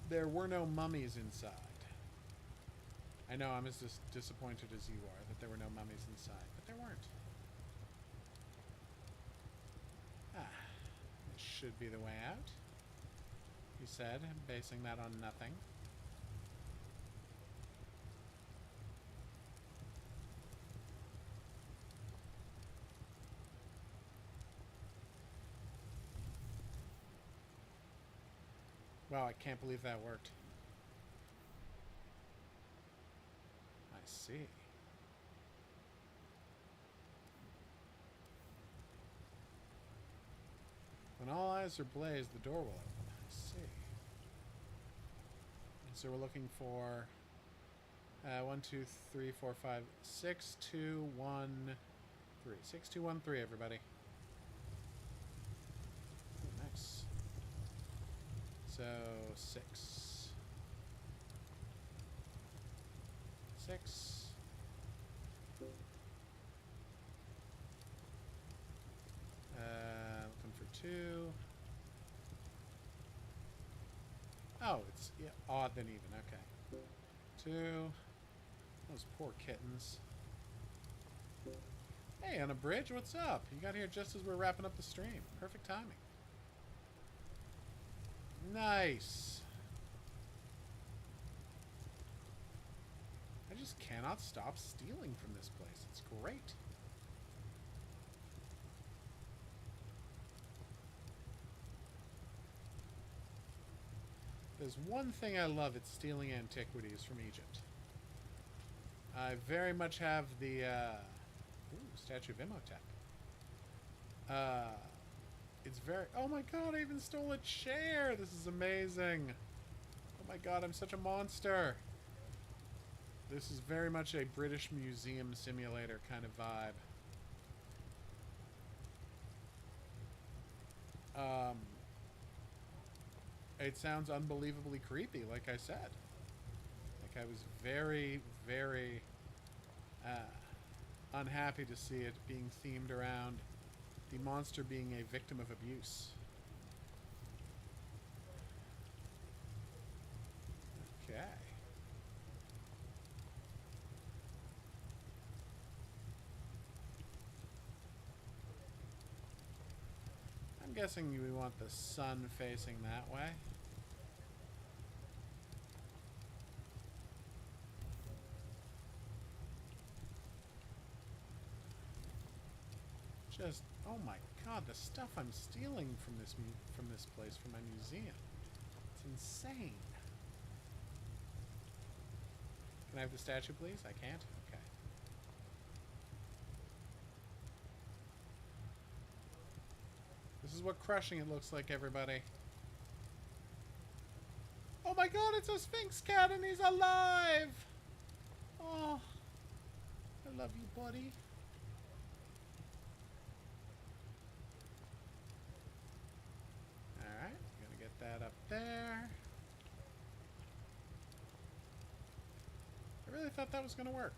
there were no mummies inside. I know I'm as disappointed as you are that there were no mummies inside, but there weren't. This should be the way out, he said, basing that on nothing. Wow, I can't believe that worked. I see. When all eyes are blazed, the door will open. I see. And so we're looking for 1, 2, 3, 4, 5, 6, 2, 1, 3. 6, 2, 1, 3, everybody. Oh, nice. So 6. 6. Looking for 2. Oh, it's odd than even. Okay. 2. Those poor kittens. Hey, on a bridge, what's up? You got here just as we're wrapping up the stream. Perfect timing. Nice. I just cannot stop stealing from this place. It's great. There's one thing I love, it's stealing antiquities from Egypt. I very much have the statue of Imhotep. It's very... Oh my god, I even stole a chair! This is amazing! Oh my god, I'm such a monster! This is very much a British Museum simulator kind of vibe. It sounds unbelievably creepy, like I said. Like I was very, very unhappy to see it being themed around the monster being a victim of abuse. Okay. I'm guessing we want the sun facing that way. Just, oh my god, the stuff I'm stealing from this place, from my museum. It's insane. Can I have the statue, please? I can't? Okay. This is what crushing it looks like, everybody. Oh my god, it's a Sphinx cat and he's alive! Oh, I love you, buddy. Alright, gonna get that up there. I really thought that was gonna work.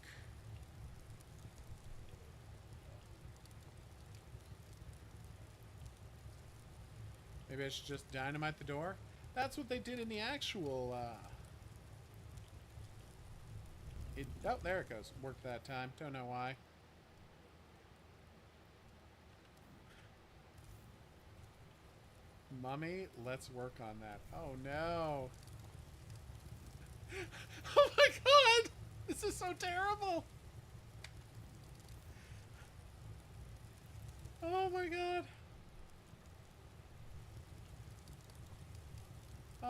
Maybe I should just dynamite the door? That's what they did in the actual, oh, there it goes. Worked that time. Don't know why. Mummy, let's work on that. Oh, no. Oh, my God! This is so terrible! Oh, my God.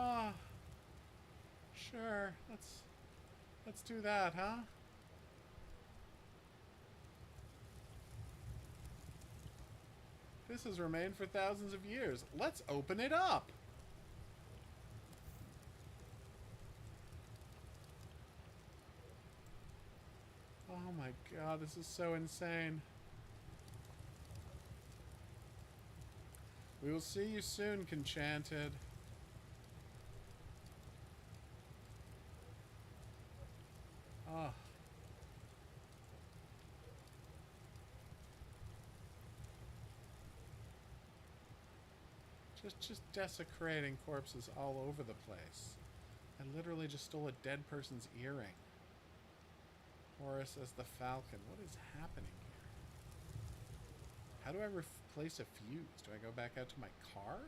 Ah, sure. Let's do that, huh? This has remained for thousands of years. Let's open it up. my god, this is so insane. We will see you soon, Conchanted. Ah. Just desecrating corpses all over the place. I literally just stole a dead person's earring. Horus as the Falcon. What is happening here? How do I replace a fuse? Do I go back out to my car?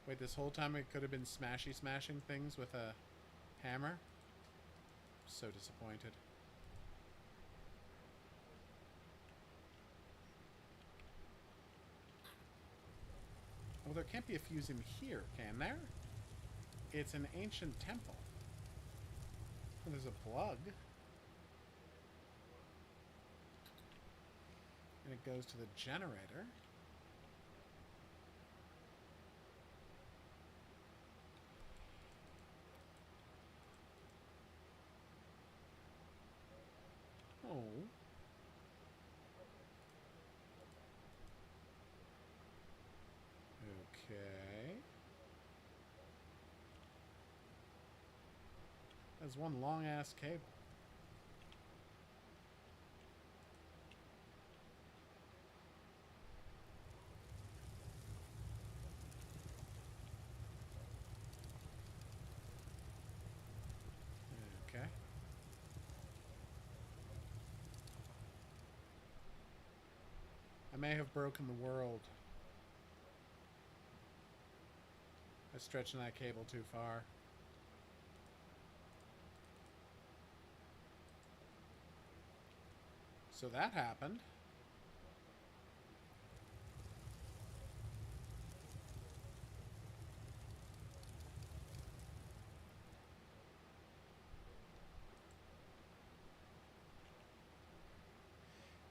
Wait, this whole time it could have been smashing things with a hammer? So disappointed. Well, there can't be a fuse in here, can there? It's an ancient temple. Oh, there's a plug. And it goes to the generator. Oh. Okay. That's one long-ass cable. Okay. I may have broken the world by stretching that cable too far. So that happened.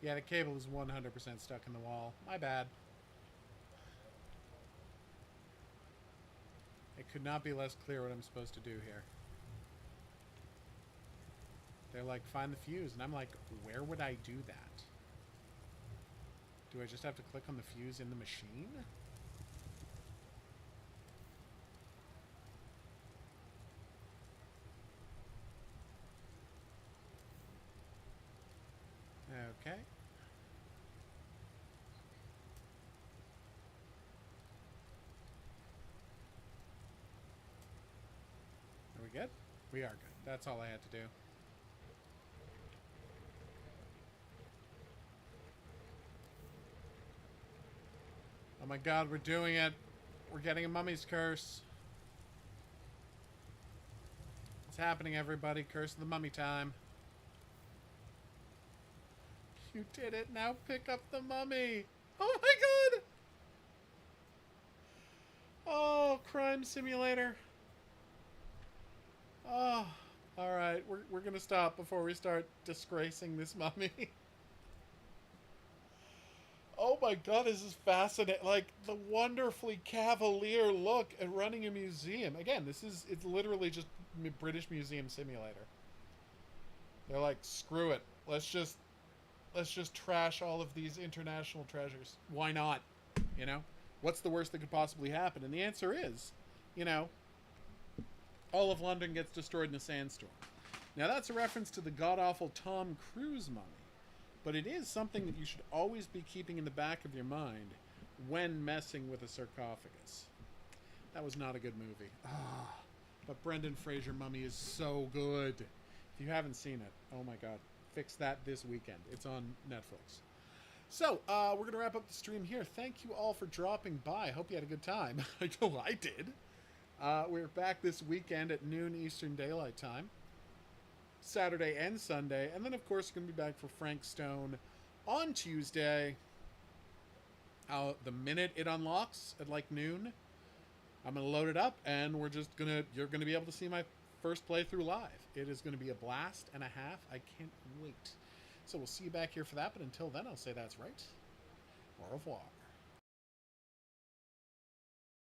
Yeah, the cable is 100% stuck in the wall. My bad. It could not be less clear what I'm supposed to do here. They're like, find the fuse. And I'm like, where would I do that? Do I just have to click on the fuse in the machine? Okay. Are we good? We are good. That's all I had to do. Oh my god, we're doing it. We're getting a mummy's curse. It's happening, everybody. Curse of the mummy time. You did it. Now pick up the mummy. Oh my god. Oh, crime simulator. Oh, all right. We're going to stop before we start disgracing this mummy. Oh my god, this is fascinating. Like, the wonderfully cavalier look at running a museum. Again, it's literally just British Museum Simulator. They're like, screw it. Let's just trash all of these international treasures. Why not? You know? What's the worst that could possibly happen? And the answer is, you know, all of London gets destroyed in a sandstorm. Now, that's a reference to the god-awful Tom Cruise mummy. But it is something that you should always be keeping in the back of your mind when messing with a sarcophagus. That was not a good movie. Ah, but Brendan Fraser mummy is so good. If you haven't seen it, oh my god. Fix that this weekend. It's on Netflix. So, we're going to wrap up the stream here. Thank you all for dropping by. I hope you had a good time. I know I did. We're back this weekend at noon Eastern Daylight Time. Saturday and Sunday. And then, of course, we're going to be back for Frank Stone on Tuesday. The minute it unlocks at like noon, I'm going to load it up and you're going to be able to see my first playthrough live. It is going to be a blast and a half. I can't wait. So we'll see you back here for that. But until then, I'll say that's right. Au revoir.